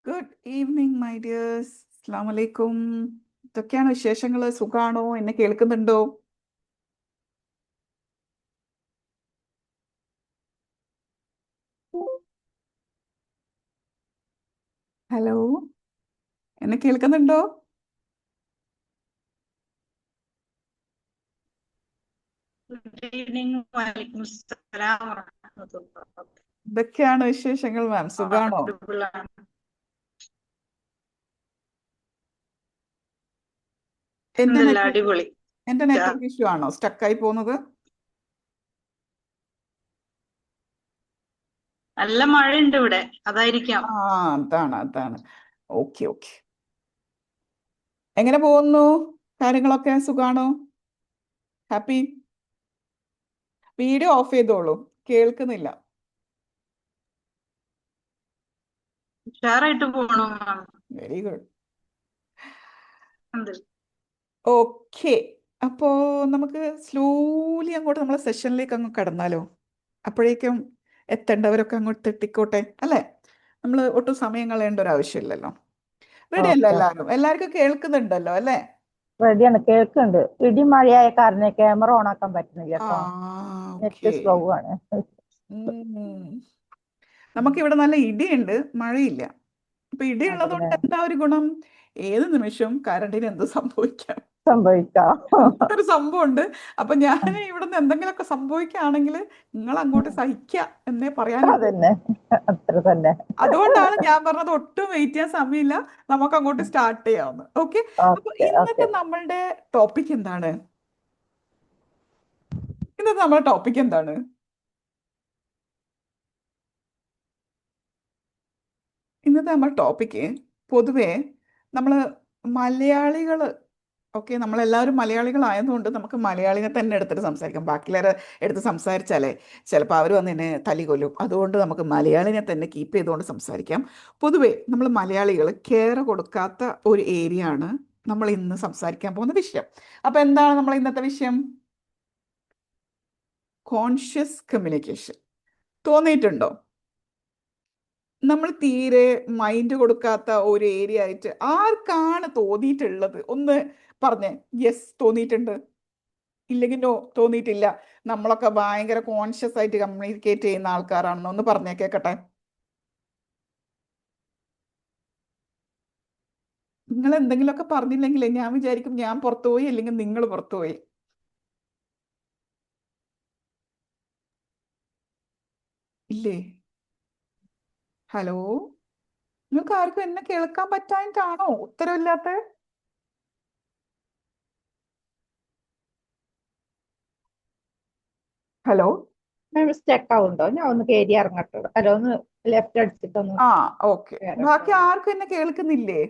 Good evening my dears. അസ്സാം വലൈക്കും. ഇതൊക്കെയാണ് വിശേഷങ്ങൾ. സുഖാണോ? എന്നെ കേൾക്കുന്നുണ്ടോ? ഹലോ, എന്നെ കേൾക്കുന്നുണ്ടോ? Good evening. വലൈക്കും സലാം വറഹ്മത്തുള്ളാഹി. ഇതൊക്കെയാണ് വിശേഷങ്ങൾ മാം. സുഖാണോ? അടിപൊളിയാണ്. എന്റെ എന്തല്ല നെറ്റ്വർക്ക് അടിപൊളി. എന്റെ നെറ്റ്വർക്ക് ഇഷ്യൂ ആണോ സ്റ്റക്കായി പോകുന്നത്? നല്ല മഴയുണ്ട് ഇവിടെ, അതായിരിക്കാം. ആ, അതാണ്. Okay okay. എങ്ങനെ പോകുന്നു കാര്യങ്ങളൊക്കെ? സുഖാണോ? ഹാപ്പി? വീഡിയോ ഓഫ് ചെയ്തോളൂ, കേൾക്കുന്നില്ല. ഉഷാറായിട്ട് പോണു. Very good. എന്ത് ഓക്കെ, അപ്പോൾ നമുക്ക് സ്ലോലി അങ്ങോട്ട് നമ്മളെ സെഷനിലേക്ക് അങ്ങ് കടന്നാലോ? അപ്പോഴേക്കും എത്തേണ്ടവരൊക്കെ അങ്ങോട്ട് എത്തിക്കോട്ടെ, അല്ലേ? നമ്മൾ ഒട്ടും സമയം കളയേണ്ട ഒരു ആവശ്യമില്ലല്ലോ. റെഡി അല്ല? ഓക്കെ എല്ലാവർക്കും കേൾക്കുന്നുണ്ടല്ലോ, അല്ലേ? റെഡിയാണ്, കേൾക്കുന്നുണ്ട്. ഇടി മഴയായ കാരണം ക്യാമറ ഓൺ ആക്കാൻ പറ്റുന്നില്ല ആ, കേട്ടോ. Net okay. സ്ലോ ആണ്. നമുക്കിവിടെ നല്ല ഇടിയുണ്ട്, മഴയില്ല. ഇപ്പൊ ഇടിയുള്ളത് അതല്ലേ കൊണ്ട് എന്താ ഒരു ഗുണം? ഏത് നിമിഷവും കറണ്ടിന് എന്ത് സംഭവിക്കാം, സംഭവിക്കാം. അങ്ങനത്തെ ഒരു സംഭവമുണ്ട്. അപ്പൊ ഞാൻ ഇവിടുന്ന് എന്തെങ്കിലുമൊക്കെ സംഭവിക്കുകയാണെങ്കിൽ നിങ്ങൾ അങ്ങോട്ട് സഹിക്കുക എന്നേ പറയാനുള്ളൂ. അതന്നെ, അത്ര തന്നെ. അതുകൊണ്ടാണ് ഞാൻ പറഞ്ഞത് ഒട്ടും വെയിറ്റ് ചെയ്യാൻ സമയമില്ല, നമുക്ക് അങ്ങോട്ട് സ്റ്റാർട്ട് ചെയ്യാവുന്ന. ഓക്കെ, അപ്പൊ ഓക്കെ ഇന്നത്തെ ഓക്കെ. നമ്മളുടെ ടോപ്പിക് എന്താണ്? ഇന്നത്തെ നമ്മുടെ ടോപ്പിക് എന്താണ്? ഇന്നത്തെ നമ്മുടെ ടോപ്പിക്ക് പൊതുവേ നമ്മൾ മലയാളികൾ, ഓക്കെ, നമ്മളെല്ലാവരും മലയാളികളായതുകൊണ്ട് നമുക്ക് മലയാളിനെ തന്നെ എടുത്തിട്ട് സംസാരിക്കാം. ബാക്കിയുള്ളവരെ എടുത്ത് സംസാരിച്ചാലേ ചിലപ്പോൾ അവർ വന്ന് എന്നെ തലി കൊല്ലും. അതുകൊണ്ട് നമുക്ക് മലയാളിനെ തന്നെ കീപ്പ് ചെയ്തുകൊണ്ട് സംസാരിക്കാം. പൊതുവേ നമ്മൾ മലയാളികൾ കെയർ കൊടുക്കാത്ത ഒരു ഏരിയ ആണ് നമ്മൾ ഇന്ന് സംസാരിക്കാൻ പോകുന്ന വിഷയം. അപ്പോൾ എന്താണ് നമ്മൾ ഇന്നത്തെ വിഷയം? Conscious communication. തോന്നിയിട്ടുണ്ടോ നമ്മൾ തീരെ മൈൻഡ് കൊടുക്കാത്ത ഒരു ഏരിയ ആയിട്ട്? ആർക്കാണ് തോന്നിയിട്ടുള്ളത്? ഒന്ന് പറഞ്ഞേ. യെസ്, തോന്നിയിട്ടുണ്ട്. ഇല്ലെങ്കിൽ നോ, തോന്നിയിട്ടില്ല. നമ്മളൊക്കെ ഭയങ്കര കോൺഷ്യസ് ആയിട്ട് കമ്മ്യൂണിക്കേറ്റ് ചെയ്യുന്ന ആൾക്കാരാണെന്ന് ഒന്ന് പറഞ്ഞേ, കേൾക്കട്ടെ. നിങ്ങൾ എന്തെങ്കിലുമൊക്കെ പറഞ്ഞില്ലെങ്കിൽ ഞാൻ വിചാരിക്കും ഞാൻ പുറത്തുപോയി, അല്ലെങ്കിൽ നിങ്ങൾ പുറത്തുപോയി. ഇല്ലേ? ഹലോ, നിങ്ങൾക്ക് ആർക്കും എന്നെ കേൾക്കാൻ പറ്റാഞ്ഞിട്ടാണോ ഉത്തരവില്ലാത്ത? ഹലോ. സ്റ്റക്ക് ആവുണ്ടോ? ഞാൻ ഒന്ന് കയറി ഇറങ്ങട്ടോ. അല്ല, ഒന്ന് ലെഫ്റ്റ് അടിച്ചിട്ടൊന്ന് ആ, ഓക്കെ. കേറാം. ബാക്കി ആർക്കും എന്നെ കേൾക്കുന്നില്ലേ?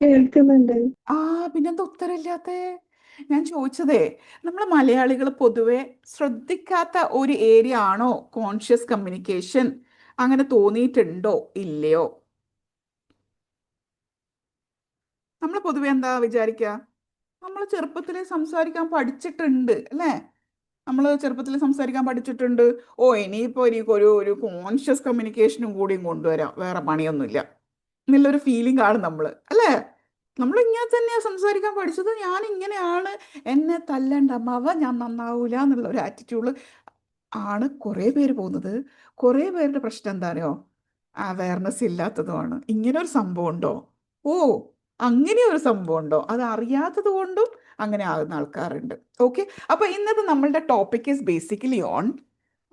കേൾക്കുന്നുണ്ട്. ആ, പിന്നെന്താ ഉത്തരവില്ലാത്തേ? ഞാൻ ചോദിച്ചതേ, നമ്മൾ മലയാളികൾ പൊതുവെ ശ്രദ്ധിക്കാത്ത ഒരു ഏരിയ ആണോ കോൺഷ്യസ് കമ്മ്യൂണിക്കേഷൻ? അങ്ങനെ തോന്നിയിട്ടുണ്ടോ ഇല്ലയോ? നമ്മൾ പൊതുവെ എന്താ വിചാരിക്കുക? നമ്മൾ ചെറുപ്പത്തിൽ സംസാരിക്കാൻ പഠിച്ചിട്ടുണ്ട്, അല്ലേ? നമ്മൾ ചെറുപ്പത്തിൽ സംസാരിക്കാൻ പഠിച്ചിട്ടുണ്ട്. ഓ, ഇനിയിപ്പോൾ എനിക്കൊരു ഒരു കോൺഷ്യസ് കമ്മ്യൂണിക്കേഷനും കൂടിയും കൊണ്ടുവരാം, വേറെ പണിയൊന്നുമില്ല എന്നുള്ളൊരു ഫീലിംഗ് ആണ് നമ്മൾ, അല്ലേ? നമ്മൾ ഇങ്ങനെ തന്നെയാണ് സംസാരിക്കാൻ പഠിച്ചത്. ഞാൻ ഇങ്ങനെയാണ്, എന്നെ തല്ലണ്ട അമ്മാവ, ഞാൻ നന്നാവൂല എന്നുള്ള ഒരു ആറ്റിറ്റ്യൂഡ് ആണ് കുറേ പേര് പോകുന്നത്. കുറേ പേരുടെ പ്രശ്നം എന്താണെന്നോ? അവയർനെസ് ഇല്ലാത്തതുമാണ്. ഇങ്ങനെ ഒരു സംഭവം ഉണ്ടോ? ഓ, അങ്ങനെ ഒരു സംഭവം ഉണ്ടോ? അത് അറിയാത്തത് കൊണ്ടും അങ്ങനെ ആകുന്ന ആൾക്കാരുണ്ട്. ഓക്കെ, അപ്പൊ ഇന്നത്തെ നമ്മളുടെ topic is basically on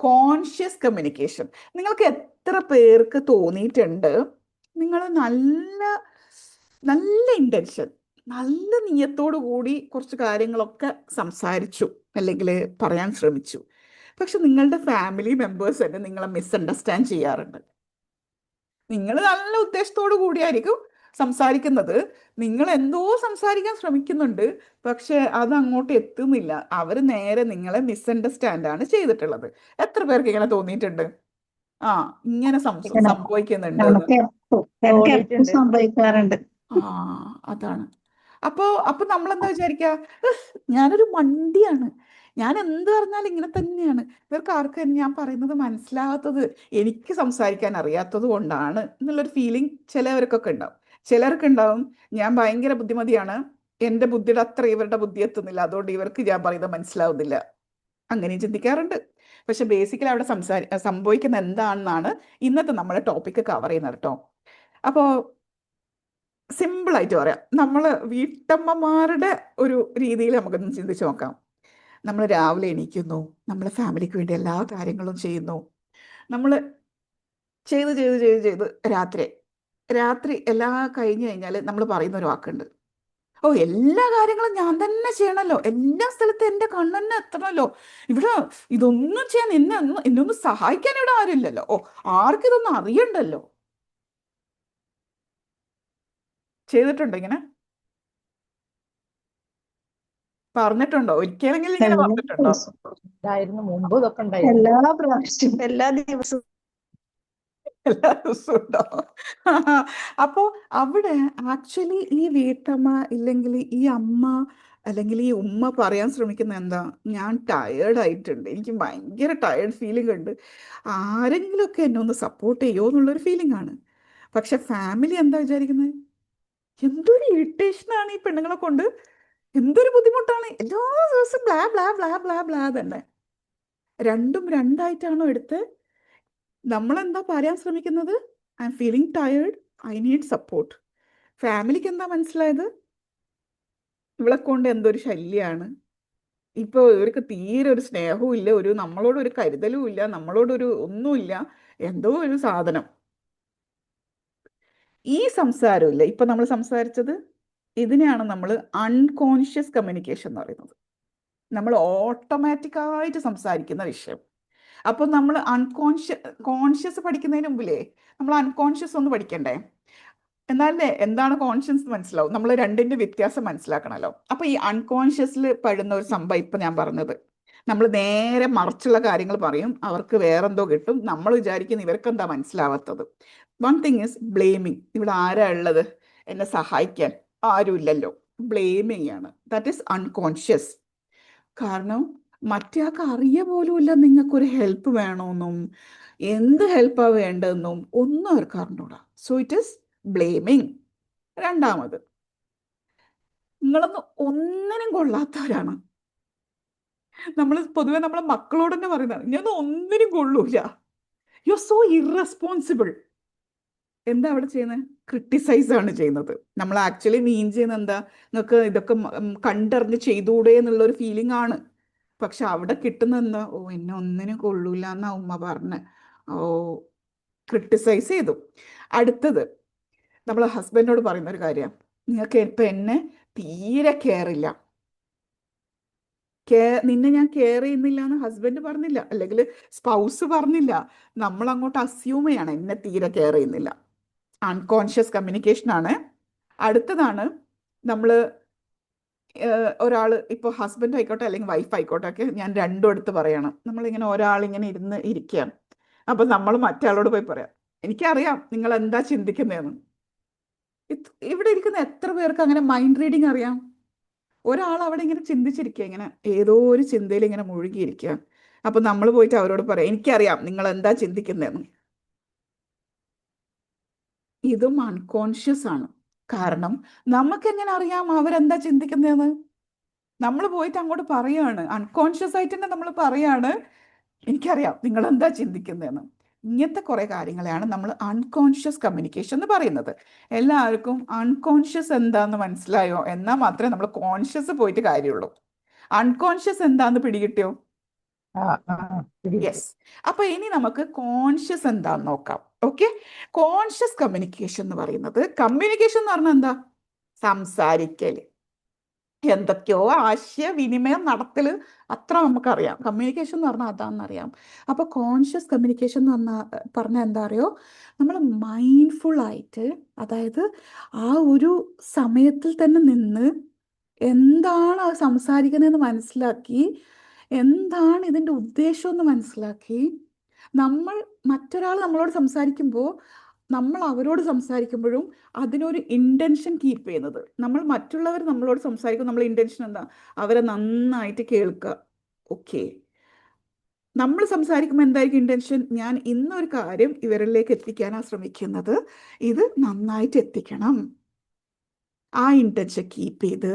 conscious communication. നിങ്ങൾക്ക് എത്ര പേർക്ക് തോന്നിയിട്ടുണ്ട് നിങ്ങൾ നല്ല നല്ല ഇൻറ്റൻഷൻ, നല്ല നിയത്തോടു കൂടി കുറച്ച് കാര്യങ്ങളൊക്കെ സംസാരിച്ചു, അല്ലെങ്കിൽ പറയാൻ ശ്രമിച്ചു, പക്ഷെ നിങ്ങളുടെ ഫാമിലി മെമ്പേഴ്സ് തന്നെ നിങ്ങളെ മിസ്അണ്ടർസ്റ്റാൻഡ് ചെയ്യാറുണ്ട്. നിങ്ങൾ നല്ല ഉദ്ദേശത്തോടു കൂടിയായിരിക്കും സംസാരിക്കുന്നത്, നിങ്ങൾ എന്തോ സംസാരിക്കാൻ ശ്രമിക്കുന്നുണ്ട്, പക്ഷെ അത് അങ്ങോട്ട് എത്തുന്നില്ല. അവർ നേരെ നിങ്ങളെ മിസ്അണ്ടർസ്റ്റാൻഡ് ആണ് ചെയ്തിട്ടുള്ളത്. എത്ര പേർക്ക് ഇങ്ങനെ തോന്നിയിട്ടുണ്ട്? ആ, ഇങ്ങനെ ഇങ്ങനെ സംഭവിക്കുന്നുണ്ട് എന്ന്? എനിക്ക് എപ്പോ തോന്നിയിട്ടുണ്ട്. സംഭവിക്കാറുണ്ട്. ആ, അതാണ്. അപ്പോ അപ്പൊ നമ്മളെന്താ വിചാരിക്കുക? "ഉഫ്, ഞാനൊരു മണ്ടിയാണ്, ഞാൻ എന്ത് പറഞ്ഞാലും ഇങ്ങനെ തന്നെയാണ്. ഇവർക്ക് ആർക്കും ഞാൻ പറയുന്നത് മനസ്സിലാവാത്തത് എനിക്ക് സംസാരിക്കാൻ അറിയാത്തത് കൊണ്ടാണ് എന്നുള്ളൊരു ഫീലിംഗ് ചിലവർക്കൊക്കെ ഉണ്ടാവും. ചിലർക്കുണ്ടാവും ഞാൻ ഭയങ്കര ബുദ്ധിമതിയാണ്, എൻ്റെ ബുദ്ധിയുടെ അത്ര ഇവരുടെ ബുദ്ധി എത്തുന്നില്ല, അതുകൊണ്ട് ഇവർക്ക് ഞാൻ പറയുന്നത് മനസ്സിലാവുന്നില്ല. അങ്ങനെയും ചിന്തിക്കാറുണ്ട്. പക്ഷെ ബേസിക്കലി അവിടെ സംഭവിക്കുന്ന എന്താണെന്നാണ് ഇന്നത്തെ നമ്മുടെ ടോപ്പിക്ക് കവർ ചെയ്യുന്നത് കേട്ടോ. അപ്പോൾ സിമ്പിളായിട്ട് പറയാം, നമ്മൾ വീട്ടമ്മമാരുടെ ഒരു രീതിയിൽ നമുക്കൊന്ന് ചിന്തിച്ച് നോക്കാം. നമ്മൾ രാവിലെ എണീക്കുന്നു, നമ്മൾ ഫാമിലിക്ക് വേണ്ടി എല്ലാ കാര്യങ്ങളും ചെയ്യുന്നു. നമ്മൾ ചെയ്ത് ചെയ്ത് ചെയ്ത് ചെയ്ത് രാത്രി രാത്രി എല്ലാം കഴിഞ്ഞ് കഴിഞ്ഞാൽ നമ്മൾ പറയുന്ന ഒരു വാക്കുണ്ട്, ഓ എല്ലാ കാര്യങ്ങളും ഞാൻ തന്നെ ചെയ്യണമല്ലോ, എല്ലാ സ്ഥലത്തും എൻ്റെ കണ്ണെന്നെ എത്തണമല്ലോ, ഇവിടെ ഇതൊന്നും ചെയ്യാൻ എന്നെ ഒന്ന് സഹായിക്കാൻ ഇവിടെ ആരുമില്ലല്ലോ, ഓ ആർക്കും ഇതൊന്നും അറിയണ്ടല്ലോ. ചെയ്തിട്ടുണ്ടോ ഇങ്ങനെ? പറഞ്ഞിട്ടുണ്ടോ? ഒരിക്കലെങ്കിലും ഇങ്ങനെ എല്ലാ പറഞ്ഞിട്ടുണ്ടോ? ദിവസവും ഉണ്ടായിരുന്നു, മുമ്പ് ഇതൊക്കെ ഉണ്ടായിരുന്നു. എല്ലാ പ്രാവശ്യവും എല്ലാ ദിവസവും എല്ലാ ദിവസവും ഉണ്ടോ? അപ്പോ അവിടെ ആക്ച്വലി ഈ വീട്ടമ്മ ഇല്ലെങ്കിൽ ഈ അമ്മ അല്ലെങ്കിൽ ഈ ഉമ്മ പറയാൻ ശ്രമിക്കുന്ന എന്താ, ഞാൻ ടയേർഡ് ആയിട്ടുണ്ട്, എനിക്ക് ഭയങ്കര ടയേർഡ് ഫീലിംഗ് ഉണ്ട്, ആരെങ്കിലുമൊക്കെ എന്നെ ഒന്ന് സപ്പോർട്ട് ചെയ്യുമോ എന്നുള്ളൊരു ഫീലിംഗ് ആണ്. പക്ഷെ ഫാമിലി എന്താ വിചാരിക്കുന്നത്, എന്തൊരു ഇറിറ്റേഷനാണ് ഈ പെണ്ണുങ്ങളെ കൊണ്ട്, എന്തൊരു ബുദ്ധിമുട്ടാണ്, എല്ലാ ദിവസവും blah blah blah blah blah തന്നെ. രണ്ടും രണ്ടായിട്ടാണോ എടുത്ത്? നമ്മളെന്താ പറയാൻ ശ്രമിക്കുന്നത്, I M feeling tired, I need support. ഫാമിലിക്ക് എന്താ മനസ്സിലായത്, ഇവളെ കൊണ്ട് എന്തൊരു ശല്യമാണ്, ഇപ്പോൾ ഇവർക്ക് തീരെ ഒരു സ്നേഹവും ഇല്ല, ഒരു നമ്മളോടൊരു കരുതലും ഇല്ല, നമ്മളോടൊരു ഒന്നുമില്ല, എന്തോ ഒരു സാധനം. ഈ സംസാരമില്ല ഇപ്പൊ നമ്മൾ സംസാരിച്ചത്, ഇതിനെയാണ് നമ്മൾ അൺകോൺഷ്യസ് കമ്മ്യൂണിക്കേഷൻ എന്ന് പറയുന്നത്. നമ്മൾ ഓട്ടോമാറ്റിക്കായിട്ട് സംസാരിക്കുന്ന വിഷയം. അപ്പോൾ നമ്മൾ കോൺഷ്യസ് പഠിക്കുന്നതിന് മുമ്പിലേ നമ്മൾ അൺകോൺഷ്യസ് ഒന്ന് പഠിക്കണ്ടേ? എന്നാലേ എന്താണ് കോൺഷ്യസ് മനസ്സിലാവും, നമ്മൾ രണ്ടിൻ്റെ വ്യത്യാസം മനസ്സിലാക്കണമല്ലോ. അപ്പോൾ ഈ അൺകോൺഷ്യസിൽ പെടുന്ന ഒരു സംഭവം ഇപ്പം ഞാൻ പറഞ്ഞത്, നമ്മൾ നേരെ മറിച്ചുള്ള കാര്യങ്ങൾ പറയും, അവർക്ക് വേറെന്തോ കിട്ടും, നമ്മൾ വിചാരിക്കുന്ന ഇവർക്ക് എന്താ മനസ്സിലാവാത്തത്. One thing is blaming. ഇവിടെ ആരാ ഉള്ളത് എന്നെ സഹായിക്കാൻ? ആരുമില്ലല്ലോ. ബ്ലെയിമിങ് ആണ്, ദാറ്റ് ഈസ് അൺകോൺഷ്യസ്. കാരണം മറ്റേയാൾക്ക് അറിയ പോലുമില്ല നിങ്ങൾക്കൊരു ഹെൽപ്പ് വേണമെന്നും എന്ത് ഹെൽപ്പാണ് വേണ്ടതെന്നും ഒന്നും അവർക്ക് അറിഞ്ഞൂടാ. So it is blaming. രണ്ടാമത്, നിങ്ങളൊന്നും ഒന്നിനും കൊള്ളാത്തവരാണ്. നമ്മൾ പൊതുവെ നമ്മളെ മക്കളോട് തന്നെ പറയുന്നതാണ്, ഞാനൊന്നും ഒന്നിനും കൊള്ളൂല, യു ആർ സോ ഇറസ്പോൺസിബിൾ. എന്താ അവിടെ ചെയ്യുന്നത്? ക്രിട്ടിസൈസ് ആണ് ചെയ്യുന്നത്. നമ്മൾ ആക്ച്വലി മീൻ ചെയ്യുന്നത് എന്താ, നിങ്ങൾക്ക് ഇതൊക്കെ കണ്ടറിഞ്ഞ് ചെയ്തുകൂടെ എന്നുള്ളൊരു ഫീലിംഗ് ആണ്. പക്ഷെ അവിടെ കിട്ടുന്ന എന്താ, ഓ എന്നെ ഒന്നിനും കൊള്ളൂല എന്നാ ഉമ്മ പറഞ്ഞ്, ഓ ക്രിട്ടിസൈസ് ചെയ്തു. അടുത്തത്, നമ്മൾ ഹസ്ബൻഡിനോട് പറയുന്ന ഒരു കാര്യം, നിങ്ങൾക്ക് ഇപ്പം എന്നെ തീരെ കെയർ ഇല്ല, നിന്നെ ഞാൻ കെയർ ചെയ്യുന്നില്ല എന്ന് ഹസ്ബൻഡ് പറഞ്ഞില്ല, അല്ലെങ്കിൽ സ്പൗസ് പറഞ്ഞില്ല, നമ്മൾ അങ്ങോട്ട് അസ്യൂം ചെയ്യണം എന്നെ തീരെ കെയർ ചെയ്യുന്നില്ല. അൺകോൺഷ്യസ് കമ്മ്യൂണിക്കേഷൻ ആണ്. അടുത്തതാണ്, നമ്മൾ ഒരാൾ ഇപ്പോൾ ഹസ്ബൻഡ് ആയിക്കോട്ടെ അല്ലെങ്കിൽ വൈഫ് ആയിക്കോട്ടെ ഒക്കെ, ഞാൻ രണ്ടും എടുത്ത് പറയണം. നമ്മളിങ്ങനെ ഒരാളിങ്ങനെ ഇരിക്കുകയാണ്, അപ്പം നമ്മൾ മറ്റേ പോയി പറയാം, എനിക്കറിയാം നിങ്ങൾ എന്താ ചിന്തിക്കുന്നതെന്ന്. ഇവിടെ ഇരിക്കുന്ന എത്ര പേർക്ക് അങ്ങനെ മൈൻഡ് റീഡിങ് അറിയാം? ഒരാൾ അവിടെ ഇങ്ങനെ ചിന്തിച്ചിരിക്കുക, ഇങ്ങനെ ഏതോ ഒരു ചിന്തയിൽ ഇങ്ങനെ മുഴുകിയിരിക്കുക, അപ്പം നമ്മൾ പോയിട്ട് അവരോട് പറയാം, എനിക്കറിയാം നിങ്ങൾ എന്താ ചിന്തിക്കുന്നതെന്ന്. ഇതും അൺകോൺഷ്യസ് ആണ്. കാരണം നമുക്കെങ്ങനെ അറിയാം അവരെന്താ ചിന്തിക്കുന്നതെന്ന്? നമ്മൾ പോയിട്ട് അങ്ങോട്ട് പറയാണ്, അൺകോൺഷ്യസ് ആയിട്ട് തന്നെ നമ്മൾ പറയാണ്, എനിക്കറിയാം നിങ്ങൾ എന്താ ചിന്തിക്കുന്നതെന്ന്. ഇങ്ങനത്തെ കുറേ കാര്യങ്ങളെയാണ് നമ്മൾ അൺകോൺഷ്യസ് കമ്മ്യൂണിക്കേഷൻ എന്ന് പറയുന്നത്. എല്ലാവർക്കും അൺകോൺഷ്യസ് എന്താന്ന് മനസ്സിലായോ? എന്നാൽ മാത്രമേ നമ്മൾ കോൺഷ്യസ് പോയിട്ട് കാര്യമുള്ളൂ. അൺകോൺഷ്യസ് എന്താന്ന് പിടികിട്ടിയോ? ആ ആ പിടികിട്ടി. യെസ്. അപ്പൊ ഇനി നമുക്ക് കോൺഷ്യസ് എന്താന്ന് നോക്കാം. ഓക്കെ, കോൺഷ്യസ് കമ്മ്യൂണിക്കേഷൻ എന്ന് പറയുന്നത്, കമ്മ്യൂണിക്കേഷൻ എന്ന് പറഞ്ഞാൽ എന്താ? സംസാരിക്കല്, എന്തൊക്കെയോ ആശയവിനിമയം നടത്തല്, അത്ര നമുക്കറിയാം. കമ്മ്യൂണിക്കേഷൻ എന്ന് പറഞ്ഞാൽ അതാണെന്നറിയാം. അപ്പോൾ കോൺഷ്യസ് കമ്മ്യൂണിക്കേഷൻ എന്ന് പറഞ്ഞാൽ എന്താ അറിയോ, നമ്മൾ മൈൻഡ്ഫുൾ ആയിട്ട്, അതായത് ആ ഒരു സമയത്തിൽ തന്നെ നിന്ന് എന്താണ് അത് സംസാരിക്കുന്നതെന്ന് മനസ്സിലാക്കി, എന്താണ് ഇതിൻ്റെ ഉദ്ദേശമെന്ന് മനസ്സിലാക്കി, നമ്മൾ മറ്റൊരാൾ നമ്മളോട് സംസാരിക്കുമ്പോൾ നമ്മൾ അവരോട് സംസാരിക്കുമ്പോഴും അതിനൊരു ഇൻറ്റൻഷൻ കീപ്പ് ചെയ്യുന്നത്. നമ്മൾ മറ്റുള്ളവർ നമ്മളോട് സംസാരിക്കും, നമ്മൾ ഇൻറ്റൻഷൻ എന്താ, അവരെ നന്നായിട്ട് കേൾക്കുക, ഓക്കെ, നമ്മൾ സംസാരിക്കുമ്പോൾ എന്തായിരിക്കും ഇൻറ്റൻഷൻ? ഞാൻ ഇന്നൊരു കാര്യം ഇവരിലേക്ക് എത്തിക്കാനാണ് ശ്രമിക്കുന്നത്, ഇത് നന്നായിട്ട് എത്തിക്കണം. ആ ഇൻറ്റൻഷൻ കീപ്പ് ചെയ്ത്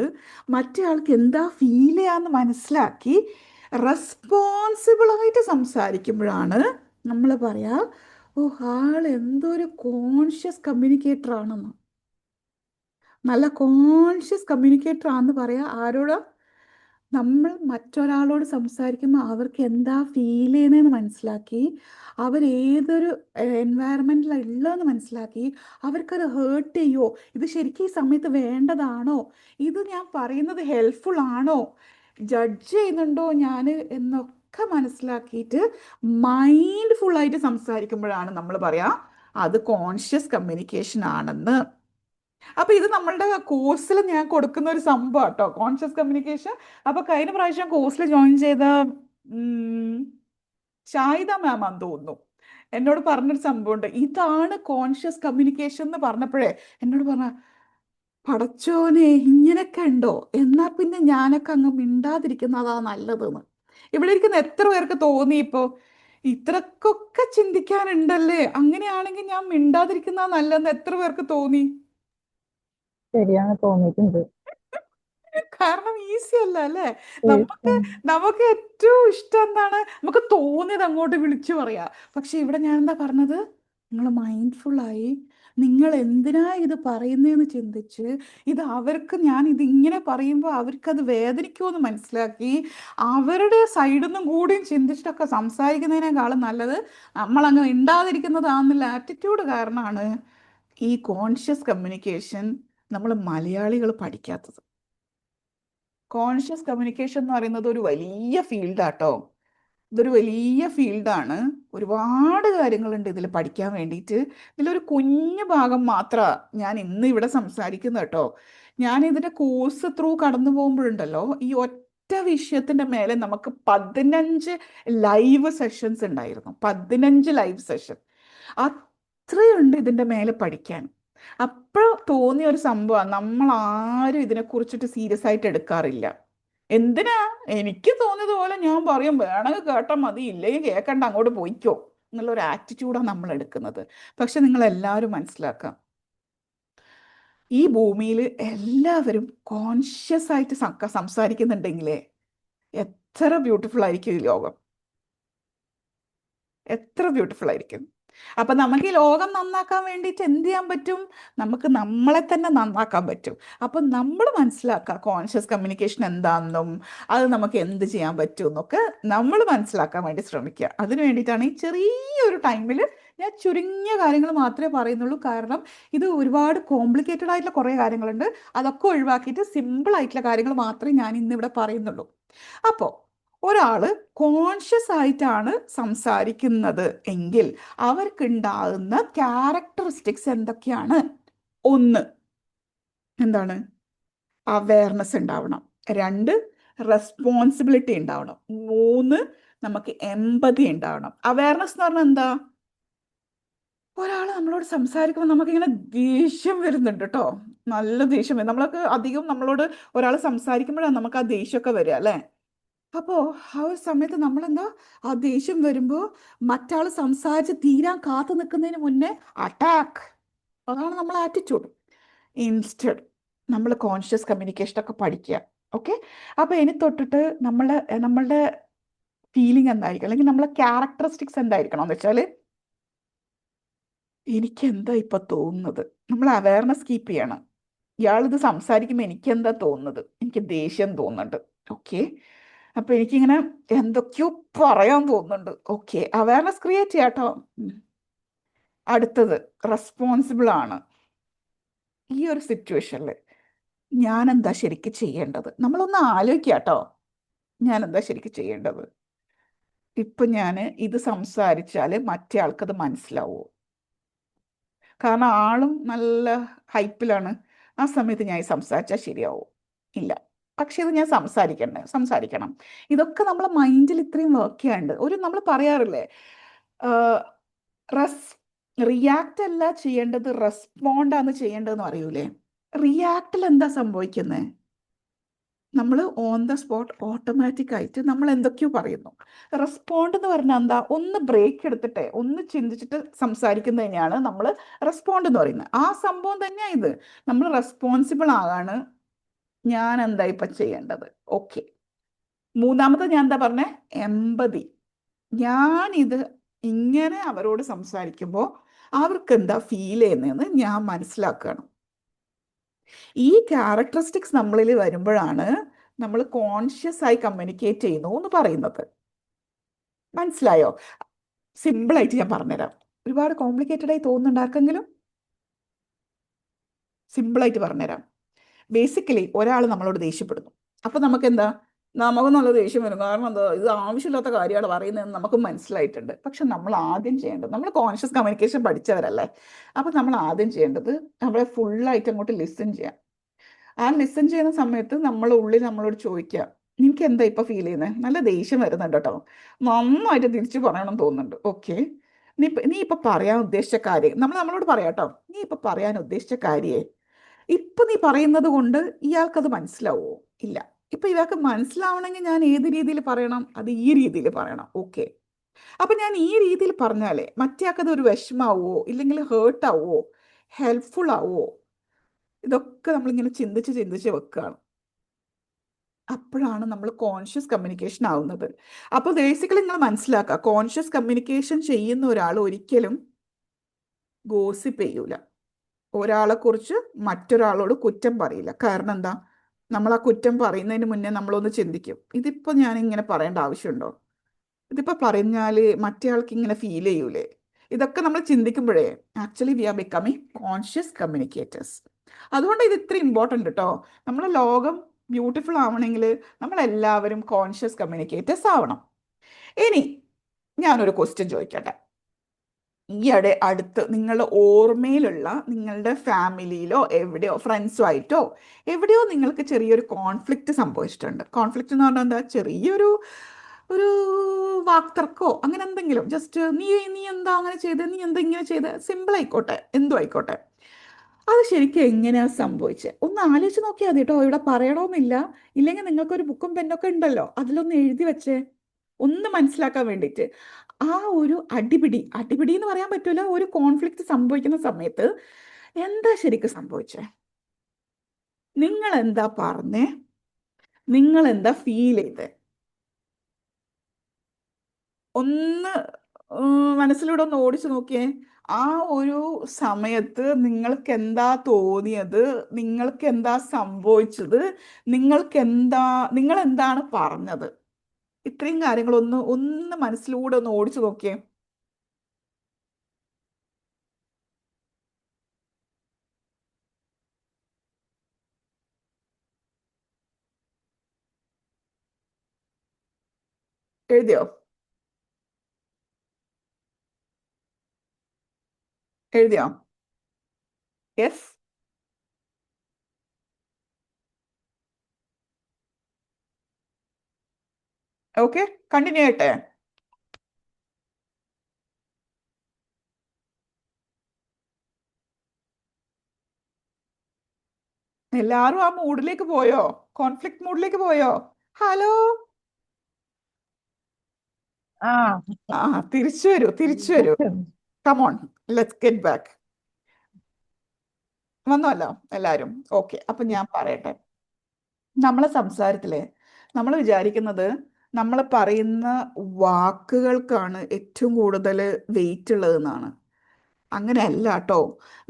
മറ്റേ ആൾക്ക് എന്താ ഫീൽ ചെയ്യാന്ന് മനസ്സിലാക്കി റെസ്പോൺസിബിളായിട്ട് സംസാരിക്കുമ്പോഴാണ് നമ്മൾ പറയാ, ഓ, ആൾ എന്തൊരു കോൺഷ്യസ് കമ്മ്യൂണിക്കേറ്റർ ആണെന്ന്. നല്ല കോൺഷ്യസ് കമ്മ്യൂണിക്കേറ്റർ ആണെന്ന് പറയാ ആരോടാ? നമ്മൾ മറ്റൊരാളോട് സംസാരിക്കുമ്പോൾ അവർക്ക് എന്താ ഫീൽ ചെയ്യണതെന്ന് മനസ്സിലാക്കി, അവർ ഏതൊരു എൻവയറമെൻറ്റിലാണ് ഉള്ളതെന്ന് മനസ്സിലാക്കി, അവർക്കത് ഹേർട്ട് ചെയ്യോ, ഇത് ശരിക്കും ഈ സമയത്ത് വേണ്ടതാണോ, ഇത് ഞാൻ പറയുന്നത് ഹെൽപ്ഫുൾ ആണോ, ജഡ്ജ് ചെയ്യുന്നുണ്ടോ ഞാൻ എന്നൊക്കെ മനസ്സിലാക്കിയിട്ട് മൈൻഡ്ഫുള്ളായിട്ട് സംസാരിക്കുമ്പോഴാണ് നമ്മൾ പറയാ അത് കോൺഷ്യസ് കമ്മ്യൂണിക്കേഷൻ ആണെന്ന്. അപ്പൊ ഇത് നമ്മളുടെ കോഴ്സിൽ ഞാൻ കൊടുക്കുന്ന ഒരു സംഭവം കേട്ടോ, കോൺഷ്യസ് കമ്മ്യൂണിക്കേഷൻ. അപ്പൊ കഴിഞ്ഞ പ്രാവശ്യം കോഴ്സിൽ ജോയിൻ ചെയ്ത ഷാഹിദ മാം ആണെന്ന് തോന്നുന്നു, എന്നോട് പറഞ്ഞൊരു സംഭവമുണ്ട്, ഇതാണ് കോൺഷ്യസ് കമ്മ്യൂണിക്കേഷൻ എന്ന് പറഞ്ഞപ്പോഴേ എന്നോട് പറഞ്ഞ, പടച്ചോനെ ഇങ്ങനെയൊക്കെ ഉണ്ടോ, എന്നാ പിന്നെ ഞാനൊക്കെ അങ്ങ് മിണ്ടാതിരിക്കുന്നതാ നല്ലതെന്ന്. ഇവിടെ ഇരിക്കുന്ന എത്ര പേർക്ക് തോന്നി ഇപ്പോ ഇത്രക്കൊക്കെ ചിന്തിക്കാനുണ്ടല്ലേ, അങ്ങനെയാണെങ്കിൽ ഞാൻ മിണ്ടാതിരിക്കുന്നതാ നല്ലതെന്ന് എത്ര പേർക്ക് തോന്നി? ശരിയാണ്, തോന്നിയിട്ടുണ്ട്. കാരണം ഈസി അല്ല അല്ലേ? നമുക്ക് നമുക്ക് ഏറ്റവും ഇഷ്ടം എന്താണ്? നമുക്ക് തോന്നിയത് അങ്ങോട്ട് വിളിച്ചു പറയാ. പക്ഷെ ഇവിടെ ഞാൻ എന്താ പറഞ്ഞത്? നിങ്ങൾ മൈൻഡ്ഫുള്ളായി നിങ്ങൾ എന്തിനാ ഇത് പറയുന്നതെന്ന് ചിന്തിച്ച്, ഇത് അവർക്ക് ഞാൻ ഇത് ഇങ്ങനെ പറയുമ്പോൾ അവർക്കത് വേദനിക്കുമെന്ന് മനസ്സിലാക്കി അവരുടെ സൈഡിൽ നിന്നും കൂടിയും ചിന്തിച്ചിട്ടൊക്കെ സംസാരിക്കുന്നതിനേക്കാളും നല്ലത് നമ്മളങ്ങ് ഇണ്ടാതിരിക്കുന്നതാണെന്നുള്ള ആറ്റിറ്റ്യൂഡ് കാരണമാണ് ഈ കോൺഷ്യസ് കമ്മ്യൂണിക്കേഷൻ നമ്മൾ മലയാളികൾ പഠിക്കാത്തത്. കോൺഷ്യസ് കമ്മ്യൂണിക്കേഷൻ എന്ന് പറയുന്നത് ഒരു വലിയ ഫീൽഡാട്ടോ. ഇതൊരു വലിയ ഫീൽഡാണ്. ഒരുപാട് കാര്യങ്ങളുണ്ട് ഇതിൽ പഠിക്കാൻ വേണ്ടിയിട്ട്. ഇതിലൊരു കുഞ്ഞു ഭാഗം മാത്രമാണ് ഞാൻ ഇന്ന് ഇവിടെ സംസാരിക്കുന്നത് കേട്ടോ. ഞാൻ ഇതിൻ്റെ കോഴ്സ് ത്രൂ കടന്നു പോകുമ്പോഴുണ്ടല്ലോ, ഈ ഒറ്റ വിഷയത്തിൻ്റെ മേലെ നമുക്ക് 15 ലൈവ് സെഷൻസ് ഉണ്ടായിരുന്നു. 15 ലൈവ് സെഷൻ, അത്രയുണ്ട് ഇതിൻ്റെ മേലെ പഠിക്കാൻ. അപ്പോൾ തോന്നിയ ഒരു സംഭവമാണ്, നമ്മൾ ആരും ഇതിനെക്കുറിച്ചിട്ട് സീരിയസ് ആയിട്ട് എടുക്കാറില്ല. എന്തിനാ, എനിക്ക് തോന്നിയതുപോലെ ഞാൻ പറയും, വേണമെങ്കിൽ കേട്ടാൽ മതി, ഇല്ലെങ്കിൽ കേൾക്കണ്ട, അങ്ങോട്ട് പോയിക്കോ എന്നുള്ളൊരു ആറ്റിറ്റ്യൂഡാണ് നമ്മൾ എടുക്കുന്നത്. പക്ഷെ നിങ്ങൾ എല്ലാവരും മനസ്സിലാക്കാം, ഈ ഭൂമിയിൽ എല്ലാവരും കോൺഷ്യസ് ആയിട്ട് സംസാരിക്കുന്നുണ്ടെങ്കിലേ എത്ര ബ്യൂട്ടിഫുൾ ആയിരിക്കും ഈ ലോകം, എത്ര ബ്യൂട്ടിഫുൾ ആയിരിക്കും. അപ്പൊ നമുക്ക് ഈ ലോകം നന്നാക്കാൻ വേണ്ടിയിട്ട് എന്ത് ചെയ്യാൻ പറ്റും? നമുക്ക് നമ്മളെ തന്നെ നന്നാക്കാൻ പറ്റും. അപ്പൊ നമ്മൾ മനസ്സിലാക്കുക കോൺഷ്യസ് കമ്മ്യൂണിക്കേഷൻ എന്താണെന്നും അത് നമുക്ക് എന്ത് ചെയ്യാൻ പറ്റും എന്നൊക്കെ നമ്മൾ മനസ്സിലാക്കാൻ വേണ്ടി ശ്രമിക്കുക. അതിനു വേണ്ടിയിട്ടാണ് ഈ ചെറിയൊരു ടൈമിൽ ഞാൻ ചുരുങ്ങിയ കാര്യങ്ങൾ മാത്രമേ പറയുന്നുള്ളൂ. കാരണം ഇത് ഒരുപാട് കോംപ്ലിക്കേറ്റഡ് ആയിട്ടുള്ള കുറേ കാര്യങ്ങളുണ്ട്, അതൊക്കെ ഒഴിവാക്കിയിട്ട് സിമ്പിൾ ആയിട്ടുള്ള കാര്യങ്ങൾ മാത്രമേ ഞാൻ ഇന്നിവിടെ പറയുന്നുള്ളൂ. അപ്പോൾ ഒരാൾ കോൺഷ്യസ് ആയിട്ടാണ് സംസാരിക്കുന്നത് എങ്കിൽ അവർക്കുണ്ടാകുന്ന ക്യാരക്ടറിസ്റ്റിക്സ് എന്തൊക്കെയാണ്? 1, എന്താണ്? അവയർനെസ് ഉണ്ടാവണം. 2, റെസ്പോൺസിബിലിറ്റി ഉണ്ടാവണം. 3, നമുക്ക് എമ്പതി ഉണ്ടാവണം. അവയർനെസ് എന്ന് പറഞ്ഞാൽ എന്താ? ഒരാൾ നമ്മളോട് സംസാരിക്കുമ്പോൾ നമുക്കിങ്ങനെ ദേഷ്യം വരുന്നുണ്ട് കേട്ടോ, നല്ല ദേഷ്യം വരും. നമ്മളൊക്കെ അധികം നമ്മളോട് ഒരാൾ സംസാരിക്കുമ്പോഴാണ് നമുക്ക് ആ ദേഷ്യമൊക്കെ വരിക അല്ലേ? അപ്പോൾ ആ ഒരു സമയത്ത് നമ്മളെന്താ, ആ ദേഷ്യം വരുമ്പോൾ മറ്റാൾ സംസാരിച്ച് തീരാൻ കാത്തു നിൽക്കുന്നതിന് മുന്നേ അറ്റാക്ക്, അതാണ് നമ്മളെ ആറ്റിറ്റ്യൂഡ്. ഇൻസ്റ്റഡ് നമ്മൾ കോൺഷ്യസ് കമ്മ്യൂണിക്കേഷനൊക്കെ പഠിക്കുക. ഓക്കെ, അപ്പോൾ ഇനി തൊട്ടിട്ട് നമ്മളുടെ ഫീലിംഗ് എന്തായിരിക്കും, അല്ലെങ്കിൽ നമ്മളെ ക്യാരക്ടറിസ്റ്റിക്സ് എന്തായിരിക്കണം എന്ന് വെച്ചാൽ, എനിക്ക് എന്താ ഇപ്പം തോന്നുന്നത്, നമ്മൾ അവയർനെസ് കീപ്പ് ചെയ്യണം. ഇയാളിത് സംസാരിക്കുമ്പോൾ എനിക്ക് എന്താ തോന്നുന്നത്? എനിക്ക് ദേഷ്യം തോന്നുന്നുണ്ട്. ഓക്കെ, അപ്പൊ എനിക്കിങ്ങനെ എന്തൊക്കെയോ പറയാൻ തോന്നുന്നുണ്ട്. ഓക്കെ, അവയർനെസ് ക്രിയേറ്റ് ചെയ്യാട്ടോ. അടുത്തത് റെസ്പോൺസിബിൾ ആണ്. ഈ ഒരു സിറ്റുവേഷനിൽ ഞാൻ എന്താ ശരിക്കും ചെയ്യേണ്ടത്? നമ്മളൊന്ന് ആലോചിക്കാട്ടോ, ഞാൻ എന്താ ശരിക്കും ചെയ്യേണ്ടത്? ഇപ്പൊ ഞാൻ ഇത് സംസാരിച്ചാൽ മറ്റേ ആൾക്കത് മനസ്സിലാവോ? കാരണം ആളും നല്ല ഹൈപ്പിലാണ്. ആ സമയത്ത് ഞാൻ സംസാരിച്ചാൽ ശരിയാവോ? ഇല്ല. പക്ഷെ ഇത് ഞാൻ സംസാരിക്കണം. ഇതൊക്കെ നമ്മളെ മൈൻഡിൽ ഇത്രയും വർക്ക് ചെയ്യാണ്ട്. നമ്മൾ പറയാറില്ലേ, റിയാക്ട് അല്ല ചെയ്യേണ്ടത്, റെസ്പോണ്ടാണ് ചെയ്യേണ്ടതെന്ന് അറിയൂലേ? റിയാക്റ്റിൽ എന്താ സംഭവിക്കുന്നത്? നമ്മൾ ഓൺ ദ സ്പോട്ട് ഓട്ടോമാറ്റിക് ആയിട്ട് നമ്മൾ എന്തൊക്കെയോ പറയുന്നു. റെസ്പോണ്ട് എന്ന് പറഞ്ഞാൽ എന്താ, ഒന്ന് ബ്രേക്ക് എടുത്തിട്ട് ഒന്ന് ചിന്തിച്ചിട്ട് സംസാരിക്കുന്നതിനെയാണ് നമ്മൾ റെസ്പോണ്ട് എന്ന് പറയുന്നത്. ആ സംഭവം തന്നെയാ ഇത്. നമ്മൾ റെസ്പോൺസിബിൾ ആകാണ്. ഞാൻ എന്താ ഇപ്പൊ ചെയ്യേണ്ടത്? ഓക്കെ. മൂന്നാമത്തെ ഞാൻ എന്താ പറഞ്ഞേ? എമ്പതി. ഞാനിത് ഇങ്ങനെ അവരോട് സംസാരിക്കുമ്പോൾ അവർക്ക് എന്താ ഫീൽ ചെയ്യുന്നതെന്ന് ഞാൻ മനസ്സിലാക്കുകയാണ്. ഈ ക്യാരക്ടറിസ്റ്റിക്സ് നമ്മളിൽ വരുമ്പോഴാണ് നമ്മൾ കോൺഷ്യസ് ആയി കമ്മ്യൂണിക്കേറ്റ് ചെയ്യുന്നു എന്ന് പറയുന്നത്. മനസ്സിലായോ? സിമ്പിൾ ആയിട്ട് ഞാൻ പറഞ്ഞുതരാം. ഒരുപാട് കോംപ്ലിക്കേറ്റഡ് ആയി തോന്നുന്നുണ്ട് ആർക്കെങ്കിലും? സിമ്പിൾ ആയിട്ട് പറഞ്ഞുതരാം. ബേസിക്കലി ഒരാൾ നമ്മളോട് ദേഷ്യപ്പെടുന്നു. അപ്പൊ നമുക്ക് എന്താ, നമുക്ക് നല്ല ദേഷ്യം വരും. കാരണം എന്താ, ഇത് ആവശ്യമില്ലാത്ത കാര്യമാണ് പറയുന്നതെന്ന് നമുക്ക് മനസ്സിലായിട്ടുണ്ട്. പക്ഷെ നമ്മൾ ആദ്യം ചെയ്യേണ്ടത്, നമ്മൾ കോൺഷ്യസ് കമ്മ്യൂണിക്കേഷൻ പഠിച്ചവരല്ലേ, അപ്പൊ നമ്മൾ ആദ്യം ചെയ്യേണ്ടത് നമ്മളെ ഫുള്ളായിട്ട് അങ്ങോട്ട് ലിസൺ ചെയ്യാം. ആ ലിസൺ ചെയ്യുന്ന സമയത്ത് നമ്മളെ ഉള്ളിൽ നമ്മളോട് ചോദിക്കുക, നിനക്ക് എന്താ ഇപ്പൊ ഫീൽ ചെയ്യുന്നത്? നല്ല ദേഷ്യം വരുന്നുണ്ട് കേട്ടോ, നന്നായിട്ട് തിരിച്ചു പറയണം തോന്നുന്നുണ്ട്. ഓക്കെ, നീ ഇപ്പൊ പറയാൻ ഉദ്ദേശിച്ച കാര്യം നമ്മളോട് പറയാം കേട്ടോ. നീ ഇപ്പൊ പറയാൻ ഉദ്ദേശിച്ച കാര്യേ ഇപ്പൊ നീ പറയുന്നത് കൊണ്ട് ഇയാൾക്കത് മനസ്സിലാവോ? ഇല്ല. ഇപ്പൊ ഇയാൾക്ക് മനസ്സിലാവണമെങ്കിൽ ഞാൻ ഏത് രീതിയിൽ പറയണം? അത് ഈ രീതിയിൽ പറയണം. ഓക്കെ, അപ്പൊ ഞാൻ ഈ രീതിയിൽ പറഞ്ഞാലേ മറ്റേയാൾക്കത് ഒരു വിഷമാവോ, ഇല്ലെങ്കിൽ ഹേർട്ട് ആവോ, ഹെൽപ്ഫുൾ ആവോ? ഇതൊക്കെ നമ്മളിങ്ങനെ ചിന്തിച്ച് ചിന്തിച്ച് വെക്കുകയാണ്. അപ്പോഴാണ് നമ്മൾ കോൺഷ്യസ് കമ്മ്യൂണിക്കേഷൻ ആവുന്നത്. അപ്പോൾ ബേസിക്കലി നിങ്ങൾ മനസ്സിലാക്കുക, കോൺഷ്യസ് കമ്മ്യൂണിക്കേഷൻ ചെയ്യുന്ന ഒരാൾ ഒരിക്കലും ഗോസിപ്പ് ചെയ്യൂല. ഒരാളെ കുറിച്ച് മറ്റൊരാളോട് കുറ്റം പറയില്ല. കാരണം എന്താ, നമ്മൾ ആ കുറ്റം പറയുന്നതിന് മുന്നേ നമ്മളൊന്ന് ചിന്തിക്കും, ഇതിപ്പോ ഞാൻ ഇങ്ങനെ പറയേണ്ട ആവശ്യമുണ്ടോ? ഇതിപ്പോ പറഞ്ഞാല് മറ്റേ ആൾക്ക് ഇങ്ങനെ ഫീൽ ചെയ്യൂലേ? ഇതൊക്കെ നമ്മൾ ചിന്തിക്കുമ്പോഴേ actually we are becoming conscious communicators. അതുകൊണ്ട് ഇത് ഇത്ര ഇമ്പോർട്ടൻ്റ് കേട്ടോ. നമ്മളെ ലോകം ബ്യൂട്ടിഫുൾ ആവണമെങ്കിൽ നമ്മൾ എല്ലാവരും കോൺഷ്യസ് കമ്മ്യൂണിക്കേറ്റേഴ്സ് ആവണം. ഇനി ഞാനൊരു ക്വസ്റ്റ്യൻ ചോദിക്കട്ടെ. ഈയിടെ അടുത്ത് നിങ്ങളുടെ ഓർമ്മയിലുള്ള നിങ്ങളുടെ ഫാമിലിയിലോ എവിടെയോ ഫ്രണ്ട്സുമായിട്ടോ എവിടെയോ നിങ്ങൾക്ക് ചെറിയൊരു കോൺഫ്ലിക്റ്റ് സംഭവിച്ചിട്ടുണ്ട്. കോൺഫ്ലിക്റ്റ് എന്ന് പറഞ്ഞാൽ എന്താ, ചെറിയൊരു ഒരു വാക്തർക്കോ അങ്ങനെ എന്തെങ്കിലും. ജസ്റ്റ് നീ നീ എന്താ അങ്ങനെ ചെയ്ത്, നീ എന്താ ഇങ്ങനെ ചെയ്ത്, സിമ്പിൾ ആയിക്കോട്ടെ, എന്തോ ആയിക്കോട്ടെ. അത് ശരിക്കും എങ്ങനെയാ സംഭവിച്ചത് ഒന്ന് ആലോചിച്ച് നോക്കിയാൽ മതി കേട്ടോ. ഇവിടെ പറയണമെന്നില്ല. ഇല്ലെങ്കിൽ നിങ്ങൾക്കൊരു ബുക്കും പെന്നൊക്കെ ഉണ്ടല്ലോ, അതിലൊന്ന് എഴുതി വെച്ചേ, ഒന്ന് മനസ്സിലാക്കാൻ വേണ്ടിയിട്ട്. ആ ഒരു അടിപിടി അടിപിടി എന്ന് പറയാൻ പറ്റൂല, ഒരു കോൺഫ്ലിക്റ്റ് സംഭവിക്കുന്ന സമയത്ത് എന്താ ശരിക്കും സംഭവിച്ചേ? നിങ്ങൾ എന്താ പറഞ്ഞേ? നിങ്ങൾ എന്താ ഫീൽ ചെയ്തേ? ഒന്ന് മനസ്സിലൂടെ ഒന്ന് ഓടിച്ചു നോക്കിയേ. ആ ഒരു സമയത്ത് നിങ്ങൾക്ക് എന്താ തോന്നിയത്? നിങ്ങൾക്ക് എന്താ സംഭവിച്ചത്? നിങ്ങൾ എന്താണ് പറഞ്ഞത്? ഇത്രയും കാര്യങ്ങളൊന്ന് ഒന്ന് മനസ്സിലൂടെ ഒന്ന് ഓടിച്ചു നോക്കിയേ. എഴുതിയോ? എഴുതിയോ? യെസ്. ഓക്കെ, കണ്ടിന്യൂ ചെയ്യട്ടെ. എല്ലാരും ആ മൂഡിലേക്ക് പോയോ? കോൺഫ്ലിക്റ്റ് മൂഡിലേക്ക് പോയോ? ഹലോ, ആ ആ തിരിച്ചു വരൂ, തിരിച്ചു വരൂ. Come on, let's get back. വന്നല്ലോ എല്ലാരും? ഓക്കെ, അപ്പൊ ഞാൻ പറയട്ടെ. നമ്മളെ സംസാരത്തില് നമ്മൾ വിചാരിക്കുന്നത് നമ്മൾ പറയുന്ന വാക്കുകൾക്കാണ് ഏറ്റവും കൂടുതൽ വെയിറ്റ് ഉള്ളതെന്നാണ്. അങ്ങനെയല്ല കേട്ടോ.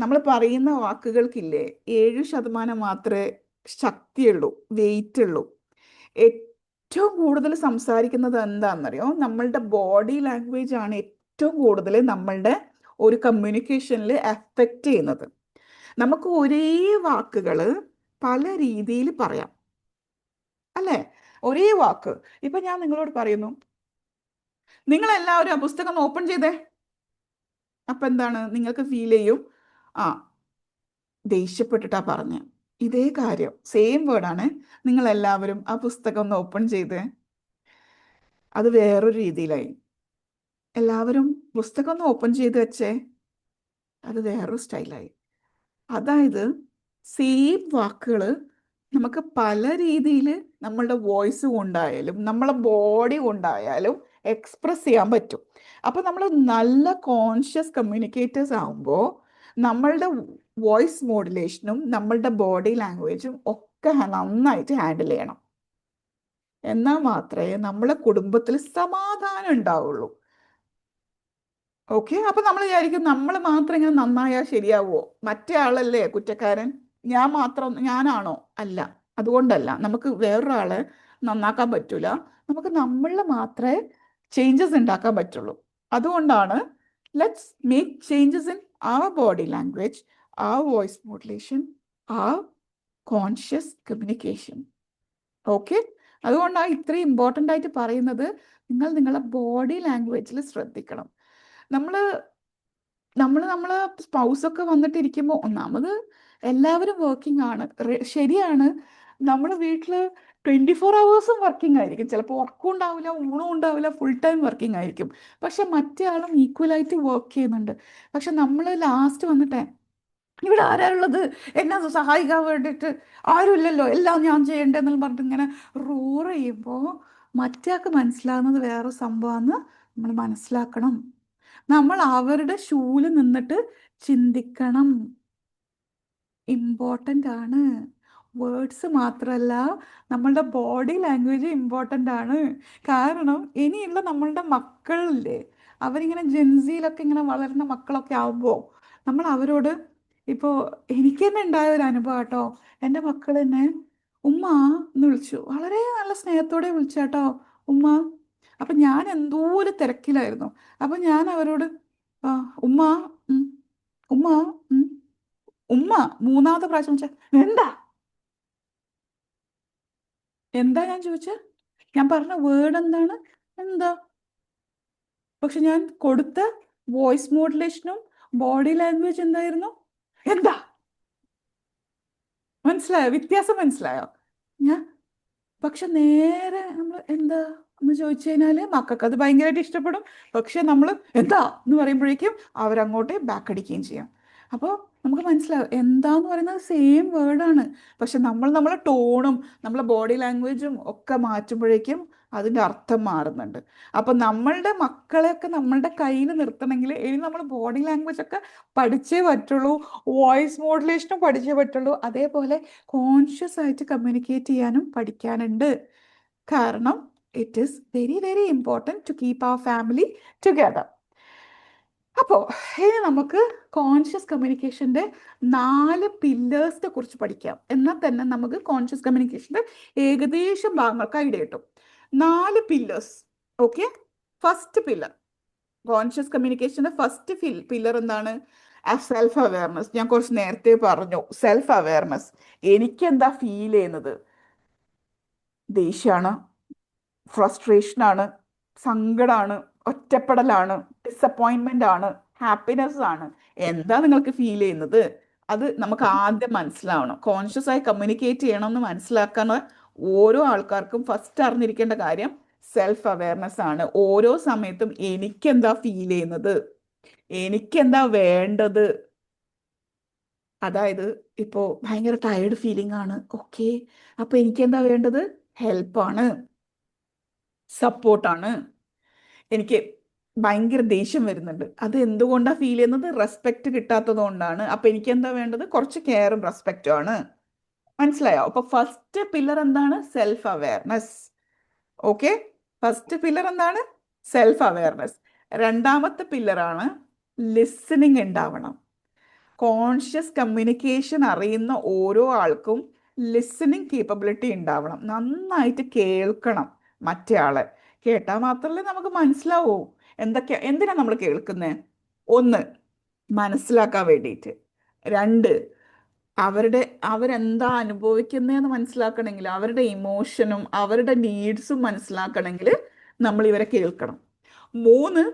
നമ്മൾ പറയുന്ന വാക്കുകൾക്കില്ലേ 7% മാത്രമേ ശക്തിയുള്ളൂ, വെയിറ്റ് ഉള്ളൂ. ഏറ്റവും കൂടുതൽ സംസാരിക്കുന്നത് എന്താണെന്നറിയോ? നമ്മളുടെ ബോഡി ലാംഗ്വേജ് ആണ് ഏറ്റവും കൂടുതൽ നമ്മളുടെ ഒരു കമ്മ്യൂണിക്കേഷനിൽ എഫക്റ്റ് ചെയ്യുന്നത്. നമുക്ക് ഒരേ വാക്കുകൾ പല രീതിയിൽ പറയാം, അല്ലേ? ഒരേ വാക്ക്. ഇപ്പൊ ഞാൻ നിങ്ങളോട് പറയുന്നു, നിങ്ങൾ എല്ലാവരും ആ പുസ്തകം ഓപ്പൺ ചെയ്തേ. അപ്പൊ എന്താണ് നിങ്ങൾക്ക് ഫീൽ ചെയ്യും? ആ, ദേഷ്യപ്പെട്ടിട്ടാ പറഞ്ഞ ഇതേ കാര്യം, സെയിം വേർഡാണ്. നിങ്ങൾ എല്ലാവരും ആ പുസ്തകം ഒന്ന് ഓപ്പൺ ചെയ്തേ. അത് വേറൊരു രീതിയിലായി. എല്ലാവരും പുസ്തകം ഒന്ന് ഓപ്പൺ ചെയ്ത് വെച്ചേ. അത് വേറൊരു സ്റ്റൈലായി. അതായത് സെയിം വാക്കുകൾ നമുക്ക് പല രീതിയിൽ നമ്മളുടെ വോയിസ് കൊണ്ടായാലും നമ്മളെ ബോഡി കൊണ്ടായാലും എക്സ്പ്രസ് ചെയ്യാൻ പറ്റും. അപ്പോൾ നമ്മൾ നല്ല കോൺഷ്യസ് കമ്മ്യൂണിക്കേറ്റേഴ്സ് ആകുമ്പോൾ നമ്മളുടെ വോയിസ് മോഡുലേഷനും നമ്മളുടെ ബോഡി ലാംഗ്വേജും ഒക്കെ നന്നായിട്ട് ഹാൻഡിൽ ചെയ്യണം. എന്നാൽ മാത്രമേ നമ്മളെ കുടുംബത്തിൽ സമാധാനം ഉണ്ടാവുള്ളൂ. ഓക്കെ, അപ്പൊ നമ്മൾ വിചാരിക്കും നമ്മൾ മാത്രം ഇങ്ങനെ നന്നായാൽ ശരിയാവുമോ? മറ്റേ ആളല്ലേ കുറ്റക്കാരൻ, ഞാൻ മാത്രം ഞാനാണോ? അല്ല, അതുകൊണ്ടല്ല. നമുക്ക് വേറൊരാളെ നന്നാക്കാൻ പറ്റൂല, നമുക്ക് നമ്മളിൽ മാത്രമേ ചേഞ്ചസ് ഉണ്ടാക്കാൻ പറ്റുള്ളൂ. അതുകൊണ്ടാണ് let's make changes in our body language, our voice modulation, our conscious communication. Okay, അതുകൊണ്ടാണ് ഇത്രയും ഇമ്പോർട്ടൻ്റ് ആയിട്ട് പറയുന്നത്. നിങ്ങൾ നിങ്ങളുടെ ബോഡി ലാംഗ്വേജിൽ ശ്രദ്ധിക്കണം. നമ്മൾ നമ്മളെ സ്പൗസൊക്കെ വന്നിട്ടിരിക്കുമ്പോൾ ഒന്നാമത് എല്ലാവരും വർക്കിംഗ് ആണ്, ശരിയാണ്. നമ്മുടെ വീട്ടിൽ 24 hours വർക്കിംഗ് ആയിരിക്കും. ചിലപ്പോൾ ഉറക്കം ഉണ്ടാവില്ല, ഊണും ഉണ്ടാവില്ല, ഫുൾ ടൈം വർക്കിംഗ് ആയിരിക്കും. പക്ഷെ മറ്റേ ആളും ഈക്വലായിട്ട് വർക്ക് ചെയ്യുന്നുണ്ട്. പക്ഷെ നമ്മൾ ലാസ്റ്റ് വന്നിട്ടേ ഇവിടെ ആരാളുള്ളത്, എന്നെ സഹായിക്കാൻ വേണ്ടിയിട്ട് ആരുമില്ലല്ലോ, എല്ലാം ഞാൻ ചെയ്യേണ്ടതെന്ന് പറഞ്ഞിട്ട് ഇങ്ങനെ റോർ ചെയ്യുമ്പോൾ മറ്റേയാൾക്ക് മനസ്സിലാകുന്നത് വേറെ സംഭവമാണെന്ന് നമ്മൾ മനസ്സിലാക്കണം. നമ്മൾ അവരുടെ ഷൂല് നിന്നിട്ട് ചിന്തിക്കണം. ഇമ്പോർട്ടൻ്റ് ആണ്. വേർഡ്സ് മാത്രമല്ല, നമ്മളുടെ ബോഡി ലാംഗ്വേജ് ഇമ്പോർട്ടൻ്റ് ആണ്. കാരണം ഇനിയുള്ള നമ്മളുടെ മക്കളില്ലേ, അവരിങ്ങനെ ജെൻസിയിലൊക്കെ ഇങ്ങനെ വളരുന്ന മക്കളൊക്കെ ആവുമ്പോൾ നമ്മൾ അവരോട്, ഇപ്പോൾ എനിക്ക് തന്നെ ഉണ്ടായ ഒരു അനുഭവം കേട്ടോ. എൻ്റെ മക്കൾ എന്നെ ഉമ്മ എന്ന് വിളിച്ചു, വളരെ നല്ല സ്നേഹത്തോടെ വിളിച്ചു കേട്ടോ, ഉമ്മ. അപ്പം ഞാൻ എന്തോ ഒരു തിരക്കിലായിരുന്നു. അപ്പം ഞാൻ അവരോട് ആ, ഉമ്മ, ഉം, ഉമ്മ, ഉം, ഉമ്മ മൂന്നാമത്തെ പ്രാവശ്യം വെച്ചാൽ എന്താ എന്താ ഞാൻ ചോദിച്ചത്, ഞാൻ പറഞ്ഞ വേർഡ് എന്താണ്, എന്താ. പക്ഷെ ഞാൻ കൊടുത്ത വോയിസ് മോഡുലേഷനും ബോഡി ലാംഗ്വേജ് എന്തായിരുന്നു, എന്താ. മനസ്സിലായോ വ്യത്യാസം? മനസ്സിലായോ? ഞാൻ പക്ഷെ നേരെ നമ്മൾ എന്താ എന്ന് ചോദിച്ചു കഴിഞ്ഞാൽ മക്കൾക്ക് അത് ഭയങ്കരമായിട്ട് ഇഷ്ടപ്പെടും. പക്ഷെ നമ്മൾ എന്താ എന്ന് പറയുമ്പോഴേക്കും അവരങ്ങോട്ടേ ബാക്ക് അടിക്കുകയും ചെയ്യാം. അപ്പോൾ നമുക്ക് മനസ്സിലാവും എന്താന്ന് പറയുന്നത് സെയിം വേർഡാണ്. പക്ഷെ നമ്മളെ ടോണും നമ്മളെ ബോഡി ലാംഗ്വേജും ഒക്കെ മാറ്റുമ്പോഴേക്കും അതിൻ്റെ അർത്ഥം മാറുന്നുണ്ട്. അപ്പം നമ്മളുടെ മക്കളെയൊക്കെ നമ്മളുടെ കയ്യിൽ നിർത്തണമെങ്കിൽ ഇനി നമ്മൾ ബോഡി ലാംഗ്വേജ് ഒക്കെ പഠിച്ചേ പറ്റുള്ളൂ, വോയിസ് മോഡുലേഷനും പഠിച്ചേ പറ്റുള്ളൂ. അതേപോലെ കോൺഷ്യസ് ആയിട്ട് കമ്മ്യൂണിക്കേറ്റ് ചെയ്യാനും പഠിക്കാനുണ്ട്. കാരണം it is very very important to keep our family together. അപ്പോൾ ഇനി നമുക്ക് കോൺഷ്യസ് കമ്മ്യൂണിക്കേഷൻ്റെ 4 പില്ലേഴ്സിനെ കുറിച്ച് പഠിക്കാം. എന്നാൽ തന്നെ നമുക്ക് കോൺഷ്യസ് കമ്മ്യൂണിക്കേഷൻ്റെ ഏകദേശം ഭാഗങ്ങൾക്ക് ഐഡിയ കിട്ടും. 4 pillars. Okay, first pillar, conscious കമ്മ്യൂണിക്കേഷൻ്റെ ഫസ്റ്റ് പില്ലർ എന്താണ്? Self awareness. ഞാൻ കുറച്ച് നേരത്തെ പറഞ്ഞു, സെൽഫ് അവെയർനെസ്. എനിക്കെന്താ ഫീൽ ചെയ്യുന്നത്? ദേഷ്യമാണ്, ഫ്രസ്ട്രേഷനാണ്, സങ്കടമാണ്, ഒറ്റപ്പെടലാണ്, ഡിസപ്പോയിൻമെൻ്റ് ആണ്, ഹാപ്പിനെസ് ആണ്, എന്താ നിങ്ങൾക്ക് ഫീൽ ചെയ്യുന്നത്? അത് നമുക്ക് ആദ്യം മനസ്സിലാവണം. കോൺഷ്യസ് ആയി കമ്മ്യൂണിക്കേറ്റ് ചെയ്യണമെന്ന് മനസ്സിലാക്കുന്ന ഓരോ ആൾക്കാർക്കും ഫസ്റ്റ് അറിഞ്ഞിരിക്കേണ്ട കാര്യം സെൽഫ് അവെയർനെസ് ആണ്. ഓരോ സമയത്തും എനിക്കെന്താ ഫീൽ ചെയ്യുന്നത്, എനിക്കെന്താ വേണ്ടത്. അതായത് ഇപ്പോൾ ഭയങ്കര ടയേർഡ് ഫീലിംഗ് ആണ്, ഓക്കെ, അപ്പോൾ എനിക്കെന്താ വേണ്ടത്? ഹെൽപ്പാണ്, സപ്പോർട്ടാണ്. എനിക്ക് ഭയങ്കര ദേഷ്യം വരുന്നുണ്ട്, അത് എന്തുകൊണ്ടാണ് ഫീൽ ചെയ്യുന്നത്? റെസ്പെക്റ്റ് കിട്ടാത്തത് കൊണ്ടാണ്. അപ്പം എനിക്ക് എന്താ വേണ്ടത്? കുറച്ച് കെയറും റെസ്പെക്റ്റും ആണ്. മനസ്സിലായോ? അപ്പൊ ഫസ്റ്റ് പില്ലർ എന്താണ്? Self awareness. Okay, first pillar എന്താണ്? Self awareness. രണ്ടാമത്തെ പില്ലറാണ് ലിസണിങ് ഉണ്ടാവണം. കോൺഷ്യസ് കമ്മ്യൂണിക്കേഷൻ അറിയുന്ന ഓരോ ആൾക്കും ലിസണിങ് കേപ്പബിലിറ്റി ഉണ്ടാവണം. നന്നായിട്ട് കേൾക്കണം മറ്റേ ആളെ. കേട്ടാൽ മാത്രമല്ലേ നമുക്ക് മനസ്സിലാവൂ എന്തിനാ നമ്മൾ കേൾക്കുന്നത്. 1, മനസ്സിലാക്കാൻ വേണ്ടിയിട്ട്. 2, അവരെന്താ അനുഭവിക്കുന്നതെന്ന് മനസ്സിലാക്കണമെങ്കിൽ, അവരുടെ ഇമോഷനും അവരുടെ നീഡ്സും മനസ്സിലാക്കണമെങ്കിൽ നമ്മൾ ഇവരെ കേൾക്കണം. 3,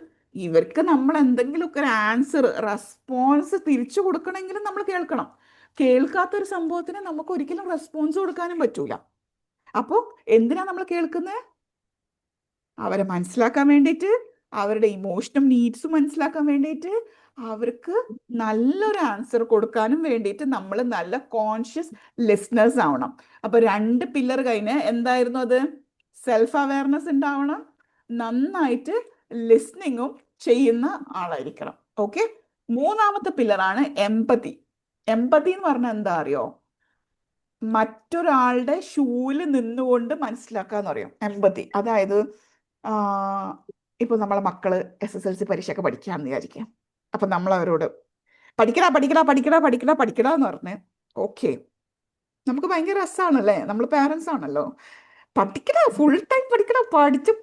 ഇവർക്ക് നമ്മൾ എന്തെങ്കിലുമൊക്കെ ഒരു ആൻസർ, റെസ്പോൺസ് തിരിച്ചു കൊടുക്കണമെങ്കിലും നമ്മൾ കേൾക്കണം. കേൾക്കാത്തൊരു സംഭവത്തിന് നമുക്ക് ഒരിക്കലും റെസ്പോൺസ് കൊടുക്കാനും പറ്റൂല. അപ്പോൾ എന്തിനാ നമ്മൾ കേൾക്കുന്നത്? അവരെ മനസ്സിലാക്കാൻ വേണ്ടിയിട്ട്, അവരുടെ ഇമോഷനും നീഡ്സും മനസ്സിലാക്കാൻ വേണ്ടിയിട്ട്, അവർക്ക് നല്ലൊരു ആൻസർ കൊടുക്കാനും വേണ്ടിയിട്ട് നമ്മൾ നല്ല കോൺഷ്യസ് ലിസ്ണേഴ്സ് ആവണം. അപ്പൊ 2 പില്ലർ കഴിഞ്ഞ് എന്തായിരുന്നു അത്? സെൽഫ് അവയർനെസ് ഉണ്ടാവണം, നന്നായിട്ട് ലിസ്ണിങ്ങും ചെയ്യുന്ന ആളായിരിക്കണം. ഓക്കെ. 3ാമത്തെ പില്ലറാണ് എമ്പതി. എമ്പതി എന്ന് പറഞ്ഞാൽ എന്താ അറിയോ? മറ്റൊരാളുടെ ഷൂവിൽ നിന്നുകൊണ്ട് മനസ്സിലാക്കാന്ന് പറയും എമ്പതി. അതായത് ഇപ്പൊ നമ്മളെ മക്കള് SSLC പരീക്ഷയൊക്കെ പഠിക്കാന്ന് വിചാരിക്കാം. അപ്പൊ നമ്മൾ അവരോട് പഠിക്കടാ പഠിക്കടാ പഠിക്കടാ പഠിക്കടാ പഠിക്കടാ എന്ന് പറഞ്ഞ്, ഓക്കെ, നമുക്ക് ഭയങ്കര രസമാണല്ലേ, നമ്മൾ പാരൻസ് ആണല്ലോ, പഠിക്കടാ, ഫുൾ ടൈം പഠിക്കടാ, പഠിച്ച്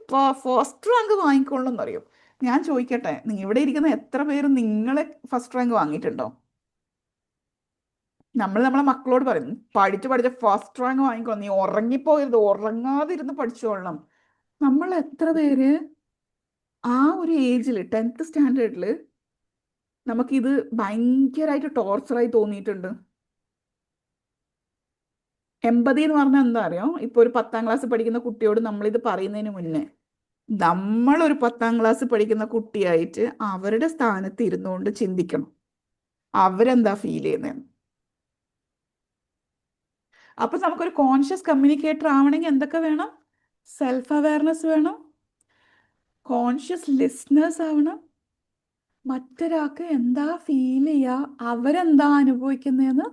ഫസ്റ്റ് റാങ്ക് വാങ്ങിക്കൊള്ളും എന്നറിയും. ഞാൻ ചോദിക്കട്ടെ, ഇവിടെ ഇരിക്കുന്ന എത്ര പേര് നിങ്ങളെ ഫസ്റ്റ് റാങ്ക് വാങ്ങിയിട്ടുണ്ടോ? നമ്മൾ നമ്മളെ മക്കളോട് പറയും, പഠിച്ച് പഠിച്ച് ഫസ്റ്റ് റാങ്ക് വാങ്ങിക്കോ, നീ ഉറങ്ങിപ്പോകരുത്, ഉറങ്ങാതിരുന്ന് പഠിച്ചോളണം. നമ്മൾ എത്ര പേര് ആ ഒരു ഏജിൽ 10th സ്റ്റാൻഡേർഡിൽ നമുക്കിത് ഭയങ്കരമായിട്ട് ടോർച്ചറായി തോന്നിയിട്ടുണ്ട്? എമ്പതി എന്ന് പറഞ്ഞാൽ എന്താ അറിയോ? ഇപ്പൊ ഒരു 10ാം ക്ലാസ് പഠിക്കുന്ന കുട്ടിയോട് നമ്മളിത് പറയുന്നതിന് മുന്നേ നമ്മളൊരു 10ാം ക്ലാസ് പഠിക്കുന്ന കുട്ടിയായിട്ട് അവരുടെ സ്ഥാനത്ത് ഇരുന്നുകൊണ്ട് ചിന്തിക്കണം, അവരെന്താ ഫീൽ ചെയ്യുന്നതെന്ന്. അപ്പൊ നമുക്കൊരു കോൺഷ്യസ് കമ്മ്യൂണിക്കേറ്റർ ആവണമെങ്കിൽ എന്തൊക്കെ വേണം? സെൽഫ് അവയർനെസ് വേണം, കോൺഷ്യസ് ലിസ്ണേഴ്സ് ആവണം, മറ്റൊരാൾക്ക് എന്താ ഫീൽ ചെയ്യുക, അവരെന്താ അനുഭവിക്കുന്നതെന്ന്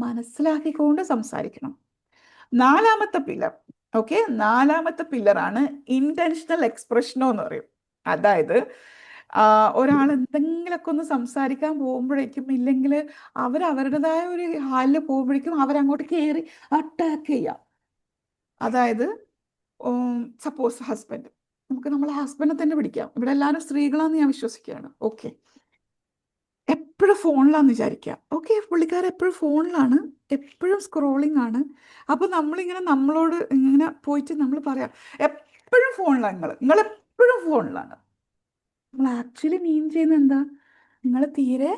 മനസ്സിലാക്കിക്കൊണ്ട് സംസാരിക്കണം. 4ാമത്തെ പില്ലർ, ഓക്കെ, 4ാമത്തെ പില്ലറാണ് ഇന്റൻഷണൽ എക്സ്പ്രഷനോ എന്ന് പറയും. അതായത് ഒരാൾ എന്തെങ്കിലുമൊക്കെ ഒന്ന് സംസാരിക്കാൻ പോകുമ്പോഴേക്കും, ഇല്ലെങ്കിൽ അവരുടേതായ ഒരു ഹാലിൽ പോകുമ്പോഴേക്കും അവരങ്ങോട്ട് കയറി അറ്റാക്ക് ചെയ്യാം. അതായത് സപ്പോസ് ഹസ്ബൻഡ്, നമുക്ക് നമ്മളെ ഹസ്ബൻഡിനെ തന്നെ പിടിക്കാം. ഇവിടെ എല്ലാവരും സ്ത്രീകളാന്ന് ഞാൻ വിശ്വസിക്കുകയാണ്. ഓക്കെ, എപ്പോഴും ഫോണിലാന്ന് വിചാരിക്കാം. ഓക്കെ, പുള്ളിക്കാരൻ എപ്പോഴും ഫോണിലാണ്, എപ്പോഴും സ്ക്രോളിംഗ് ആണ്. അപ്പൊ നമ്മളിങ്ങനെ നമ്മളോട് ഇങ്ങനെ പോയിട്ട് നമ്മൾ പറയാം, എപ്പോഴും ഫോണിലാണ്, നിങ്ങൾ എപ്പോഴും ഫോണിലാണ്. നമ്മൾ ആക്ച്വലി മീൻ ചെയ്യുന്നത് എന്താ? നിങ്ങൾ തീരെ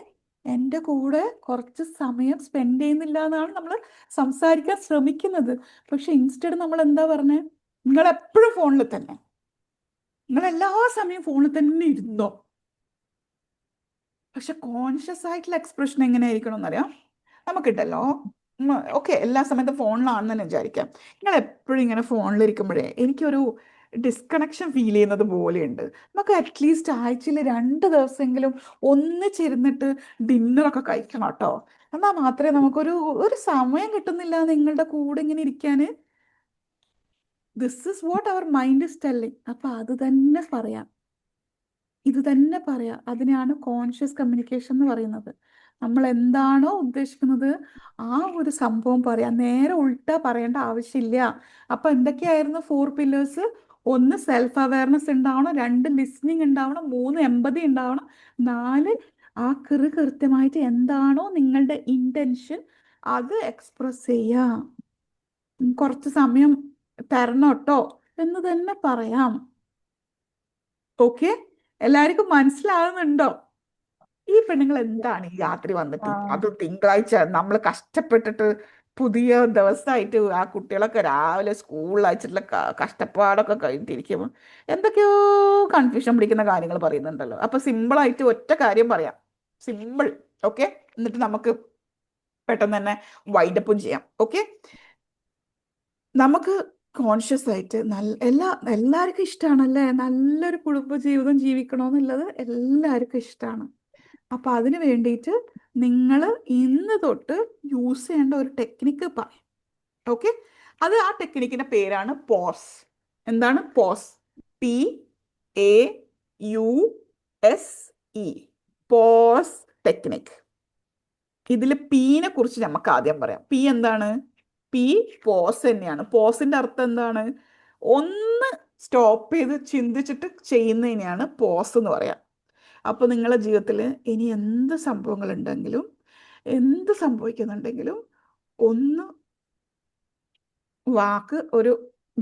എൻ്റെ കൂടെ കുറച്ച് സമയം സ്പെൻഡ് ചെയ്യുന്നില്ല എന്നാണ് നമ്മൾ സംസാരിക്കാൻ ശ്രമിക്കുന്നത്. പക്ഷെ ഇൻസ്റ്റഡ് നമ്മൾ എന്താ പറഞ്ഞേ? നിങ്ങൾ എപ്പോഴും ഫോണിൽ തന്നെ, നിങ്ങൾ എല്ലാ സമയം ഫോണിൽ തന്നെ ഇരുന്നോ. പക്ഷെ കോൺഷ്യസ് ആയിട്ടുള്ള എക്സ്പ്രഷൻ എങ്ങനെയായിരിക്കണം എന്നറിയാം. നമുക്കിട്ടല്ലോ, ഓക്കെ, എല്ലാ സമയത്തും ഫോണിലാണെന്ന് തന്നെ വിചാരിക്കാം. നിങ്ങൾ എപ്പോഴും ഇങ്ങനെ ഫോണിലിരിക്കുമ്പോഴേ എനിക്കൊരു ഡിസ്കണക്ഷൻ ഫീൽ ചെയ്യുന്നത് പോലെയുണ്ട്. നമുക്ക് അറ്റ്ലീസ്റ്റ് ആഴ്ചയിൽ 2 ദിവസമെങ്കിലും ഒന്നിച്ചിരുന്നിട്ട് ഡിന്നറൊക്കെ കഴിക്കണം കേട്ടോ. എന്നാൽ മാത്രമേ നമുക്കൊരു സമയം കിട്ടുന്നില്ല നിങ്ങളുടെ കൂടെ ഇങ്ങനെ ഇരിക്കാൻ. This is what our mind is telling. അപ്പൊ അത് തന്നെ പറയാം, ഇത് തന്നെ പറയാം. അതിനെയാണ് കോൺഷ്യസ് കമ്മ്യൂണിക്കേഷൻ എന്ന് പറയുന്നത്. നമ്മൾ എന്താണോ ഉദ്ദേശിക്കുന്നത് ആ ഒരു സംഭവം പറയാം, നേരെ ഉൾട്ടാ പറയേണ്ട ആവശ്യമില്ല. അപ്പൊ എന്തൊക്കെയായിരുന്നു 4 പില്ലേഴ്സ്? 1 സെൽഫ് അവയർനെസ് ഉണ്ടാവണം, 2 ലിസ്ണിംഗ് ഉണ്ടാവണം, 3 എമ്പതി ഉണ്ടാവണം, 4 ആ കൃത്യമായിട്ട് എന്താണോ നിങ്ങളുടെ ഇന്റൻഷൻ അത് എക്സ്പ്രസ് ചെയ്യാം. കുറച്ച് സമയം തരണം കേട്ടോ എന്ന് തന്നെ പറയാം. ഓക്കെ, എല്ലാവർക്കും മനസ്സിലാകുന്നുണ്ടോ? ഈ പെണ്ണുങ്ങൾ എന്താണ് ഈ രാത്രി വന്നിട്ട്, അത് തിങ്കളാഴ്ച നമ്മൾ കഷ്ടപ്പെട്ടിട്ട് പുതിയ ദിവസമായിട്ട് ആ കുട്ടികളൊക്കെ രാവിലെ സ്കൂളിൽ അയച്ചിട്ടുള്ള കഷ്ടപ്പാടൊക്കെ കഴിഞ്ഞിട്ടിരിക്കുമ്പോൾ എന്തൊക്കെയോ കൺഫ്യൂഷൻ പിടിക്കുന്ന കാര്യങ്ങൾ പറയുന്നുണ്ടല്ലോ. അപ്പൊ സിമ്പിളായിട്ട് ഒറ്റ കാര്യം പറയാം, സിമ്പിൾ. ഓക്കെ, എന്നിട്ട് നമുക്ക് പെട്ടെന്ന് തന്നെ വൈൻഡപ്പും ചെയ്യാം. ഓക്കെ, നമുക്ക് കോൺഷ്യസ് ആയിട്ട് എല്ലാവർക്കും ഇഷ്ടമാണല്ലേ നല്ലൊരു കുടുംബജീവിതം ജീവിക്കണമെന്നുള്ളത്? എല്ലാവർക്കും ഇഷ്ടമാണ്. അപ്പൊ അതിന് വേണ്ടിയിട്ട് നിങ്ങൾ ഇന്ന് തൊട്ട് യൂസ് ചെയ്യേണ്ട ഒരു ടെക്നിക്ക് പറയും. ഓക്കെ, ആ ടെക്നിക്കിന്റെ പേരാണ് പോസ്. എന്താണ് പോസ്? PAUSE, pose technique. ഇതിൽ പീനെ കുറിച്ച് നമുക്ക് ആദ്യം പറയാം. പി എന്താണ്? പി പോസ് തന്നെയാണ്. പോസിന്റെ അർത്ഥം എന്താണ്? ഒന്ന് സ്റ്റോപ്പ് ചെയ്ത് ചിന്തിച്ചിട്ട് ചെയ്യുന്നതിനെയാണ് പോസ് എന്ന് പറയാം. അപ്പൊ നിങ്ങളുടെ ജീവിതത്തിൽ ഇനി എന്ത് സംഭവങ്ങൾ ഉണ്ടെങ്കിലും, എന്ത് സംഭവിക്കുന്നുണ്ടെങ്കിലും ഒന്ന് വാക്ക് ഒരു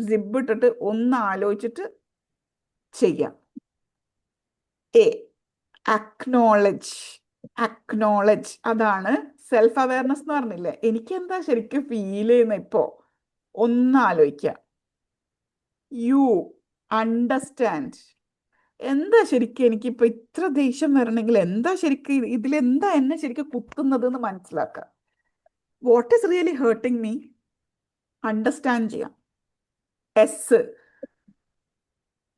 സിബ് ഇട്ടിട്ട് ഒന്ന് ആലോചിച്ചിട്ട് ചെയ്യാം. അക്നോളജ്. അക്നോളജ്, അതാണ് സെൽഫ് അവയർനെസ് എന്ന് പറഞ്ഞില്ലേ. എനിക്ക് എന്താ ശരിക്കും ഫീൽ ചെയ്യുന്ന ഇപ്പോ? ഒന്ന് ആലോചിക്കുക. യു അണ്ടർസ്റ്റാൻഡ് എന്താ ശരിക്കും എനിക്കിപ്പോ ഇത്ര ദേഷ്യം വരണമെങ്കിൽ എന്താ ശരിക്കും ഇതിലെന്താ എന്നെ ശരിക്കും കുത്തുന്നത് എന്ന് മനസ്സിലാക്കാം. What is really hurting me understand ചെയ്യാം. എസ്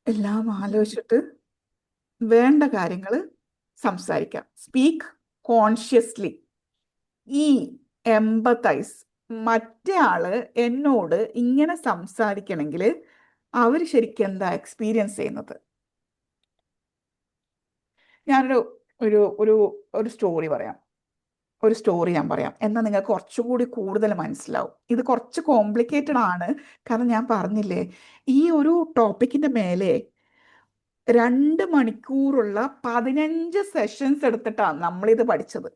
എല്ലാം ആലോചിച്ചിട്ട് വേണ്ട കാര്യങ്ങൾ സംസാരിക്കാം. Speak consciously. ഈ എമ്പത്തൈസ്, മറ്റേ ആള് എന്നോട് ഇങ്ങനെ സംസാരിക്കണമെങ്കിൽ അവർ ശരിക്കും എന്താ എക്സ്പീരിയൻസ് ചെയ്യുന്നത്. ഞാനൊരു ഒരു ഒരു ഒരു സ്റ്റോറി പറയാം. ഒരു സ്റ്റോറി ഞാൻ പറയാം, എന്നാൽ നിങ്ങൾക്ക് കുറച്ചുകൂടി കൂടുതൽ മനസ്സിലാവും. ഇത് കുറച്ച് കോംപ്ലിക്കേറ്റഡ് ആണ്, കാരണം ഞാൻ പറഞ്ഞില്ലേ ഈ ഒരു ടോപ്പിക്കിന്റെ മേലെ 2 മണിക്കൂറുള്ള 15 സെഷൻസ് എടുത്തിട്ടാണ് നമ്മളിത് പഠിച്ചത്.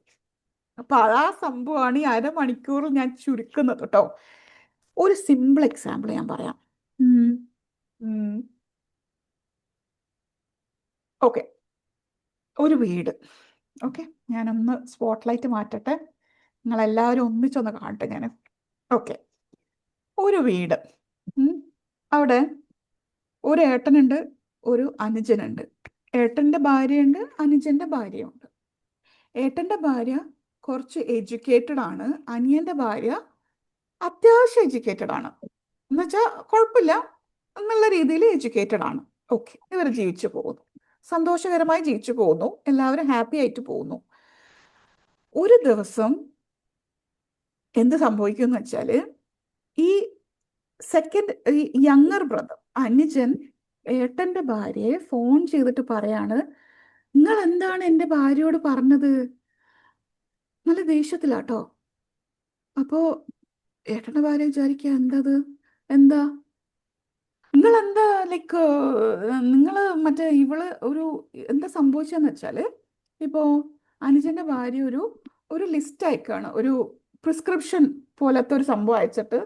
അപ്പൊ ആ സംഭവമാണ് ഈ അരമണിക്കൂറിൽ ഞാൻ ചുരുക്കുന്നത് കേട്ടോ. ഒരു സിമ്പിൾ എക്സാമ്പിൾ ഞാൻ പറയാം. ഓക്കെ, ഒരു വീട്. ഓക്കെ, ഞാനൊന്ന് സ്പോട്ട്ലൈറ്റ് മാറ്റട്ടെ, നിങ്ങളെല്ലാവരും ഒന്നിച്ചൊന്ന് കാണട്ടെ ഞാൻ. ഓക്കെ, ഒരു വീട്. അവിടെ ഒരു ഏട്ടനുണ്ട്, ഒരു അനുജനുണ്ട്. ഏട്ടൻ്റെ ഭാര്യയുണ്ട്, അനുജൻ്റെ ഭാര്യയുണ്ട്. ഏട്ടൻ്റെ ഭാര്യ കുറച്ച് എഡ്യൂക്കേറ്റഡ് ആണ്, അനിയൻ്റെ ഭാര്യ അത്യാവശ്യം എഡ്യൂക്കേറ്റഡ് ആണ്. എന്നുവെച്ചാൽ കുഴപ്പമില്ല എന്നുള്ള രീതിയിൽ എഡ്യൂക്കേറ്റഡ് ആണ്. ഓക്കെ, ഇവർ ജീവിച്ചു പോകുന്നു, സന്തോഷകരമായി ജീവിച്ചു പോകുന്നു, എല്ലാവരും ഹാപ്പി ആയിട്ട് പോകുന്നു. ഒരു ദിവസം എന്ത് സംഭവിക്കും എന്ന് വെച്ചാൽ, ഈ സെക്കൻഡ് ഈ യങ്ങർ ബ്രദർ അനുജൻ ഏട്ടൻ്റെ ഭാര്യയെ ഫോൺ ചെയ്തിട്ട് പറയാണ്, നിങ്ങൾ എന്താണ് എൻ്റെ ഭാര്യയോട് പറഞ്ഞത്? നല്ല ദേഷ്യത്തിലാട്ടോ. അപ്പോ ഏട്ടൻ്റെ ഭാര്യ വിചാരിക്കുക, എന്തത്, എന്താ നിങ്ങൾ എന്താ ലൈക്ക് നിങ്ങൾ മറ്റേ ഇവള് ഒരു എന്താ സംഭവിച്ചതെന്ന് വെച്ചാൽ, ഇപ്പോൾ അനുജൻ്റെ ഭാര്യ ഒരു ലിസ്റ്റ് അയക്കുകയാണ്, ഒരു പ്രിസ്ക്രിപ്ഷൻ പോലത്തെ ഒരു സംഭവം അയച്ചിട്ട്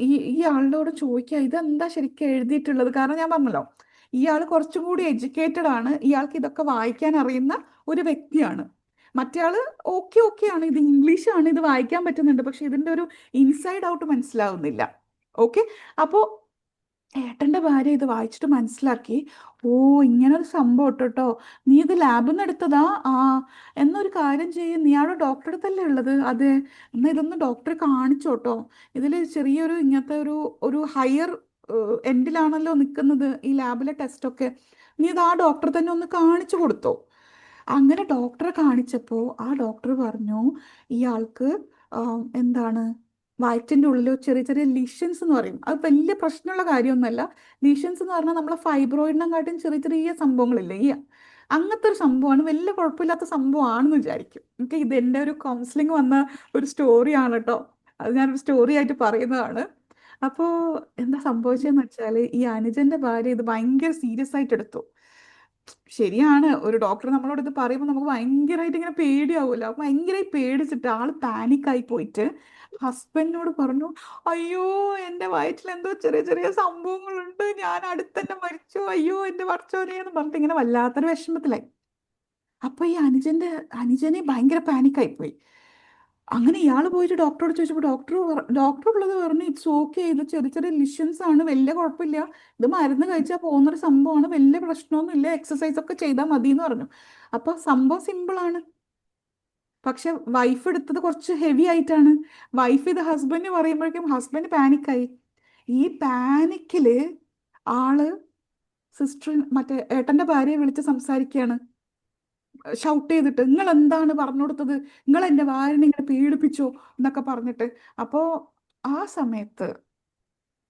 ഈ ആളോട് ചോദിക്കുക, ഇതെന്താ ശരിക്കും എഴുതിയിട്ടുള്ളത്. കാരണം ഞാൻ പറഞ്ഞല്ലോ, ഇയാൾ കുറച്ചും കൂടി എഡ്യൂക്കേറ്റഡ് ആണ്, ഇയാൾക്ക് ഇതൊക്കെ വായിക്കാൻ അറിയുന്ന ഒരു വ്യക്തിയാണ്. മറ്റേ ആള് ഓക്കെ ആണ്, ഇത് ഇംഗ്ലീഷാണ്, ഇത് വായിക്കാൻ പറ്റുന്നുണ്ട്, പക്ഷെ ഇതിൻ്റെ ഒരു ഇൻസൈഡ് ഔട്ട് മനസ്സിലാവുന്നില്ല. ഓക്കെ, അപ്പോൾ ഏട്ടൻ്റെ ഭാര്യ ഇത് വായിച്ചിട്ട് മനസ്സിലാക്കി, ഓ ഇങ്ങനൊരു സംഭവം കേട്ടോ, നീ ഇത് ലാബിൽ നിന്ന് എടുത്തതാ? ആ, എന്നൊരു കാര്യം ചെയ്യും, നീ അവിടെ ഡോക്ടറെ അടുത്തല്ലേ ഉള്ളത്? അതെ, എന്നാൽ ഇതൊന്ന് ഡോക്ടറെ കാണിച്ചോട്ടോ, ഇതിൽ ചെറിയൊരു ഇങ്ങനത്തെ ഒരു ഹയർ എൻഡിലാണല്ലോ നിൽക്കുന്നത് ഈ ലാബിലെ ടെസ്റ്റൊക്കെ, നീ ഇത് ആ ഡോക്ടറെ തന്നെ ഒന്ന് കാണിച്ചു കൊടുത്തോ. അങ്ങനെ ഡോക്ടറെ കാണിച്ചപ്പോൾ ആ ഡോക്ടർ പറഞ്ഞു, ഇയാൾക്ക് എന്താണ് വയറ്റിൻ്റെ ഉള്ളിൽ ചെറിയ ചെറിയ ലീഷൻസ് എന്ന് പറയും. അത് വലിയ പ്രശ്നമുള്ള കാര്യമൊന്നുമല്ല. ലീഷൻസ് എന്ന് പറഞ്ഞാൽ നമ്മളെ ഫൈബ്രോയിഡിനെക്കാട്ടും ചെറിയ ചെറിയ സംഭവങ്ങളില്ലേ, അങ്ങനത്തെ ഒരു സംഭവമാണ്, വലിയ കുഴപ്പമില്ലാത്ത സംഭവമാണെന്ന് വിചാരിക്കും. എനിക്ക് ഇത് എൻ്റെ ഒരു കൗൺസിലിംഗ് വന്ന ഒരു സ്റ്റോറിയാണ് കേട്ടോ, അത് ഞാനൊരു സ്റ്റോറി ആയിട്ട് പറയുന്നതാണ്. അപ്പോൾ എന്താ സംഭവിച്ചതെന്ന് വെച്ചാൽ, ഈ അനുജൻ്റെ ഭാര്യ ഇത് ഭയങ്കര സീരിയസ് ആയിട്ട് എടുത്തു. ശരിയാണ്, ഒരു ഡോക്ടർ നമ്മളോട് ഇത് പറയുമ്പോൾ നമുക്ക് ഭയങ്കരമായിട്ട് ഇങ്ങനെ പേടിയാവുമല്ലോ. അപ്പൊ ഭയങ്കരമായി പേടിച്ചിട്ട് ആള് പാനിക്കായി പോയിട്ട് ഹസ്ബൻഡിനോട് പറഞ്ഞു, അയ്യോ എൻ്റെ വയറ്റിൽ എന്തോ ചെറിയ ചെറിയ സംഭവങ്ങളുണ്ട്, ഞാൻ അടുത്തന്നെ മരിച്ചു, അയ്യോ എൻ്റെ പടച്ചോനെ എന്ന് പറഞ്ഞിട്ട് ഇങ്ങനെ വല്ലാത്തൊരു വിഷമത്തിലായി. അപ്പൊ ഈ അനുജനെ ഭയങ്കര പാനിക്കായി പോയി. അങ്ങനെ ഇയാൾ പോയിട്ട് ഡോക്ടറോട് ചോദിച്ചപ്പോൾ ഡോക്ടർ ഉള്ളത് പറഞ്ഞു, ഇറ്റ്സ് ഓക്കെ, ഇത് ചെറിയ ചെറിയ ലിഷൻസ് ആണ്, വലിയ കുഴപ്പമില്ല, ഇത് മരുന്ന് കഴിച്ചാൽ പോകുന്നൊരു സംഭവമാണ്, വലിയ പ്രശ്നമൊന്നും ഇല്ല, എക്സസൈസ് ഒക്കെ ചെയ്താൽ മതി എന്ന് പറഞ്ഞു. അപ്പൊ സംഭവം സിമ്പിളാണ്. പക്ഷെ വൈഫ് എടുത്തത് കുറച്ച് ഹെവി ആയിട്ടാണ്. വൈഫ് ഇത് ഹസ്ബൻഡ് പറയുമ്പോഴേക്കും ഹസ്ബൻഡ് പാനിക്കായി. ഈ പാനിക്കില് ആള് മറ്റേ ഏട്ടന്റെ ഭാര്യയെ വിളിച്ച് സംസാരിക്കുകയാണ്, ഷൗട്ട് ചെയ്തിട്ട്, നിങ്ങൾ എന്താണ് പറഞ്ഞു കൊടുത്തത്, നിങ്ങൾ എൻ്റെ ഭാര്യനെ ഇങ്ങനെ പീഡിപ്പിച്ചോ എന്നൊക്കെ പറഞ്ഞിട്ട്. അപ്പോൾ ആ സമയത്ത്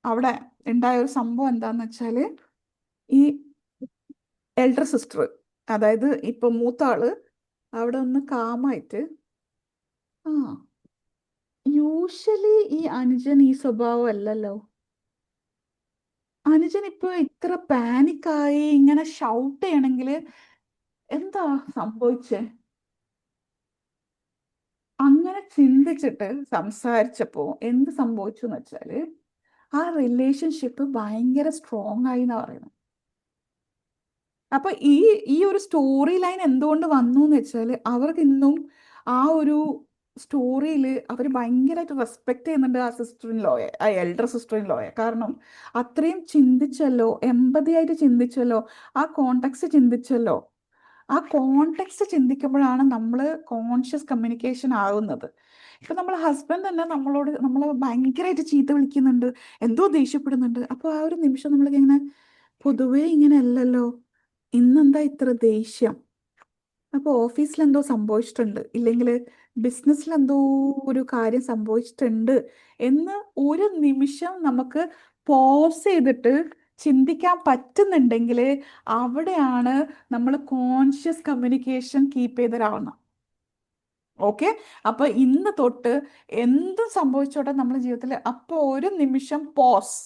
അവിടെ ഉണ്ടായ ഒരു സംഭവം എന്താന്ന് വെച്ചാല്, ഈ എൽഡർ സിസ്റ്റർ, അതായത് ഇപ്പൊ മൂത്ത ആള് അവിടെ ഒന്ന് കാമായിട്ട്, ആ യൂഷ്വലി ഈ അനുജൻ ഈ സ്വഭാവം അല്ലല്ലോ, അനുജൻ ഇപ്പൊ ഇത്ര പാനിക്കായി ഇങ്ങനെ ഷൗട്ട് ചെയ്യണമെങ്കിൽ എന്താ സംഭവിച്ചേ? അങ്ങനെ ചിന്തിച്ചിട്ട് സംസാരിച്ചപ്പോൾ എന്ത് സംഭവിച്ചു എന്ന് വെച്ചാല്, ആ റിലേഷൻഷിപ്പ് ഭയങ്കര സ്ട്രോങ് ആയി എന്നാ പറയുന്നത്. അപ്പൊ ഈ ഒരു സ്റ്റോറി ലൈൻ എന്തുകൊണ്ട് വന്നു എന്ന് വെച്ചാൽ, അവർക്ക് ഇന്നും ആ ഒരു സ്റ്റോറിയിൽ അവർ ഭയങ്കരമായിട്ട് റെസ്പെക്ട് ചെയ്യുന്നുണ്ട് ആ സിസ്റ്റർ ഇൻ ലോയെ, ആ എൽഡർ സിസ്റ്റർ ഇൻ ലോയെ. കാരണം അത്രയും ചിന്തിച്ചല്ലോ, എമ്പതി ആയിട്ട് ചിന്തിച്ചല്ലോ, ആ കോണ്ടെക്സ്റ്റ് ചിന്തിച്ചല്ലോ. ആ കോണ്ടെക്സ്റ്റ് ചിന്തിക്കുമ്പോഴാണ് നമ്മൾ കോൺഷ്യസ് കമ്മ്യൂണിക്കേഷൻ ആകുന്നത്. ഇപ്പം നമ്മൾ ഹസ്ബൻഡ് തന്നെ നമ്മൾ ഭയങ്കരമായിട്ട് ചീത്ത വിളിക്കുന്നുണ്ട്, എന്തോ ദേഷ്യപ്പെടുന്നുണ്ട്. അപ്പോൾ ആ ഒരു നിമിഷം നമ്മൾ ഇങ്ങനെ, പൊതുവേ ഇങ്ങനെ അല്ലല്ലോ, ഇന്നെന്താ ഇത്ര ദേഷ്യം? അപ്പോൾ ഓഫീസിൽ എന്തോ സംഭവിച്ചിട്ടുണ്ട്, ഇല്ലെങ്കിൽ ബിസിനസ്സിൽ എന്തോ ഒരു കാര്യം സംഭവിച്ചിട്ടുണ്ട് എന്ന് ഒരു നിമിഷം നമുക്ക് പോസ് ചെയ്തിട്ട് ചിന്തിക്കാൻ പറ്റുന്നുണ്ടെങ്കിൽ അവിടെയാണ് നമ്മൾ കോൺഷ്യസ് കമ്മ്യൂണിക്കേഷൻ കീപ്പ് ചെയ്തൊരാവണം. ഓക്കെ, അപ്പൊ ഇന്ന് തൊട്ട് എന്ത് സംഭവിച്ചോട്ടെ നമ്മുടെ ജീവിതത്തിൽ അപ്പോൾ ഒരു നിമിഷം പോസ്.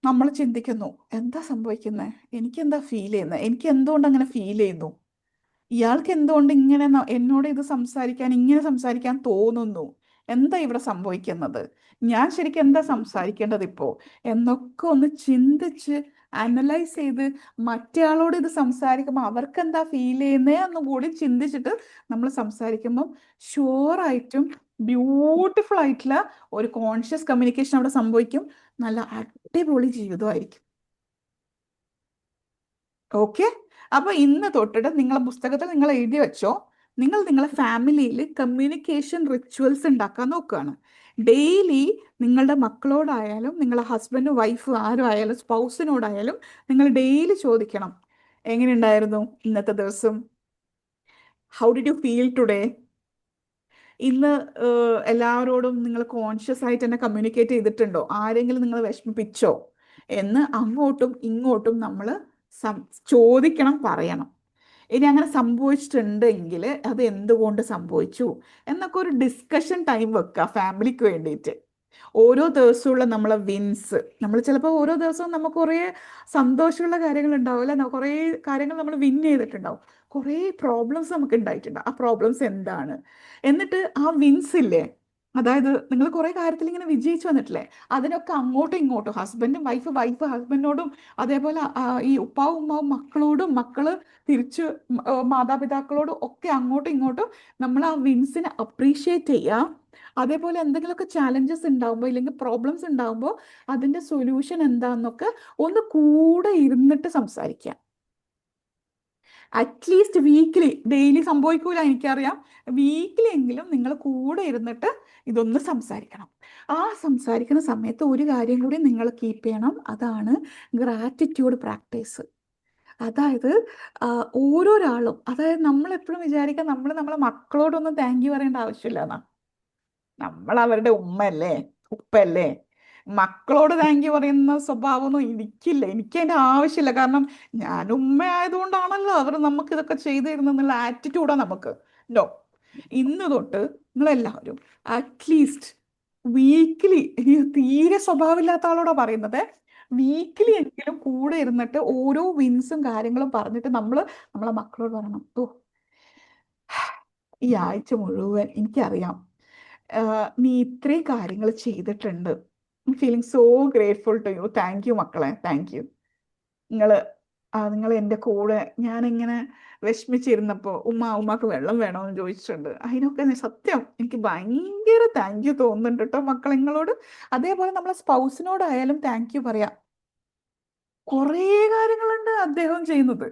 നമ്മൾ ചിന്തിക്കുന്നു, എന്താ സംഭവിക്കുന്നത്, എനിക്ക് എന്താ ഫീൽ ചെയ്യുന്നത്, എനിക്ക് എന്തുകൊണ്ട് അങ്ങനെ ഫീൽ ചെയ്യുന്നു, ഇയാൾക്ക് എന്തുകൊണ്ട് ഇങ്ങനെ എന്നോട് ഇങ്ങനെ സംസാരിക്കാൻ തോന്നുന്നു, എന്താ ഇവിടെ സംഭവിക്കുന്നത്, ഞാൻ ശരിക്കും എന്താ സംസാരിക്കേണ്ടത് ഇപ്പോ എന്നൊക്കെ ഒന്ന് ചിന്തിച്ച് അനലൈസ് ചെയ്ത് മറ്റേയാളോട് ഇത് സംസാരിക്കുമ്പോൾ അവർക്ക് എന്താ ഫീൽ ചെയ്യുന്നേ എന്നും കൂടി ചിന്തിച്ചിട്ട് നമ്മൾ സംസാരിക്കുമ്പോൾ ഷുവറായിട്ടും ബ്യൂട്ടിഫുൾ ആയിട്ടുള്ള ഒരു കോൺഷ്യസ് കമ്മ്യൂണിക്കേഷൻ അവിടെ സംഭവിക്കും. നല്ല അടിപൊളി ജീവിതമായിരിക്കും. ഓക്കെ, അപ്പൊ ഇന്ന് തൊട്ടിട്ട് നിങ്ങളെ പുസ്തകത്തിൽ നിങ്ങൾ എഴുതി വെച്ചോ, നിങ്ങളെ ഫാമിലിയിൽ കമ്മ്യൂണിക്കേഷൻ റിച്വൽസ് ഉണ്ടാക്കാൻ നോക്കുകയാണ്. ഡെയിലി നിങ്ങളുടെ മക്കളോടായാലും നിങ്ങളെ ഹസ്ബൻഡ് വൈഫ് ആരും ആയാലും സ്പൗസിനോടായാലും നിങ്ങൾ ഡെയിലി ചോദിക്കണം, എങ്ങനെയുണ്ടായിരുന്നു ഇന്നത്തെ ദിവസം, how did you feel today, ഇന്ന് എല്ലാവരോടും നിങ്ങൾ കോൺഷ്യസ് ആയിട്ട് തന്നെ കമ്മ്യൂണിക്കേറ്റ് ചെയ്തിട്ടുണ്ടോ, ആരെങ്കിലും നിങ്ങൾ വിഷമിപ്പിച്ചോ എന്ന് അങ്ങോട്ടും ഇങ്ങോട്ടും നമ്മൾ ചോദിക്കണം, പറയണം. ഇനി അങ്ങനെ സംഭവിച്ചിട്ടുണ്ടെങ്കിൽ അത് എന്തുകൊണ്ട് സംഭവിച്ചു എന്നൊക്കെ ഒരു ഡിസ്കഷൻ ടൈം വെക്കുക ഫാമിലിക്ക് വേണ്ടിയിട്ട്. ഓരോ ദിവസമുള്ള നമ്മളെ വിൻസ്, നമ്മൾ ചിലപ്പോൾ ഓരോ ദിവസവും നമുക്ക് കുറേ സന്തോഷമുള്ള കാര്യങ്ങൾ ഉണ്ടാവും അല്ലെ, കുറേ കാര്യങ്ങൾ നമ്മൾ വിൻ ചെയ്തിട്ടുണ്ടാവും, കുറേ പ്രോബ്ലംസ് നമുക്ക് ഉണ്ടായിട്ടുണ്ടാവും. ആ പ്രോബ്ലംസ് എന്താണ്, എന്നിട്ട് ആ വിൻസ് ഇല്ലേ, അതായത് നിങ്ങൾ കുറേ കാര്യത്തിൽ ഇങ്ങനെ വിജയിച്ചു വന്നിട്ടില്ലേ, അതിനൊക്കെ അങ്ങോട്ടും ഇങ്ങോട്ടും ഹസ്ബൻഡും വൈഫ് ഹസ്ബൻഡിനോടും, അതേപോലെ ഈ ഉപ്പാവും ഉമ്മാവും മക്കളോടും, മക്കള് തിരിച്ച് മാതാപിതാക്കളോടും ഒക്കെ അങ്ങോട്ടും ഇങ്ങോട്ടും നമ്മൾ ആ വിൻസിനെ അപ്രീഷിയേറ്റ് ചെയ്യുക. അതേപോലെ എന്തെങ്കിലുമൊക്കെ ചാലഞ്ചസ് ഉണ്ടാകുമ്പോൾ ഇല്ലെങ്കിൽ പ്രോബ്ലംസ് ഉണ്ടാകുമ്പോൾ അതിൻ്റെ സൊല്യൂഷൻ എന്താണെന്നൊക്കെ ഒന്ന് കൂടെ ഇരുന്നിട്ട് സംസാരിക്കുക. അറ്റ്ലീസ്റ്റ് വീക്കിലി, ഡെയിലി സംഭവിക്കൂല എനിക്കറിയാം, വീക്കിലി എങ്കിലും നിങ്ങൾ കൂടെ ഇരുന്നിട്ട് ഇതൊന്ന് സംസാരിക്കണം. ആ സംസാരിക്കുന്ന സമയത്ത് ഒരു കാര്യം കൂടി നിങ്ങൾ കീപ്പ് ചെയ്യണം, അതാണ് ഗ്രാറ്റിറ്റ്യൂഡ് പ്രാക്ടീസ്. അതായത് ഓരോരാളും, അതായത് നമ്മൾ എപ്പോഴും വിചാരിക്കുക നമ്മളെ മക്കളോടൊന്നും താങ്ക് യു പറയേണ്ട ആവശ്യമില്ല എന്നാ. നമ്മൾ അവരുടെ ഉമ്മയല്ലേ ഉപ്പല്ലേ, മക്കളോട് താങ്ക് യു പറയുന്ന സ്വഭാവമൊന്നും എനിക്കില്ല, എനിക്ക് അതിൻ്റെ ആവശ്യമില്ല. കാരണം ഞാൻ ഉമ്മ ആയതുകൊണ്ടാണല്ലോ അവർ നമുക്ക് ഇതൊക്കെ ചെയ്തു തരുന്നുള്ള ആറ്റിറ്റ്യൂഡാണ് നമുക്ക്. നോ, ഇന്ന് തൊട്ട് നിങ്ങളെല്ലാവരും അറ്റ്ലീസ്റ്റ് വീക്കിലി, തീരെ സ്വഭാവമില്ലാത്ത ആളോടാ പറയുന്നത്, വീക്കിലി എങ്കിലും കൂടെ ഇരുന്നിട്ട് ഓരോ വിൻസും കാര്യങ്ങളും പറഞ്ഞിട്ട് നമ്മളെ മക്കളോട് പറയണം, ഓ ഈ ആഴ്ച മുഴുവൻ എനിക്കറിയാം നീ ഇത്രയും കാര്യങ്ങൾ ചെയ്തിട്ടുണ്ട്, feeling so grateful to you, thank you മക്കളെ, താങ്ക് യു. നിങ്ങൾ എൻ്റെ കൂടെ ഞാനിങ്ങനെ വിഷമിച്ചിരുന്നപ്പോൾ ഉമ്മാക്ക് വെള്ളം വേണമെന്ന് ചോദിച്ചിട്ടുണ്ട്, അതിനൊക്കെ സത്യം എനിക്ക് ഭയങ്കര താങ്ക് യു തോന്നുന്നുണ്ട് കേട്ടോ മക്കളെ നിങ്ങളോട്. അതേപോലെ നമ്മളെ സ്പൗസിനോടായാലും താങ്ക് യു പറയാം. കുറേ കാര്യങ്ങളുണ്ട് അദ്ദേഹം ചെയ്യുന്നത്,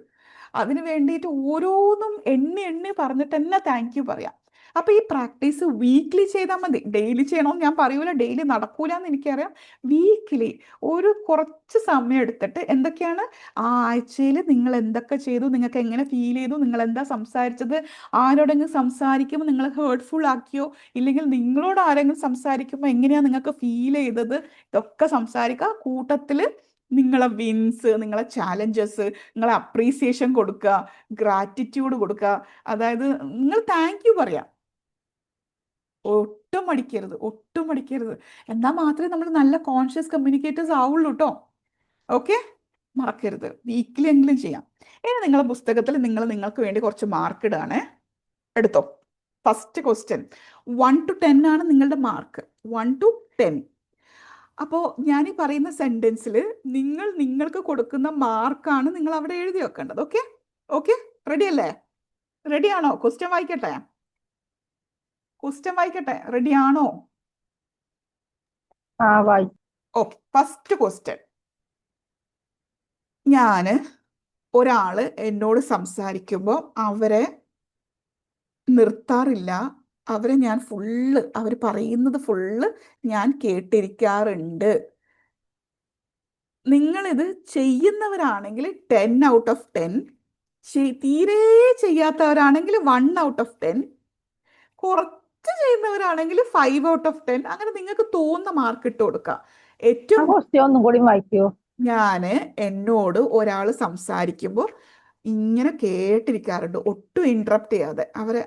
അതിന് വേണ്ടിയിട്ട് ഓരോന്നും എണ്ണി പറഞ്ഞിട്ട് തന്നെ താങ്ക് യു പറയാം. അപ്പൊ ഈ പ്രാക്ടീസ് വീക്ക്ലി ചെയ്താൽ മതി, ഡെയിലി ചെയ്യണമെന്ന് ഞാൻ പറയൂല, ഡെയിലി നടക്കൂല എന്ന് എനിക്കറിയാം. വീക്ക്ലി ഒരു കുറച്ച് സമയം എടുത്തിട്ട് എന്തൊക്കെയാണ് ആ ആഴ്ചയിൽ നിങ്ങൾ എന്തൊക്കെ ചെയ്തു, നിങ്ങൾക്ക് എങ്ങനെ ഫീൽ ചെയ്തു, നിങ്ങൾ എന്താ സംസാരിച്ചത്, ആരോടെങ്കിലും സംസാരിക്കുമ്പോൾ നിങ്ങൾ ഹേർട്ട്ഫുൾ ആക്കിയോ, ഇല്ലെങ്കിൽ നിങ്ങളോട് ആരെങ്കിലും സംസാരിക്കുമ്പോൾ എങ്ങനെയാണ് നിങ്ങൾക്ക് ഫീൽ ചെയ്തത്, ഇതൊക്കെ സംസാരിക്കുക. കൂട്ടത്തിൽ നിങ്ങളെ വിൻസ്, നിങ്ങളെ ചാലഞ്ചസ്, നിങ്ങളെ അപ്രീസിയേഷൻ കൊടുക്കുക, ഗ്രാറ്റിറ്റ്യൂഡ് കൊടുക്കുക. അതായത് നിങ്ങൾ താങ്ക് യു പറയാം, ഒട്ടും മടിക്കരുത്. എന്നാൽ മാത്രമേ നമ്മൾ നല്ല കോൺഷ്യസ് കമ്മ്യൂണിക്കേറ്റേഴ്സ് ആവുള്ളൂ കേട്ടോ. ഓക്കെ, മറക്കരുത്, വീക്കിലി എങ്കിലും ചെയ്യാം. ഇനി നിങ്ങളെ പുസ്തകത്തിൽ നിങ്ങൾക്ക് വേണ്ടി കുറച്ച് മാർക്ക് ഇടുകയാണേ, എടുത്തോ. ഫസ്റ്റ് ക്വസ്റ്റ്യൻ 1 to 10 ആണ് നിങ്ങളുടെ മാർക്ക്, 1 to 10. അപ്പോൾ ഞാൻ ഈ പറയുന്ന സെന്റൻസിൽ നിങ്ങൾക്ക് കൊടുക്കുന്ന മാർക്കാണ് നിങ്ങൾ അവിടെ എഴുതി വെക്കേണ്ടത്. ഓക്കെ, റെഡി അല്ലേ? റെഡിയാണോ? ക്വസ്റ്റ്യൻ വായിക്കട്ടെ. ക്വസ്റ്റ്യൻ വായിക്കട്ടെ, റെഡി ആണോ? ആ വായി ഓക്കെ, ഫസ്റ്റ് ക്വസ്റ്റ്യൻ. ഞാന് ഒരാള് എന്നോട് സംസാരിക്കുമ്പോൾ അവരെ നിർത്താറില്ല. അവരെ ഞാൻ അവർ പറയുന്നത് ഫുള്ള് ഞാൻ കേട്ടിരിക്കാറുണ്ട്. നിങ്ങളിത് ചെയ്യുന്നവരാണെങ്കിൽ 10 ഔട്ട് ഓഫ് 10, തീരെ ചെയ്യാത്തവരാണെങ്കിൽ 1 ഔട്ട് ഓഫ് 10, കുറച്ച് ചെയ്യുന്നവരാണെങ്കിൽ 5 ഔട്ട് ഓഫ് 10. അങ്ങനെ നിങ്ങൾക്ക് തോന്നുന്ന മാർക്ക് ഇട്ട് കൊടുക്കുക. ആ ഏറ്റവും ക്വസ്റ്റ്യൻ ഒന്നും കൂടി വായിക്കോ? എന്നോട് ഒരാൾ സംസാരിക്കുമ്പോൾ ഇങ്ങനെ കേട്ടിരിക്കാറുണ്ട്, ഒട്ടും ഇന്ററപ്റ്റ് ചെയ്യാതെ. അവരെ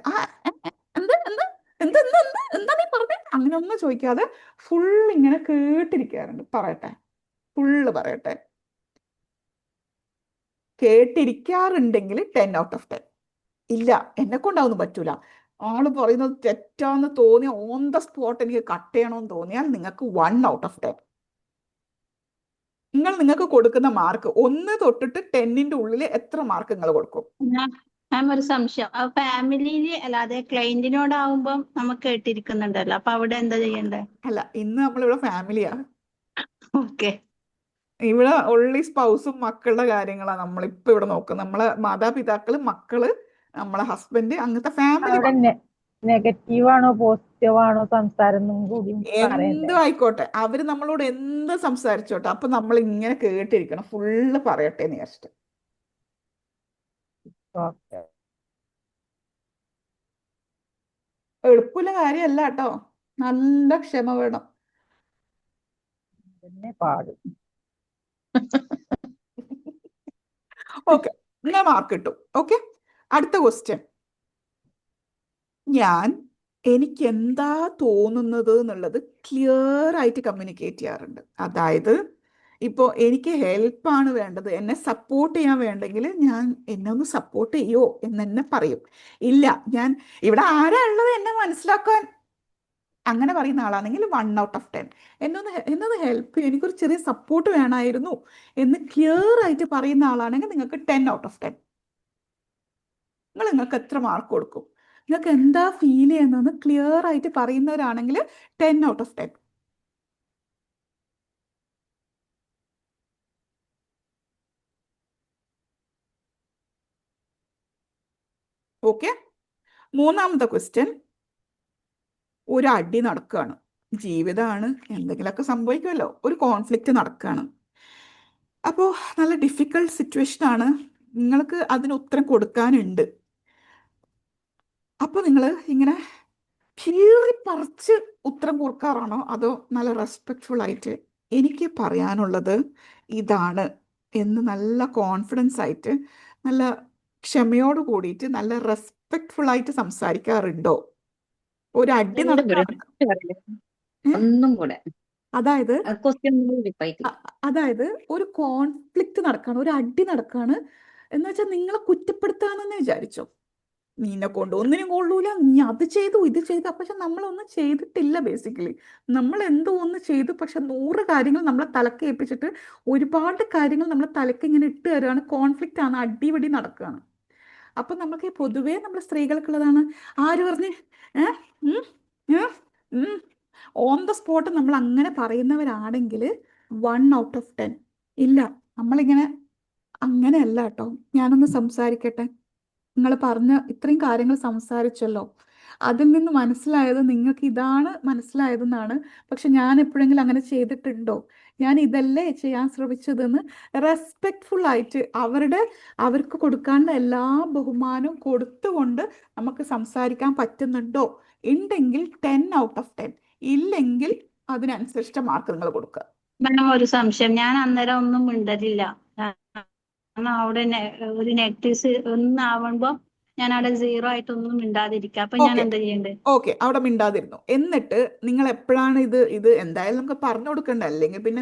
എന്താ എന്താ എന്താ എന്താ എന്താ എന്താ നീ പറഞ്ഞേ അങ്ങനെ ഒന്നും ചോദിക്കാതെ ഫുൾ ഇങ്ങനെ കേട്ടിരിക്കാറുണ്ട്. പറയട്ടെ, ഫുള്ള് പറയട്ടെ. കേട്ടിരിക്കാറുണ്ടെങ്കിൽ 10 ഔട്ട് ഓഫ് 10. ഇല്ല, എന്നെ കൊണ്ടാവുന്നു പറ്റൂല, ആള് പറയുന്നത് തെറ്റാന്ന് തോന്നിയ ഓൺ ദ സ്പോട്ട് എനിക്ക് കട്ട് ചെയ്യണമെന്ന് തോന്നിയാൽ നിങ്ങൾക്ക് 1 ഔട്ട് ഓഫ് 10. നിങ്ങൾക്ക് കൊടുക്കുന്ന മാർക്ക് 1 തൊട്ടിട്ട് 10ന്റെ ഉള്ളിൽ എത്ര മാർക്ക് നിങ്ങൾ കൊടുക്കും? മാം ഒരു സംശയം, ഫാമിലിയില് അല്ലാതെ ക്ലയന്റിനോടാവുമ്പം നമുക്ക് കേട്ടിരിക്കുന്നുണ്ടല്ലോ, അപ്പൊ അവിടെ എന്താ ചെയ്യണ്ടേ? അല്ല, ഇന്ന് നമ്മളിവിടെ ഫാമിലിയാ. ഓക്കെ. ഇവിടെ ഒള്ളി സ്പൗസും മക്കളുടെ കാര്യങ്ങളാണ് നമ്മളിപ്പോ ഇവിടെ നോക്കുന്നത്. നമ്മളെ മാതാപിതാക്കള്, മക്കള്, നമ്മളെ ഹസ്ബൻഡ്, അങ്ങനത്തെ ഫാമിലി. അവിടെ നെഗറ്റീവ് ആണോ പോസിറ്റീവ് ആണോ സംസാരം എന്നും കൂടി പറയണ്ടേ? എന്തും ആയിക്കോട്ടെ, അവര് നമ്മളോട് എന്ത് സംസാരിച്ചോട്ടെ, അപ്പൊ നമ്മൾ ഇങ്ങനെ കേട്ടിരിക്കണം, ഫുള്ള് പറയട്ടെ എന്ന് വിചാരിച്ചിട്ട്. ഓക്കെ. എളുപ്പമുള്ള കാര്യമല്ല കേട്ടോ, നല്ല ക്ഷമ വേണം. പിന്നെ പാട്. ഓക്കെ, ഞാൻ മാർക്ക് കിട്ടും. ഓക്കെ, അടുത്ത ക്വസ്റ്റ്യൻ. ഞാൻ എനിക്ക് എന്താ തോന്നുന്നത് എന്നുള്ളത് ക്ലിയർ ആയിട്ട് കമ്മ്യൂണിക്കേറ്റ് ചെയ്യാറുണ്ട്. അതായത് ഇപ്പോൾ എനിക്ക് ഹെൽപ്പാണ് വേണ്ടത്, എന്നെ സപ്പോർട്ട് ചെയ്യാൻ വേണ്ടെങ്കിൽ ഞാൻ എന്നെ ഒന്ന് സപ്പോർട്ട് ചെയ്യോ എന്ന് തന്നെ പറയും. ഇല്ല, ഞാൻ ഇവിടെ ആരാ ഉള്ളത് എന്നെ മനസ്സിലാക്കാൻ, അങ്ങനെ പറയുന്ന ആളാണെങ്കിൽ 1 ഔട്ട് ഓഫ് 10. എന്നൊന്ന് ഹെൽപ്പ് ചെയ്യും, എനിക്കൊരു ചെറിയ സപ്പോർട്ട് വേണമായിരുന്നു എന്ന് ക്ലിയർ ആയിട്ട് പറയുന്ന ആളാണെങ്കിൽ നിങ്ങൾക്ക് 10 ഔട്ട് ഓഫ് 10. നിങ്ങൾക്ക് എത്ര മാർക്ക് കൊടുക്കും? നിങ്ങൾക്ക് എന്താ ഫീൽ ചെയ്യുന്നതെന്ന് ക്ലിയർ ആയിട്ട് പറയുന്നവരാണെങ്കിൽ 10 ഔട്ട് ഓഫ് 10. ഓക്കെ, മൂന്നാമത്തെ ക്വസ്റ്റ്യൻ. ഒരു അടി നടക്കുകയാണ്, ജീവിതമാണ്, എന്തെങ്കിലുമൊക്കെ സംഭവിക്കുമല്ലോ, ഒരു കോൺഫ്ലിക്റ്റ് നടക്കുകയാണ്. അപ്പോൾ നല്ല ഡിഫിക്കൾട്ട് സിറ്റുവേഷൻ ആണ്, നിങ്ങൾക്ക് അതിന് ഉത്തരം കൊടുക്കാനുണ്ട്. അപ്പോൾ നിങ്ങൾ ഇങ്ങനെ കീറിപ്പറിച്ച് ഉത്തരം കൊടുക്കാറാണോ, അതോ നല്ല റെസ്പെക്ട്ഫുൾ ആയിട്ട് എനിക്ക് പറയാനുള്ളത് ഇതാണ് എന്ന് നല്ല കോൺഫിഡൻസ് ആയിട്ട്, നല്ല ക്ഷമയോട് കൂടിയിട്ട്, നല്ല റെസ്പെക്ട്ഫുൾ ആയിട്ട് സംസാരിക്കാറുണ്ടോ? ഒരു അടി നടക്കുകയാണ്. ഒന്നും കൂടെ അതായത് ക്വസ്റ്റ്യൻ അതായത് ഒരു കോൺഫ്ലിക്റ്റ് നടക്കാണ്, ഒരു അടി നടക്കാണ് എന്ന് വെച്ചാൽ നിങ്ങളെ കുറ്റപ്പെടുത്താണെന്ന് വിചാരിച്ചോ. നിന്നെ കൊണ്ട് ഒന്നിനും കൊള്ളൂല, നീ അത് ചെയ്തു ഇത് ചെയ്തു. പക്ഷെ നമ്മളൊന്നും ചെയ്തിട്ടില്ല. ബേസിക്കലി നമ്മൾ എന്തോ ഒന്ന് ചെയ്തു, പക്ഷെ 100 കാര്യങ്ങൾ നമ്മളെ തലക്ക് ഏൽപ്പിച്ചിട്ട് ഒരുപാട് കാര്യങ്ങൾ നമ്മളെ തലക്ക് ഇങ്ങനെ ഇട്ട് തരുകയാണ്. കോൺഫ്ലിക്റ്റ് ആണ്, അടിപിടി നടക്കുകയാണ്. അപ്പൊ നമുക്ക് പൊതുവേ നമ്മൾ സ്ത്രീകൾക്കുള്ളതാണ്, ആര് പറഞ്ഞ് ഓൺ ദ സ്പോട്ട് നമ്മൾ അങ്ങനെ പറയുന്നവരാണെങ്കിൽ 1 ഔട്ട് ഓഫ് 10. ഇല്ല, നമ്മളിങ്ങനെ അങ്ങനെയല്ല കേട്ടോ. ഞാനൊന്ന് സംസാരിക്കട്ടെ. നിങ്ങൾ പറഞ്ഞ ഇത്രയും കാര്യങ്ങൾ സംസാരിച്ചല്ലോ, അതിൽ നിന്ന് മനസ്സിലായത് നിങ്ങൾക്ക് ഇതാണ് മനസ്സിലായതെന്നാണ്. പക്ഷെ ഞാൻ എപ്പോഴെങ്കിലും അങ്ങനെ ചെയ്തിട്ടുണ്ടോ? ഞാൻ ഇതല്ലേ ചെയ്യാൻ ശ്രമിച്ചതെന്ന് റെസ്പെക്ട്ഫുൾ ആയിട്ട് അവർക്ക് കൊടുക്കാനുള്ള എല്ലാ ബഹുമാനവും കൊടുത്തുകൊണ്ട് നമുക്ക് സംസാരിക്കാൻ പറ്റുന്നുണ്ടോ? ഉണ്ടെങ്കിൽ 10 ഔട്ട് ഓഫ് 10, ഇല്ലെങ്കിൽ അതിനനുസരിച്ച മാർക്ക് നിങ്ങൾ കൊടുക്കുക. മാം ഒരു സംശയം, ഞാൻ അന്നേരം ഒന്നും മിണ്ടലില്ല. കാരണം അവിടെ ഒരു നെഗറ്റീവ്സ് ഒന്നാവുമ്പോ ഞാൻ അവിടെ 0 ആയിട്ടൊന്നും മിണ്ടാതിരിക്കുക. അപ്പൊ ഞാൻ എന്താ ചെയ്യണ്ടേ? ഓക്കെ, അവിടെ മിണ്ടാതിരുന്നു. എന്നിട്ട് നിങ്ങൾ എപ്പോഴാണ് ഇത് എന്തായാലും നമുക്ക് പറഞ്ഞു കൊടുക്കണ്ട, അല്ലെങ്കിൽ പിന്നെ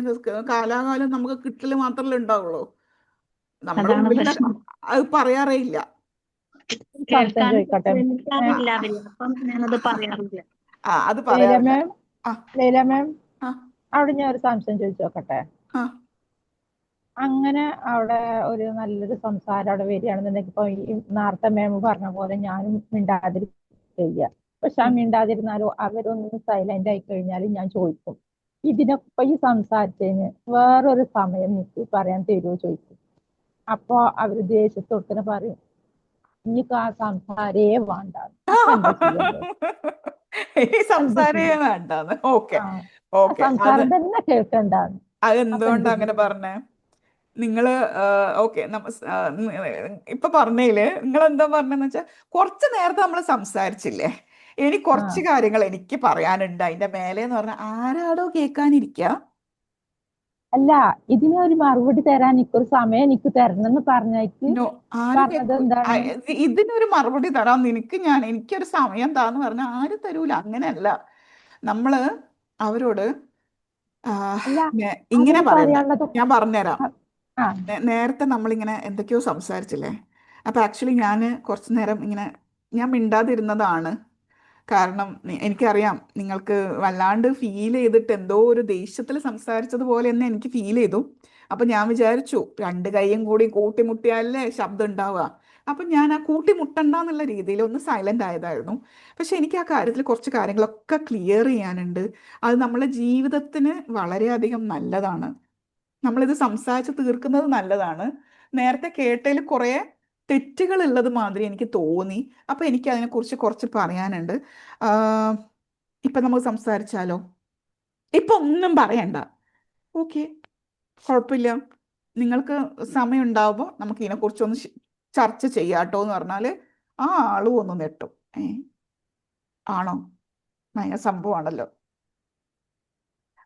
കാലാകാലം നമുക്ക് കിട്ടല് മാത്രമല്ലേ ഉണ്ടാവുള്ളൂ. നമ്മുടെ അതാണ് ഉള്ളിൽ പ്രശ്നം. അത് പറയാറേ ഇല്ല. സംശയം ചോദിക്കട്ടെ? കേൾക്കാനില്ല അവര്, അപ്പം ഞാനത് പറയാറില്ല. അത് ലൈല പറയാറില്ല. മാം, ലൈല മാം, ആ അവിടെ ഞാൻ ഒരു സംശയം ചോദിച്ചു നോക്കട്ടെ? ആ അങ്ങനെ അവിടെ ഒരു നല്ലൊരു സംസാരം അവിടെ വരികയാണെന്നുണ്ടെങ്കിൽ, ഇപ്പൊ ഈ നേരത്തെ മാം പറഞ്ഞ പോലെ ഞാനും മിണ്ടാതിരിക്കുക, പക്ഷെ ആ മിണ്ടാതിരുന്നാലോ അവരൊന്ന് സൈലന്റ് ആയി കഴിഞ്ഞാൽ ഞാൻ ചോദിക്കും, ഇതിനൊപ്പം ഈ സംസാരിച്ചതിന് വേറൊരു സമയം നിക്ക് പറയാൻ തരുമോ ചോദിക്കും. അപ്പൊ അവര് ദേഷ്യത്തൊട്ടിനെ പറയും, ഇനിക്ക് ആ സംസാരേ വേണ്ട. അപ്പൊ എന്താ ചെയ്യണ്ടേ? ഈ എന്താ സംസാരേ ചെയ്യാ? വേണ്ടാന്ന്. ഓക്കെ ആ ആ ഓക്കെ. സംസാരം തന്നെ കേൾക്കണ്ടാന്ന്. അപ്പൊ അതെന്തുകൊണ്ടാ എന്താ അങ്ങനെ ചെയ്യാ? പറഞ്ഞേ? നിങ്ങള് ഓക്കെ ഇപ്പൊ പറഞ്ഞേല് നിങ്ങൾ എന്താ പറഞ്ഞെന്ന് വെച്ചാൽ കുറച്ച് നേരത്തെ നമ്മൾ സംസാരിച്ചില്ലേ, ഇനി ആ കുറച്ച് കാര്യങ്ങൾ എനിക്ക് പറയാനുണ്ട് അതിന്റെ മേലെ എന്ന് പറഞ്ഞാൽ ആരാടോ കേൾക്കാനിരിക്ക. അല്ല, ഇതിനൊരു മറുപടി തരാൻ എനിക്കൊരു സമയം എനിക്ക് തരണം എന്ന് പറഞ്ഞേക്ക്. നോ, ആരും പറഞ്ഞത് എന്താണ്? ഇതിനൊരു മറുപടി തരാം നിനക്ക്, എനിക്കൊരു സമയം താന്ന് പറഞ്ഞാൽ ആരും തരൂല. അങ്ങനെയല്ല നമ്മള് അവരോട് ആ, അല്ല, ഇങ്ങനെ അവര് പറയണ്ടേ. പറയാനുള്ളത്. ഞാൻ പറഞ്ഞുതരാം. ആ നേരത്തെ നമ്മളിങ്ങനെ എന്തൊക്കെയോ സംസാരിച്ചില്ലേ, അപ്പൊ ആക്ച്വലി ഞാൻ കുറച്ചു നേരം ഇങ്ങനെ ഞാൻ മിണ്ടാതിരുന്നതാണ്. കാരണം എനിക്കറിയാം നിങ്ങൾക്ക് വല്ലാണ്ട് ഫീൽ ചെയ്തിട്ട് എന്തോ ഒരു ദേഷ്യത്തിൽ സംസാരിച്ചതുപോലെ തന്നെ എനിക്ക് ഫീൽ ചെയ്തു. അപ്പൊ ഞാൻ വിചാരിച്ചു രണ്ട് കൈയും കൂടി കൂട്ടിമുട്ടിയാലേ ശബ്ദം ഉണ്ടാവുക. അപ്പൊ ഞാൻ ആ കൂട്ടിമുട്ടണ്ടെന്നുള്ള രീതിയിൽ ഒന്ന് സൈലന്റ് ആയതായിരുന്നു. പക്ഷെ എനിക്ക് ആ കാര്യത്തിൽ കുറച്ച് കാര്യങ്ങളൊക്കെ ക്ലിയർ ചെയ്യാനുണ്ട്. അത് നമ്മളെ ജീവിതത്തിന് വളരെയധികം നല്ലതാണ്. നമ്മളിത് സംസാരിച്ച് തീർക്കുന്നത് നല്ലതാണ്. നേരത്തെ കേട്ടതിൽ കുറേ തെറ്റുകൾ ഉള്ളത് മാതിരി എനിക്ക് തോന്നി. അപ്പൊ എനിക്ക് അതിനെക്കുറിച്ച് കുറച്ച് പറയാനുണ്ട്. ആഹ് ഇപ്പൊ നമുക്ക് സംസാരിച്ചാലോ? ഇപ്പൊ ഒന്നും പറയണ്ട. ഓക്കെ, കുഴപ്പമില്ല. നിങ്ങൾക്ക് സമയം ഉണ്ടാവുമ്പോൾ നമുക്ക് ഇതിനെക്കുറിച്ചൊന്ന് ചർച്ച ചെയ്യാട്ടോ എന്ന് പറഞ്ഞാല് ആ ആളും ഒന്ന് നെട്ടും. ഏ ആണോ? ഭയങ്കര സംഭവമാണല്ലോ.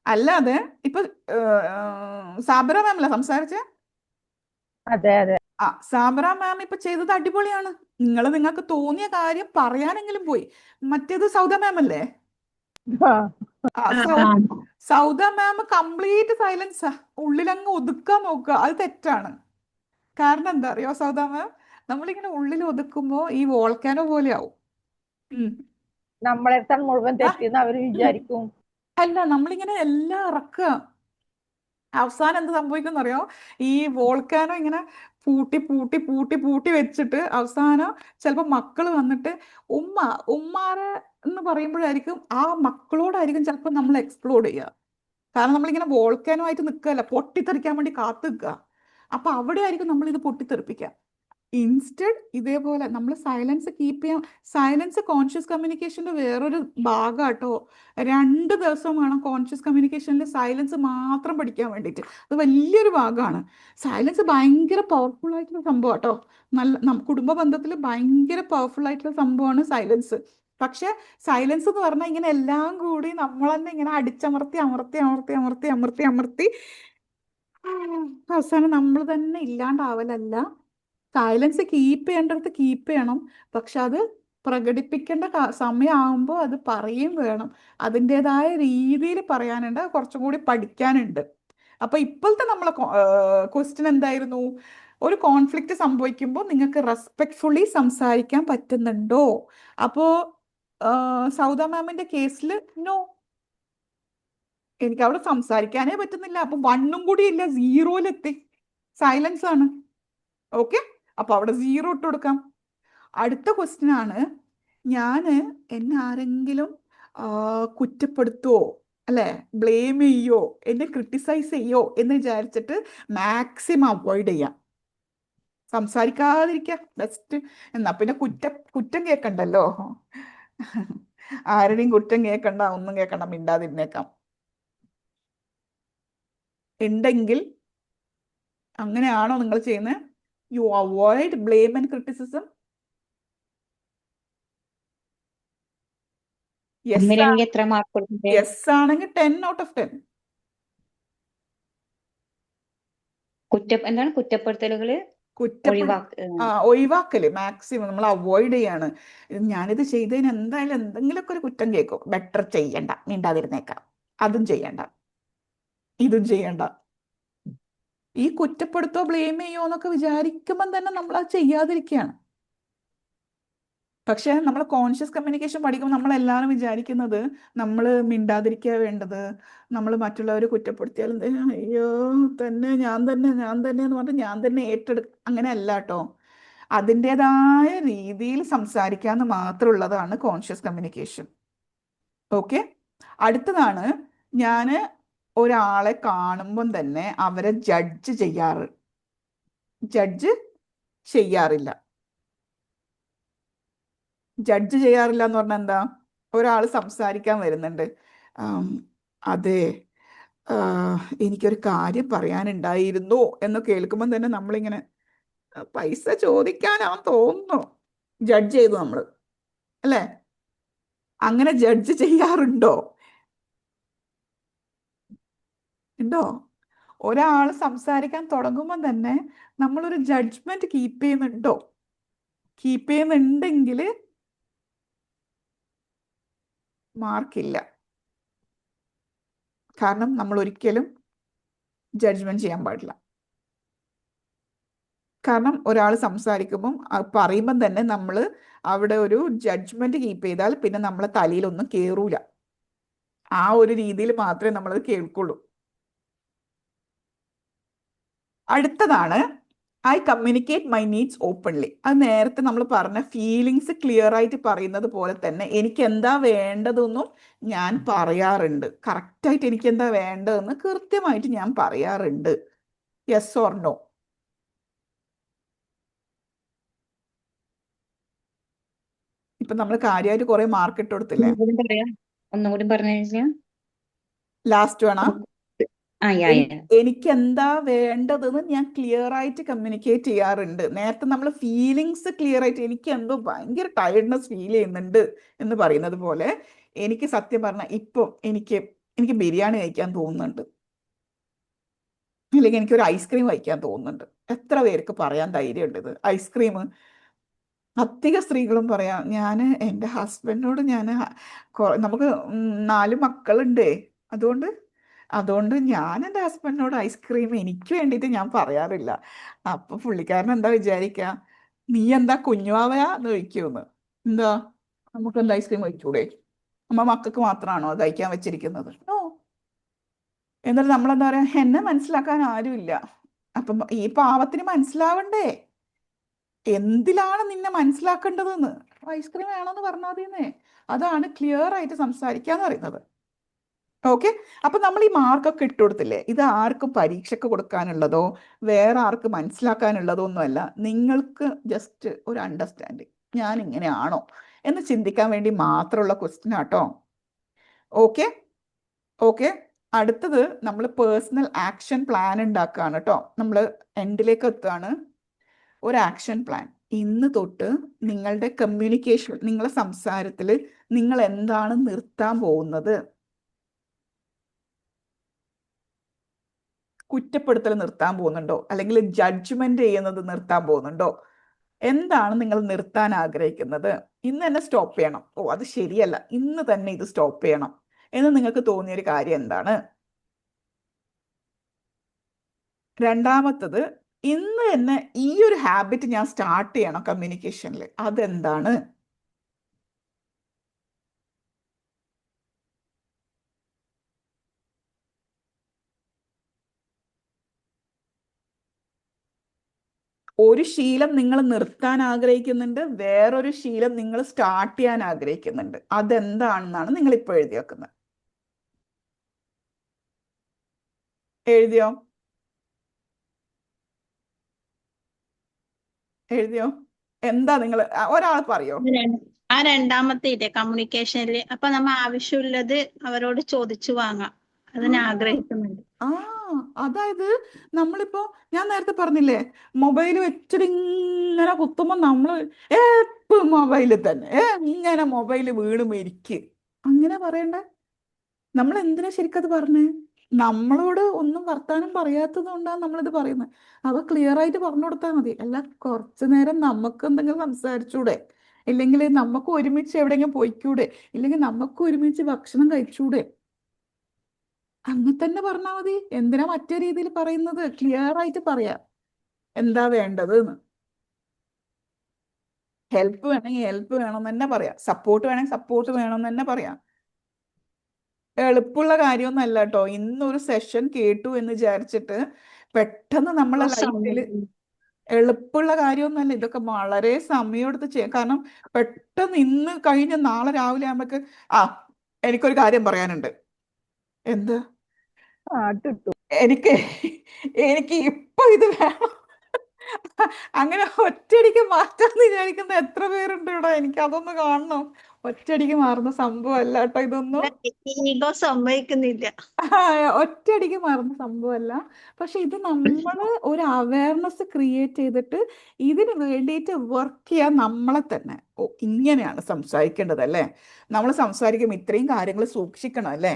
അല്ലാതെ ഇപ്പൊ സാബിറ മാമല്ല സംസാരിച്ചേ? അതെ അതെ. സാബറ മാം ഇപ്പൊ ചെയ്തത് അടിപൊളിയാണ്. നിങ്ങൾക്ക് തോന്നിയ കാര്യം പറയാനെങ്കിലും പോയി. മറ്റേത് സൗദ മാം അല്ലേ? ആ, ആ സൗദ മാം കംപ്ലീറ്റ് സൈലൻസാ, ഉള്ളിലങ്ങ് ഒതുക്കാൻ നോക്കുക. അത് തെറ്റാണ്. കാരണം എന്താ അറിയോ സൗദ മാം, നമ്മളിങ്ങനെ ഉള്ളിൽ ഒതുക്കുമ്പോ ഈ വോൾക്കാനോ പോലെ ആവും. ഉം. നമ്മളെ മുഴുവൻ ആ, തെറ്റിന്ന് അവര് വിചാരിക്കും. അല്ല, നമ്മളിങ്ങനെ എല്ലാം ഇറക്കുക. അവസാനം എന്ത് സംഭവിക്കും അറിയോ? ഈ വോൾക്കാനോ ഇങ്ങനെ പൂട്ടി പൂട്ടി പൂട്ടി പൂട്ടി വെച്ചിട്ട് അവസാനം ചിലപ്പോൾ മക്കൾ വന്നിട്ട് ഉമ്മ ഉമ്മാരെ എന്ന് പറയുമ്പോഴായിരിക്കും ആ മക്കളോടായിരിക്കും ചിലപ്പോൾ നമ്മൾ എക്സ്പ്ലോഡ് ചെയ്യുക. കാരണം നമ്മളിങ്ങനെ വോൾക്കാനോ ആയിട്ട് നിൽക്കുകയല്ല, പൊട്ടിത്തെറിക്കാൻ വേണ്ടി കാത്തു നിൽക്കുക. അപ്പൊ അവിടെ ആയിരിക്കും നമ്മൾ ഇത് പൊട്ടിത്തെറിപ്പിക്കുക. ഇൻസ്റ്റഡ് ഇതേപോലെ നമ്മൾ സൈലൻസ് കീപ്പ് ചെയ്യാം. സൈലൻസ് കോൺഷ്യസ് കമ്മ്യൂണിക്കേഷന്റെ വേറൊരു ഭാഗമാട്ടോ. 2 ദിവസം വേണം കോൺഷ്യസ് കമ്മ്യൂണിക്കേഷനിൽ സൈലൻസ് മാത്രം പഠിക്കാൻ വേണ്ടിയിട്ട്. അത് വലിയൊരു ഭാഗമാണ്. സൈലൻസ് ഭയങ്കര പവർഫുൾ ആയിട്ടുള്ള സംഭവം കേട്ടോ. കുടുംബ ബന്ധത്തിൽ ഭയങ്കര പവർഫുൾ ആയിട്ടുള്ള സംഭവമാണ് സൈലൻസ്. പക്ഷെ സൈലൻസ് എന്ന് പറഞ്ഞാൽ ഇങ്ങനെ എല്ലാം കൂടി നമ്മൾ തന്നെ ഇങ്ങനെ അടിച്ചമർത്തി അമർത്തി അമർത്തി അമർത്തി അമർത്തി അമർത്തി അവസാനം നമ്മൾ തന്നെ ഇല്ലാണ്ടാവലല്ല. സൈലൻസ് കീപ്പ് ചെയ്യേണ്ടടുത്ത് കീപ്പ് ചെയ്യണം. പക്ഷെ അത് പ്രകടിപ്പിക്കേണ്ട സമയമാകുമ്പോൾ അത് പറയുകയും വേണം. അതിൻ്റെതായ രീതിയിൽ പറയാനുണ്ട്. കുറച്ചും കൂടി പഠിക്കാനുണ്ട്. അപ്പൊ ഇപ്പോഴത്തെ നമ്മളെ ക്വസ്റ്റ്യൻ എന്തായിരുന്നു? ഒരു കോൺഫ്ലിക്റ്റ് സംഭവിക്കുമ്പോൾ നിങ്ങൾക്ക് റെസ്പെക്ട്ഫുള്ളി സംസാരിക്കാൻ പറ്റുന്നുണ്ടോ? അപ്പോ സൗദ മാമിന്റെ കേസിൽ നോ, എനിക്ക് അവിടെ സംസാരിക്കാനേ പറ്റുന്നില്ല. അപ്പൊ 1 കൂടി ഇല്ല, 0-ലെത്തി. സൈലൻസ് ആണ്. ഓക്കെ, അപ്പൊ അവിടെ 0 ഇട്ട് കൊടുക്കാം. അടുത്ത ക്വസ്റ്റ്യൻ ആണ്, എന്നെ ആരെങ്കിലും കുറ്റപ്പെടുത്തുവോ, അല്ലെ ബ്ലെയിം ചെയ്യോ, എന്നെ ക്രിട്ടിസൈസ് ചെയ്യോ എന്ന് വിചാരിച്ചിട്ട് മാക്സിമം അവോയ്ഡ് ചെയ്യാം. സംസാരിക്കാതിരിക്കുക ബെസ്റ്റ്. എന്നാ പിന്നെ കുറ്റം കേൾക്കണ്ടല്ലോ. ആരുടെയും കുറ്റം കേൾക്കണ്ട, ഒന്നും കേൾക്കണ്ട, മിണ്ടാതിരുന്നേക്കാം. ഉണ്ടെങ്കിൽ അങ്ങനെയാണോ നിങ്ങൾ ചെയ്യുന്നത്? You avoid blame and criticism. ഒന്നിലെങ്കിൽ എത്ര മാർക്ക് കൊടുക്കുന്നത്? യെസ് ആണെങ്കിൽ 10/10. എന്താണ് കുറ്റപ്പെടുത്തലുകള് ഒഴിവാക്കല് മാക്സിമം നമ്മൾ അവോയ്ഡ് ചെയ്യാണ്. ഞാനിത് ചെയ്തതിന് എന്തായാലും എന്തെങ്കിലുമൊക്കെ ഒരു കുറ്റം കേൾക്കും, ബെറ്റർ ചെയ്യണ്ട, മിണ്ടാതിരുന്നേക്കാം. അതും ചെയ്യണ്ട, ഇതും ചെയ്യണ്ട. ഈ കുറ്റപ്പെടുത്തോ ബ്ലെയിം ചെയ്യോ എന്നൊക്കെ വിചാരിക്കുമ്പം തന്നെ നമ്മൾ അത് ചെയ്യാതിരിക്കുകയാണ്. പക്ഷെ നമ്മൾ കോൺഷ്യസ് കമ്മ്യൂണിക്കേഷൻ പഠിക്കുമ്പോൾ നമ്മൾ എല്ലാവരും വിചാരിക്കുന്നത് നമ്മൾ മിണ്ടാതിരിക്കുക വേണ്ടത്, നമ്മൾ മറ്റുള്ളവരെ കുറ്റപ്പെടുത്തിയാൽ അയ്യോ തന്നെ ഞാൻ തന്നെ എന്ന് പറഞ്ഞിട്ട് ഞാൻ തന്നെ ഏറ്റെടുക്കും. അങ്ങനെ അല്ല കേട്ടോ. അതിൻ്റെതായ രീതിയിൽ സംസാരിക്കാന്ന് മാത്രമുള്ളതാണ് കോൺഷ്യസ് കമ്മ്യൂണിക്കേഷൻ. ഓക്കെ. അടുത്തതാണ്, ഞാൻ ഒരാളെ കാണുമ്പം തന്നെ അവരെ ജഡ്ജ് ചെയ്യാറില്ല. ജഡ്ജ് ചെയ്യാറില്ല എന്ന് പറഞ്ഞാൽ എന്താ? ഒരാൾ സംസാരിക്കാൻ വരുന്നുണ്ട്, അതെ, എനിക്കൊരു കാര്യം പറയാനുണ്ടായിരുന്നു എന്ന് കേൾക്കുമ്പോൾ തന്നെ നമ്മളിങ്ങനെ പൈസ ചോദിക്കാനാവും തോന്നുന്നു. ജഡ്ജ് ചെയ്തു നമ്മൾ, അല്ലേ? അങ്ങനെ ജഡ്ജ് ചെയ്യാറുണ്ടോ? ഉണ്ടോ? ഒരാൾ സംസാരിക്കാൻ തുടങ്ങുമ്പോൾ തന്നെ നമ്മളൊരു ജഡ്ജ്മെന്റ് കീപ്പ് ചെയ്യുന്നുണ്ടോ? കീപ്പ് ചെയ്യുന്നുണ്ടെങ്കിൽ മാർക്കില്ല. കാരണം നമ്മൾ ഒരിക്കലും ജഡ്ജ്മെന്റ് ചെയ്യാൻ പാടില്ല. കാരണം ഒരാൾ സംസാരിക്കുമ്പം പറയുമ്പം തന്നെ നമ്മൾ അവിടെ ഒരു ജഡ്ജ്മെന്റ് കീപ്പ് ചെയ്താൽ പിന്നെ നമ്മളെ തലയിലൊന്നും കയറൂല. ആ ഒരു രീതിയിൽ മാത്രമേ നമ്മളത് കേൾക്കുള്ളൂ. അടുത്തതാണ്, I communicate my needs openly. അത് നേരത്തെ നമ്മൾ പറഞ്ഞ ഫീലിങ്സ് ക്ലിയർ ആയിട്ട് പറയുന്നത് പോലെ തന്നെ എനിക്ക് എന്താ വേണ്ടതെന്നും ഞാൻ പറയാറുണ്ട്. കറക്റ്റായിട്ട് എനിക്ക് എന്താ വേണ്ടതെന്ന് കൃത്യമായിട്ട് ഞാൻ പറയാറുണ്ട്. Yes or no? ഇപ്പൊ നമ്മൾ കാര്യമായിട്ട് കുറെ മാർക്ക് ഇട്ട് കൊടുത്തില്ലേ? ഒന്നുകൂടി പറഞ്ഞു. ലാസ്റ്റ് വേണോ? യാ. എനിക്ക് എന്താ വേണ്ടതെന്ന് ഞാൻ ക്ലിയർ ആയിട്ട് കമ്മ്യൂണിക്കേറ്റ് ചെയ്യാറുണ്ട്. നേരത്തെ നമ്മൾ ഫീലിങ്സ് ക്ലിയർ ആയിട്ട് എനിക്ക് എന്തോ ഭയങ്കര ടയർഡ്നെസ് ഫീൽ ചെയ്യുന്നുണ്ട് എന്ന് പറയുന്നത് പോലെ എനിക്ക് സത്യം പറഞ്ഞാൽ ഇപ്പം എനിക്ക് ബിരിയാണി കഴിക്കാൻ തോന്നുന്നുണ്ട്, അല്ലെങ്കിൽ എനിക്കൊരു ഐസ്ക്രീം കഴിക്കാൻ തോന്നുന്നുണ്ട്. എത്ര പേർക്ക് പറയാൻ ധൈര്യമുണ്ട് ഇത്? ഐസ്ക്രീം അധിക സ്ത്രീകളും പറയാം, ഞാൻ എൻ്റെ ഹസ്ബൻഡിനോട് നമുക്ക് 4 മക്കളുണ്ടേ, അതുകൊണ്ട് ഞാൻ എൻ്റെ ഹസ്ബൻഡിനോട് ഐസ്ക്രീം എനിക്ക് വേണ്ടിയിട്ട് ഞാൻ പറയാറില്ല. അപ്പൊ പുള്ളിക്കാരൻ എന്താ വിചാരിക്കുക, നീ എന്താ കുഞ്ഞുവാവയാ എന്ന് ചോദിക്കുമെന്ന്. എന്താ, നമുക്ക് എന്താ ഐസ്ക്രീം കഴിച്ചൂടെ? മക്കൾക്ക് മാത്രമാണോ അത് കഴിക്കാൻ വെച്ചിരിക്കുന്നത്? ഓ. എന്നിട്ട് നമ്മളെന്താ പറയാ, എന്നെ മനസ്സിലാക്കാൻ ആരുമില്ല. അപ്പം ഈ പാവത്തിന് മനസ്സിലാവണ്ടേ എന്തിലാണ് നിന്നെ മനസ്സിലാക്കേണ്ടതെന്ന്? ഐസ്ക്രീം വേണമെന്ന് പറഞ്ഞാൽ മതിയെന്നേ. അതാണ് ക്ലിയർ ആയിട്ട് സംസാരിക്കാന്ന് പറയുന്നത്. ഓക്കെ. അപ്പൊ നമ്മൾ ഈ മാർക്കൊക്കെ ഇട്ട് കൊടുത്തില്ലേ, ഇത് ആർക്കും പരീക്ഷയ്ക്ക് കൊടുക്കാനുള്ളതോ വേറെ ആർക്ക് മനസ്സിലാക്കാനുള്ളതോ ഒന്നുമല്ല. നിങ്ങൾക്ക് ജസ്റ്റ് ഒരു അണ്ടർസ്റ്റാൻഡിങ്, ഞാൻ ഇങ്ങനെയാണോ എന്ന് ചിന്തിക്കാൻ വേണ്ടി മാത്രമുള്ള ക്വസ്റ്റ്യൻ ആട്ടോ. ഓക്കെ. ഓക്കെ. അടുത്തത് നമ്മൾ പേഴ്സണൽ ആക്ഷൻ പ്ലാൻ ഉണ്ടാക്കുകയാണ് കേട്ടോ. നമ്മൾ എൻഡിലേക്ക് എത്തുകയാണ്. ഒരു ആക്ഷൻ പ്ലാൻ. ഇന്ന് തൊട്ട് നിങ്ങളുടെ കമ്മ്യൂണിക്കേഷൻ, നിങ്ങളുടെ സംസാരത്തിൽ നിങ്ങൾ എന്താണ് നിർത്താൻ പോകുന്നത്? കുറ്റപ്പെടുത്തൽ നിർത്താൻ പോകുന്നുണ്ടോ? അല്ലെങ്കിൽ ജഡ്ജ്മെന്റ് ചെയ്യുന്നത് നിർത്താൻ പോകുന്നുണ്ടോ? എന്താണ് നിങ്ങൾ നിർത്താൻ ആഗ്രഹിക്കുന്നത്? ഇന്ന് തന്നെ സ്റ്റോപ്പ് ചെയ്യണം. ഓ, അത് ശരിയല്ല, ഇന്ന് തന്നെ ഇത് സ്റ്റോപ്പ് ചെയ്യണം എന്ന് നിങ്ങൾക്ക് തോന്നിയൊരു കാര്യം എന്താണ്? രണ്ടാമത്തത്, ഇന്ന് തന്നെ ഈ ഒരു ഹാബിറ്റ് ഞാൻ സ്റ്റാർട്ട് ചെയ്യണം കമ്മ്യൂണിക്കേഷനിൽ, അതെന്താണ്? ഒരു ശീലം നിങ്ങൾ നിർത്താൻ ആഗ്രഹിക്കുന്നുണ്ട്, വേറൊരു ശീലം നിങ്ങൾ സ്റ്റാർട്ട് ചെയ്യാൻ ആഗ്രഹിക്കുന്നുണ്ട്. അതെന്താണെന്നാണ് നിങ്ങൾ ഇപ്പോൾ എഴുതി വെക്കുന്നത്. എഴുതിയോ? എന്താ നിങ്ങൾ ഒരാൾ പറയോ? ആ രണ്ടാമത്തെ ഇല്ലേ കമ്മ്യൂണിക്കേഷനിൽ, അപ്പൊ നമ്മ ആവശ്യമുള്ളത് അവരോട് ചോദിച്ചു വാങ്ങാം. അത് ഞാൻ ആഗ്രഹിക്കുന്നുണ്ട്. അതായത് നമ്മളിപ്പോ ഞാൻ നേരത്തെ പറഞ്ഞില്ലേ, മൊബൈൽ വെച്ചിട്ട് ഇങ്ങനെ കുത്തുമ്പോ നമ്മൾ എപ്പോഴും മൊബൈലിൽ തന്നെ ഇങ്ങനെ മൊബൈൽ വീണ് മരിക്ക്, അങ്ങനെ പറയണ്ടേ? നമ്മൾ എന്തിനാ ശരിക്കത് പറഞ്ഞേ? നമ്മളോട് ഒന്നും വർത്താനം പറയാത്തത് കൊണ്ടാണ് നമ്മളിത് പറയുന്നത്. അവ ക്ലിയർ ആയിട്ട് പറഞ്ഞു കൊടുത്താൽ മതി. അല്ല, കുറച്ചു നേരം നമുക്ക് എന്തെങ്കിലും സംസാരിച്ചൂടെ? ഇല്ലെങ്കിൽ നമുക്ക് ഒരുമിച്ച് എവിടെയെങ്കിലും പോയിക്കൂടെ? ഇല്ലെങ്കിൽ നമുക്ക് ഒരുമിച്ച് ഭക്ഷണം കഴിച്ചൂടെ? അങ്ങനെ തന്നെ പറഞ്ഞാൽ മതി. എന്തിനാ മറ്റേ രീതിയിൽ പറയുന്നത്? ക്ലിയർ ആയിട്ട് പറയാം എന്താ വേണ്ടത് എന്ന്. ഹെൽപ്പ് വേണമെങ്കിൽ ഹെൽപ്പ് വേണമെന്ന് തന്നെ പറയാം, സപ്പോർട്ട് വേണമെങ്കിൽ സപ്പോർട്ട് വേണമെന്ന് തന്നെ പറയാം. എളുപ്പമുള്ള കാര്യമൊന്നുമല്ല കേട്ടോ. ഇന്നൊരു സെഷൻ കേട്ടു എന്ന് വിചാരിച്ചിട്ട് പെട്ടെന്ന് നമ്മളെ ലൈഫിൽ എളുപ്പമുള്ള കാര്യമൊന്നുമല്ല. ഇതൊക്കെ വളരെ സമയമെടുത്ത് ചെയ്യാം. കാരണം പെട്ടെന്ന് ഇന്ന് കഴിഞ്ഞ് നാളെ രാവിലെ ആകുമ്പോഴേക്ക് ആ എനിക്കൊരു കാര്യം പറയാനുണ്ട്. എന്ത്? ഇട്ടു. എനിക്ക് എനിക്ക് ഇപ്പൊ ഇത് വേണം. അങ്ങനെ ഒറ്റയടിക്ക് മാറ്റാന്ന് വിചാരിക്കുന്ന എത്ര പേരുണ്ട് ഇവിടെ? എനിക്ക് അതൊന്ന് കാണണം. ഒറ്റയടിക്ക് മാറുന്ന സംഭവമല്ല കേട്ടോ ഇതൊന്നും. ഈഗോ സമ്മതിക്കുന്നില്ല. ഒറ്റയടിക്ക് മാറുന്ന സംഭവമല്ല. പക്ഷെ ഇത് നമ്മൾ ഒരു അവയർനെസ് ക്രിയേറ്റ് ചെയ്തിട്ട് ഇതിന് വേണ്ടിയിട്ട് വർക്ക് ചെയ്യാൻ നമ്മളെ തന്നെ. ഓ, ഇങ്ങനെയാണ് സംസാരിക്കേണ്ടത് അല്ലേ? നമ്മൾ സംസാരിക്കുമ്പോൾ ഇത്രയും കാര്യങ്ങൾ സൂക്ഷിക്കണം അല്ലേ?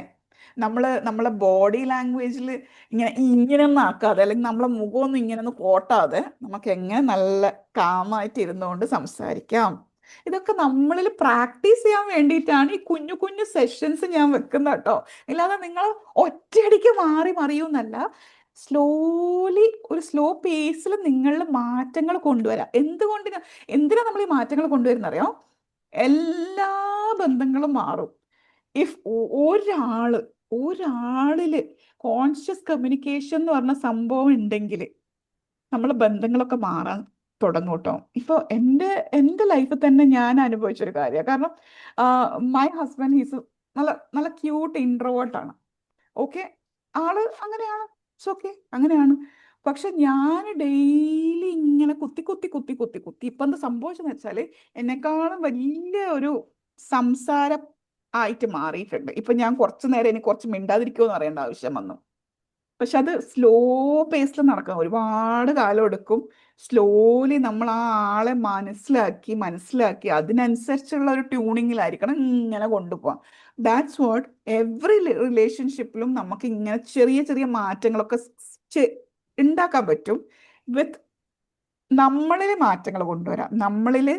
നമ്മളെ ബോഡി ലാംഗ്വേജിൽ ഇങ്ങനെയൊന്നും ആക്കാതെ, അല്ലെങ്കിൽ നമ്മളെ മുഖമൊന്നും ഇങ്ങനെയൊന്നും കോട്ടാതെ നമുക്ക് എങ്ങനെ നല്ല കാമായിട്ട് ഇരുന്നുകൊണ്ട് സംസാരിക്കാം. ഇതൊക്കെ നമ്മളിൽ പ്രാക്ടീസ് ചെയ്യാൻ വേണ്ടിയിട്ടാണ് ഈ കുഞ്ഞു കുഞ്ഞു സെഷൻസ് ഞാൻ വെക്കുന്നത് കേട്ടോ. ഇല്ലാതെ നിങ്ങൾ ഒറ്റയടിക്ക് മാറി മറിയുന്നല്ല. സ്ലോലി ഒരു സ്ലോ പേസിൽ നിങ്ങളിൽ മാറ്റങ്ങൾ കൊണ്ടുവരാം. എന്തിനാ നമ്മൾ ഈ മാറ്റങ്ങൾ കൊണ്ടുവരുന്നറിയോ? എല്ലാ ബന്ധങ്ങളും മാറും. ഇഫ് ഒരാളില് കോൺഷ്യസ് കമ്മ്യൂണിക്കേഷൻ എന്ന് പറഞ്ഞ സംഭവം ഉണ്ടെങ്കിൽ നമ്മളെ ബന്ധങ്ങളൊക്കെ മാറാൻ തുടങ്ങും കേട്ടോ. ഇപ്പോൾ എൻ്റെ ലൈഫിൽ തന്നെ ഞാൻ അനുഭവിച്ചൊരു കാര്യമാണ്. കാരണം മൈ ഹസ്ബൻഡ് ഹീസ് നല്ല നല്ല ക്യൂട്ട് ഇൻട്രോവേർട്ടാണ്. ഓക്കെ, ആള് അങ്ങനെയാണ്. ഇറ്റ്സ് ഓക്കെ, അങ്ങനെയാണ്. പക്ഷെ ഞാൻ ഡെയിലി ഇങ്ങനെ കുത്തി കുത്തി കുത്തി കുത്തി കുത്തി ഇപ്പം എന്താ സംഭവിച്ചെന്ന് വെച്ചാൽ എന്നെക്കാളും വലിയ ഒരു സംസാരം ആയിട്ട് മാറിയിട്ടുണ്ട്. ഇപ്പൊ ഞാൻ കുറച്ചു നേരം എനിക്ക് കുറച്ച് മിണ്ടാതിരിക്കുമെന്ന് അറിയേണ്ട ആവശ്യം വന്നു. പക്ഷെ അത് സ്ലോ പേസിൽ നടക്കണം. ഒരുപാട് കാലം എടുക്കും. സ്ലോലി നമ്മൾ ആ ആളെ മനസ്സിലാക്കി അതിനനുസരിച്ചുള്ള ഒരു ട്യൂണിങ്ങിലായിരിക്കണം ഇങ്ങനെ കൊണ്ടുപോകാം. ദാറ്റ്സ് വാട്ട് എവറി റിലേഷൻഷിപ്പിലും നമുക്ക് ഇങ്ങനെ ചെറിയ ചെറിയ മാറ്റങ്ങളൊക്കെ ഉണ്ടാക്കാൻ പറ്റും. വിത്ത് നമ്മളിൽ മാറ്റങ്ങൾ കൊണ്ടുവരാം. നമ്മളിൽ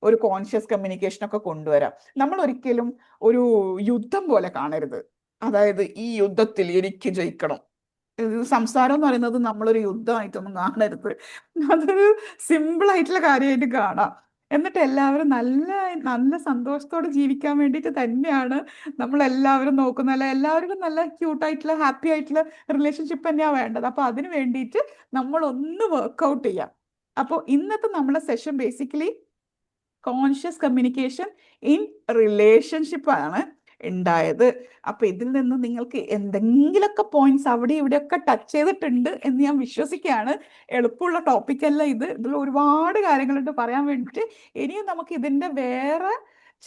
ഒരു കോൺഷ്യസ് കമ്മ്യൂണിക്കേഷൻ ഒക്കെ കൊണ്ടുവരാം. നമ്മൾ ഒരിക്കലും ഒരു യുദ്ധം പോലെ കാണരുത്. അതായത് ഈ യുദ്ധത്തിൽ എനിക്ക് ജയിക്കണം. സംസാരം എന്ന് പറയുന്നത് നമ്മളൊരു യുദ്ധമായിട്ടൊന്നും കാണരുത്. അതൊരു സിമ്പിൾ ആയിട്ടുള്ള കാര്യമായിട്ട് കാണാം. എന്നിട്ട് എല്ലാവരും നല്ല നല്ല സന്തോഷത്തോടെ ജീവിക്കാൻ വേണ്ടിയിട്ട് തന്നെയാണ് നമ്മളെല്ലാവരും നോക്കുന്നത്. അല്ല, എല്ലാവർക്കും നല്ല ക്യൂട്ടായിട്ടുള്ള ഹാപ്പി ആയിട്ടുള്ള റിലേഷൻഷിപ്പ് തന്നെയാണ് വേണ്ടത്. അപ്പോൾ അതിന് വേണ്ടിയിട്ട് നമ്മളൊന്ന് വർക്കൗട്ട് ചെയ്യാം. അപ്പോൾ ഇന്നത്തെ നമ്മളെ session basically conscious communication in relationship ആണ് ഉണ്ടായത്. അപ്പൊ ഇതിൽ നിന്ന് നിങ്ങൾക്ക് എന്തെങ്കിലുമൊക്കെ പോയിന്റ്സ് അവിടെ ഇവിടെയൊക്കെ ടച്ച് ചെയ്തിട്ടുണ്ട് എന്ന് ഞാൻ വിശ്വസിക്കുകയാണ്. എളുപ്പമുള്ള ടോപ്പിക് അല്ല ഇത്. ഇതിൽ ഒരുപാട് കാര്യങ്ങളുണ്ട് പറയാൻ വേണ്ടിയിട്ട്. ഇനിയും നമുക്ക് ഇതിന്റെ വേറെ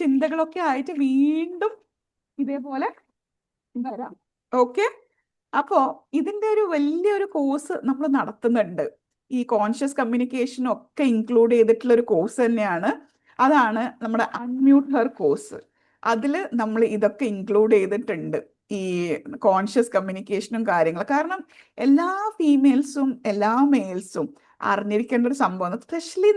ചിന്തകളൊക്കെ ആയിട്ട് വീണ്ടും ഇതേപോലെ വരാം. ഓക്കെ, അപ്പോ ഇതിന്റെ ഒരു വലിയൊരു കോഴ്സ് നമ്മൾ നടത്തുന്നുണ്ട്. ഈ കോൺഷ്യസ് കമ്മ്യൂണിക്കേഷൻ ഒക്കെ ഇൻക്ലൂഡ് ചെയ്തിട്ടുള്ള ഒരു കോഴ്സ് തന്നെയാണ്. അതാണ് നമ്മുടെ അൺമ്യൂട്ട് ഹെർ കോഴ്സ്. അതിൽ നമ്മൾ ഇതൊക്കെ ഇൻക്ലൂഡ് ചെയ്തിട്ടുണ്ട്, ഈ കോൺഷ്യസ് കമ്മ്യൂണിക്കേഷനും കാര്യങ്ങളും. കാരണം എല്ലാ ഫീമെയിൽസും എല്ലാ മെയിൽസും അറിഞ്ഞിരിക്കേണ്ട ഒരു സംഭവമാണ്. സ്പെഷ്യലി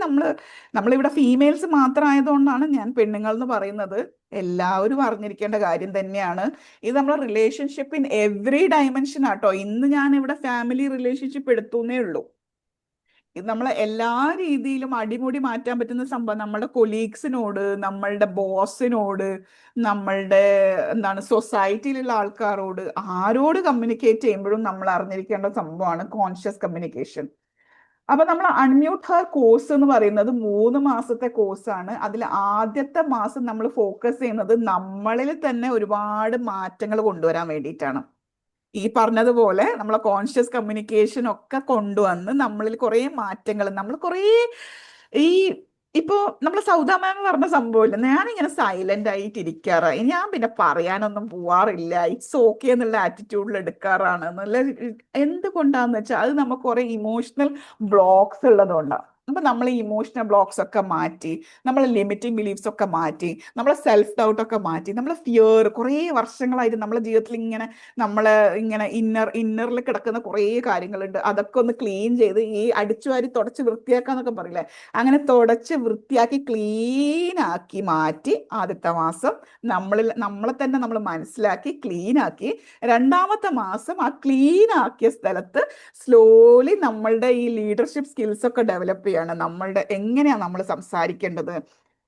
നമ്മളിവിടെ ഫീമെയിൽസ് മാത്രം ആയതുകൊണ്ടാണ് ഞാൻ പെണ്ണുങ്ങൾ എന്ന് പറയുന്നത്. എല്ലാവരും അറിഞ്ഞിരിക്കേണ്ട കാര്യം തന്നെയാണ്. ഇത് നമ്മളെ റിലേഷൻഷിപ്പ് ഇൻ എവറി ഡയമെൻഷൻ ആട്ടോ. ഇന്ന് ഞാൻ ഇവിടെ ഫാമിലി റിലേഷൻഷിപ്പ് എടുത്തുന്നേ ഉള്ളൂ. ഇത് നമ്മളെ എല്ലാ രീതിയിലും അടിമുടി മാറ്റാൻ പറ്റുന്ന സംഭവം. നമ്മളുടെ കൊലീഗ്സിനോട്, നമ്മളുടെ ബോസിനോട്, നമ്മളുടെ സൊസൈറ്റിയിലുള്ള ആൾക്കാരോട്, ആരോട് കമ്മ്യൂണിക്കേറ്റ് ചെയ്യുമ്പോഴും നമ്മൾ അറിഞ്ഞിരിക്കേണ്ട സംഭവമാണ് കോൺഷ്യസ് കമ്മ്യൂണിക്കേഷൻ. അപ്പൊ നമ്മൾ അൺമ്യൂട്ട് ഹെർ കോഴ്സ് എന്ന് പറയുന്നത് 3 മാസത്തെ കോഴ്സാണ്. അതിൽ ആദ്യത്തെ മാസം നമ്മൾ ഫോക്കസ് ചെയ്യുന്നത് നമ്മളിൽ തന്നെ ഒരുപാട് മാറ്റങ്ങൾ കൊണ്ടുവരാൻ വേണ്ടിയിട്ടാണ്. ഈ പറഞ്ഞതുപോലെ നമ്മളെ കോൺഷ്യസ് കമ്മ്യൂണിക്കേഷൻ ഒക്കെ കൊണ്ടുവന്ന് നമ്മളിൽ കുറേ മാറ്റങ്ങൾ, നമ്മൾ കുറേ ഇപ്പോ നമ്മൾ സൗദാ മാം പറഞ്ഞ സംഭവമില്ല, ഞാനിങ്ങനെ സൈലന്റ് ആയിട്ട് ഇരിക്കാറായി, ഞാൻ പിന്നെ പറയാനൊന്നും പോവാറില്ല, ഇറ്റ്സ് ഓക്കെ എന്നുള്ള ആറ്റിറ്റ്യൂഡിൽ എടുക്കാറാണ് എന്നുള്ള. എന്തുകൊണ്ടാന്ന് വെച്ചാൽ അത് നമുക്ക് കുറെ ഇമോഷണൽ ബ്ലോക്സ് ഉള്ളതുകൊണ്ടാണ്. അപ്പൊ നമ്മൾ ഈ ഇമോഷണൽ ബ്ലോക്സ് ഒക്കെ മാറ്റി, നമ്മളെ ലിമിറ്റിംഗ് ബിലീഫ്സ് ഒക്കെ മാറ്റി, നമ്മളെ സെൽഫ് ഡൗട്ട് ഒക്കെ മാറ്റി, നമ്മളെ ഫിയർ കുറേ വർഷങ്ങളായിട്ട് നമ്മളെ ജീവിതത്തിൽ ഇങ്ങനെ ഇന്നറിൽ കിടക്കുന്ന കുറേ കാര്യങ്ങളുണ്ട്. അതൊക്കെ ഒന്ന് ക്ലീൻ ചെയ്ത് ഈ അടിച്ചുവാരി തുടച്ച് വൃത്തിയാക്കാന്നൊക്കെ പറയില്ലേ, അങ്ങനെ തുടച്ച് വൃത്തിയാക്കി ക്ലീൻ ആക്കി മാറ്റി ആദ്യത്തെ മാസം നമ്മളെ തന്നെ നമ്മൾ മനസ്സിലാക്കി ക്ലീൻ ആക്കി, 2ാമത്തെ മാസം ആ ക്ലീൻ ആക്കിയ സ്ഥലത്ത് സ്ലോലി നമ്മളുടെ ഈ ലീഡർഷിപ്പ് സ്കിൽസ് ഒക്കെ ഡെവലപ്പ് ചെയ്യാണ്. എങ്ങനെയാണ് നമ്മൾ സംസാരിക്കേണ്ടത്,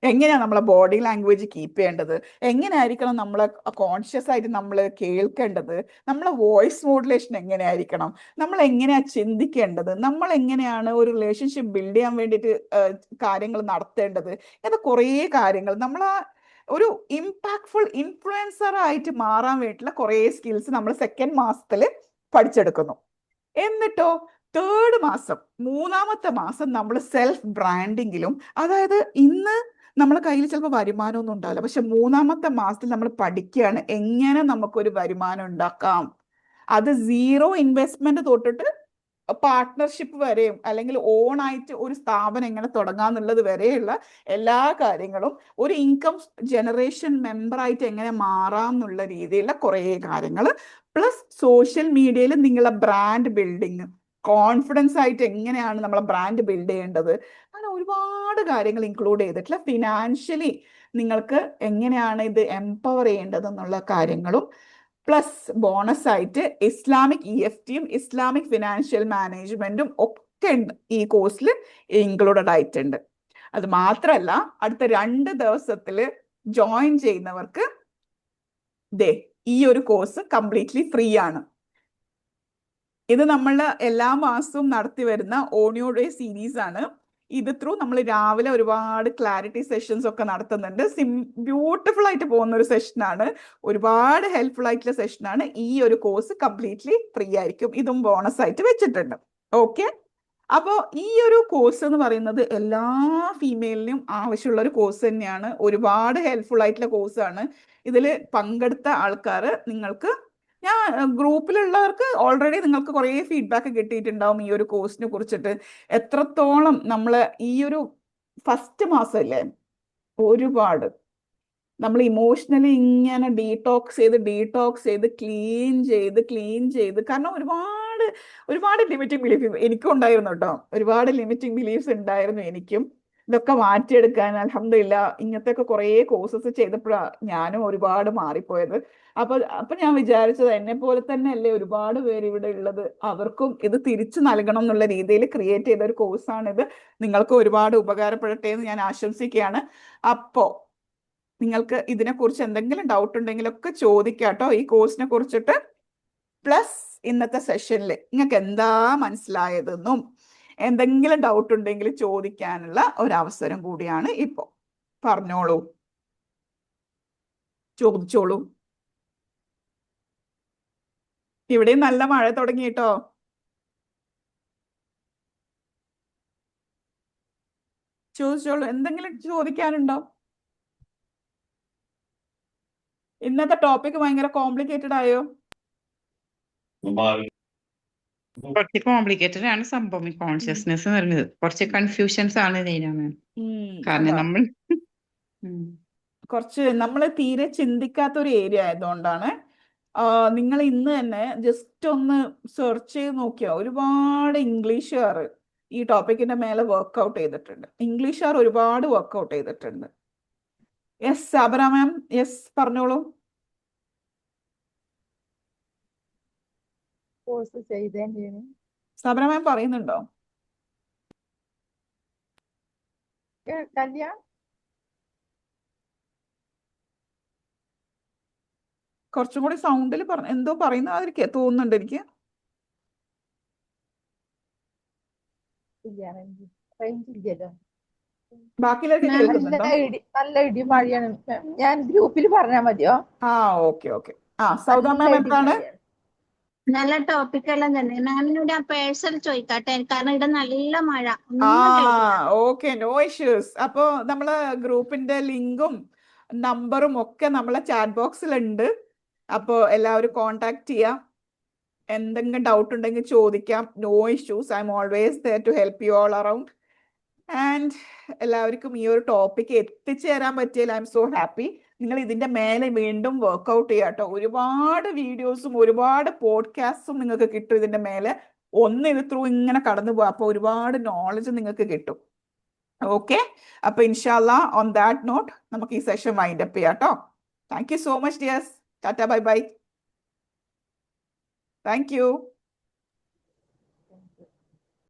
എങ്ങനെയാണ് നമ്മളെ ബോഡി ലാംഗ്വേജ് കീപ്പ് ചെയ്യേണ്ടത്, എങ്ങനെയായിരിക്കണം നമ്മളെ കോൺഷ്യസ് ആയിട്ട് നമ്മൾ കേൾക്കേണ്ടത്, നമ്മളെ വോയിസ് മോഡുലേഷൻ എങ്ങനെയായിരിക്കണം, നമ്മൾ എങ്ങനെയാ ചിന്തിക്കേണ്ടത്, നമ്മൾ എങ്ങനെയാണ് ഒരു റിലേഷൻഷിപ്പ് ബിൽഡ് ചെയ്യാൻ വേണ്ടിയിട്ട് കാര്യങ്ങൾ നടത്തേണ്ടത്, ഇങ്ങനത്തെ കുറേ കാര്യങ്ങൾ നമ്മൾ ഒരു ഇമ്പാക്ട്ഫുൾ ഇൻഫ്ലുവൻസർ ആയിട്ട് മാറാൻ വേണ്ടിയിട്ടുള്ള കുറേ സ്കിൽസ് നമ്മൾ സെക്കൻഡ് മാസത്തിൽ പഠിച്ചെടുക്കുന്നു. എന്നിട്ടോ തേർഡ് മാസം, മൂന്നാമത്തെ മാസം നമ്മൾ സെൽഫ് ബ്രാൻഡിങ്ങിലും, അതായത് ഇന്ന് നമ്മളെ കയ്യിൽ ചിലപ്പോൾ വരുമാനമൊന്നും ഉണ്ടാവില്ല, പക്ഷെ മൂന്നാമത്തെ മാസത്തിൽ നമ്മൾ പഠിക്കുകയാണ് എങ്ങനെ നമുക്കൊരു വരുമാനം ഉണ്ടാക്കാം. അത് 0 ഇൻവെസ്റ്റ്മെന്റ് തൊട്ടിട്ട് പാർട്ട്ണർഷിപ്പ് വരെയും അല്ലെങ്കിൽ ഓൺ ആയിട്ട് ഒരു സ്ഥാപനം എങ്ങനെ തുടങ്ങാന്നുള്ളത് വരെയുള്ള എല്ലാ കാര്യങ്ങളും, ഒരു ഇൻകം ജനറേഷൻ മെമ്പറായിട്ട് എങ്ങനെ മാറാം എന്നുള്ള രീതിയിലുള്ള കുറേ കാര്യങ്ങൾ, പ്ലസ് സോഷ്യൽ മീഡിയയിൽ നിങ്ങളെ ബ്രാൻഡ് ബിൽഡിങ്, കോൺഫിഡൻസ് ആയിട്ട് എങ്ങനെയാണ് നമ്മളെ ബ്രാൻഡ് ബിൽഡ് ചെയ്യേണ്ടത്, അങ്ങനെ ഒരുപാട് കാര്യങ്ങൾ ഇൻക്ലൂഡ് ചെയ്തിട്ടുള്ള ഫിനാൻഷ്യലി നിങ്ങൾക്ക് എങ്ങനെയാണ് ഇത് എംപവർ ചെയ്യേണ്ടത് എന്നുള്ള കാര്യങ്ങളും, പ്ലസ് ബോണസ് ആയിട്ട് ഇസ്ലാമിക് EFTയും ഇസ്ലാമിക് ഫിനാൻഷ്യൽ മാനേജ്മെന്റും ഒക്കെ ഈ കോഴ്സിൽ ഇൻക്ലൂഡഡ് ആയിട്ടുണ്ട്. അത് മാത്രമല്ല അടുത്ത 2 ദിവസത്തിൽ ജോയിൻ ചെയ്യുന്നവർക്ക് ഈ ഒരു കോഴ്സ് കംപ്ലീറ്റ്ലി ഫ്രീ ആണ്. ഇത് നമ്മൾ എല്ലാ മാസവും നടത്തി വരുന്ന ഓഡിയോ ഡേ സീരീസ് ആണ്. ഇത് ത്രൂ നമ്മൾ രാവിലെ ഒരുപാട് ക്ലാരിറ്റി സെഷൻസ് ഒക്കെ നടത്തുന്നുണ്ട്. ബ്യൂട്ടിഫുൾ ആയിട്ട് പോകുന്ന ഒരു സെഷനാണ്, ഒരുപാട് ഹെൽപ്ഫുൾ ആയിട്ടുള്ള സെഷനാണ്. ഈ ഒരു കോഴ്സ് കംപ്ലീറ്റ്ലി ഫ്രീ ആയിരിക്കും, ഇതും ബോണസ് ആയിട്ട് വെച്ചിട്ടുണ്ട്. ഓക്കെ, അപ്പോൾ ഈ ഒരു കോഴ്സ് എന്ന് പറയുന്നത് എല്ലാ ഫീമെയിലിനും ആവശ്യമുള്ള ഒരു കോഴ്സ് തന്നെയാണ്. ഒരുപാട് ഹെൽപ്ഫുൾ ആയിട്ടുള്ള കോഴ്സാണ്. ഇതിൽ പങ്കെടുത്ത ആൾക്കാർ, നിങ്ങൾക്ക് ഗ്രൂപ്പിലുള്ളവർക്ക് ഓൾറെഡി നിങ്ങൾക്ക് കുറേ ഫീഡ്ബാക്ക് കിട്ടിയിട്ടുണ്ടാവും ഈ ഒരു കോഴ്സിനെ കുറിച്ചിട്ട്. എത്രത്തോളം നമ്മൾ ഈ ഒരു ഫസ്റ്റ് മാസമല്ലേ, ഒരുപാട് നമ്മൾ ഇമോഷണലി ഇങ്ങനെ ഡീടോക്സ് ചെയ്ത് ക്ലീൻ ചെയ്ത് കാരണം ഒരുപാട് ലിമിറ്റിംഗ് ബിലീഫ് എനിക്കും ഉണ്ടായിരുന്നു കേട്ടോ. ഒരുപാട് ലിമിറ്റിംഗ് ബിലീഫ്സ് ഉണ്ടായിരുന്നു എനിക്കും. ഇതൊക്കെ മാറ്റിയെടുക്കാൻ അൽഹംദുലില്ലാ ഇങ്ങനത്തെ ഒക്കെ കുറേ കോഴ്സസ് ചെയ്തപ്പോഴാണ് ഞാനും ഒരുപാട് മാറിപ്പോയത്. അപ്പൊ ഞാൻ വിചാരിച്ചത് എന്നെ പോലെ തന്നെ അല്ലേ ഒരുപാട് പേര് ഇവിടെ ഉള്ളത്, അവർക്കും ഇത് തിരിച്ചു നൽകണം എന്നുള്ള രീതിയിൽ ക്രിയേറ്റ് ചെയ്ത ഒരു കോഴ്സാണിത്. നിങ്ങൾക്ക് ഒരുപാട് ഉപകാരപ്പെടട്ടെ എന്ന് ഞാൻ ആശംസിക്കുകയാണ്. അപ്പോ നിങ്ങൾക്ക് ഇതിനെക്കുറിച്ച് എന്തെങ്കിലും ഡൗട്ട് ഉണ്ടെങ്കിലൊക്കെ ചോദിക്കാട്ടോ ഈ കോഴ്സിനെ കുറിച്ചിട്ട്. പ്ലസ് ഇന്നത്തെ സെഷനിൽ നിങ്ങൾക്ക് എന്താ മനസ്സിലായതെന്നും എന്തെങ്കിലും ഡൗട്ട് ഉണ്ടെങ്കിൽ ചോദിക്കാനുള്ള ഒരവസരം കൂടിയാണ് ഇപ്പോൾ. പറഞ്ഞോളൂ, ചോദിച്ചോളൂ. ഇവിടെ നല്ല മഴ തുടങ്ങി കേട്ടോ. ചോദിച്ചോളൂ, എന്തെങ്കിലും ചോദിക്കാനുണ്ടോ? ഇന്നത്തെ ടോപ്പിക് ഭയങ്കര കോംപ്ലിക്കേറ്റഡ് ആയോ? കുറച്ച് കോംപ്ലിക്കേറ്റഡ് ആണ് സംഭവം. കോൺഷ്യസ്നെസ് എന്ന് പറയുന്നത് കുറച്ച് കൺഫ്യൂഷൻസ് ആണ് ഇതിനാണ്. കാരണം നമ്മൾ കുറച്ച് നമ്മൾ തീരെ ചിന്തിക്കാത്ത ഒരു ഏരിയ ആയതുകൊണ്ടാണ്. നിങ്ങൾ ഇന്ന് തന്നെ ജസ്റ്റ് ഒന്ന് സെർച്ച് ചെയ്ത് നോക്കിയോ, ഒരുപാട് ഇംഗ്ലീഷുകാർ ഈ ടോപ്പിക്കിന്റെ മേലെ വർക്ക്ഔട്ട് ചെയ്തിട്ടുണ്ട്. ഇംഗ്ലീഷുകാർ ഒരുപാട് വർക്ക്ഔട്ട് ചെയ്തിട്ടുണ്ട്. യെസ് സാബറ മാം, യെസ് പറഞ്ഞോളൂ. കോഴ്സ് ചെയ്തേന് സാബറ മാം പറയുന്നുണ്ടോ? കേൾക്കല്ല. കുറച്ചും കൂടി സൗണ്ടിൽ എന്തോ പറയുന്ന മാതിരി തോന്നുന്നുണ്ട് എനിക്ക്. റേഞ്ച് ഇല്ലല്ലോ. ബാക്കിയുള്ളവർക്ക് കേൾക്കുന്നുണ്ടോ? നല്ല ഇടി മഴയാണ്. ഞാൻ ഗ്രൂപ്പിൽ പറഞ്ഞാൽ മതിയോ? ഓക്കെ. സൗദ മാം എന്താണ്? നല്ല ടോപ്പിക് എല്ലാം തന്നെ. മാമിനോട് ഞാൻ പേഴ്സണൽ ചോദിക്കട്ടെ, കാരണം ഇവിടെ നല്ല മഴ. Okay, no issues. അപ്പോ നമ്മള് ഗ്രൂപ്പിന്റെ ലിങ്കും നമ്പറും ഒക്കെ നമ്മളെ ചാറ്റ് ബോക്സിലുണ്ട്. അപ്പോൾ എല്ലാവരും കോണ്ടാക്ട് ചെയ്യാം. എന്തെങ്കിലും ഡൗട്ട് ഉണ്ടെങ്കിൽ ചോദിക്കാം. No issues, I am always there to help you all around. And എല്ലാവർക്കും ഈ ഒരു ടോപ്പിക്ക് എത്തിച്ചേരാൻ പറ്റിയതിൽ ഐ എം സോ ഹാപ്പി. നിങ്ങൾ ഇതിന്റെ മേലെ വീണ്ടും വർക്ക്ഔട്ട് ചെയ്യാട്ടോ. ഒരുപാട് വീഡിയോസും ഒരുപാട് പോഡ്കാസ്റ്റും നിങ്ങൾക്ക് കിട്ടും ഇതിന്റെ മേലെ. ഇത് ത്രൂ ഇങ്ങനെ കടന്നു പോകാം. അപ്പോൾ ഒരുപാട് നോളജ് നിങ്ങൾക്ക് കിട്ടും. ഓക്കെ, അപ്പൊ ഇൻഷാല്ലാ ഓൺ ദാറ്റ് നോട്ട് നമുക്ക് ഈ സെഷൻ വൈൻഡ് അപ്പ് ചെയ്യാം കേട്ടോ. Thank you so much dears. ടാറ്റ, ബൈ ബൈ. Thank U.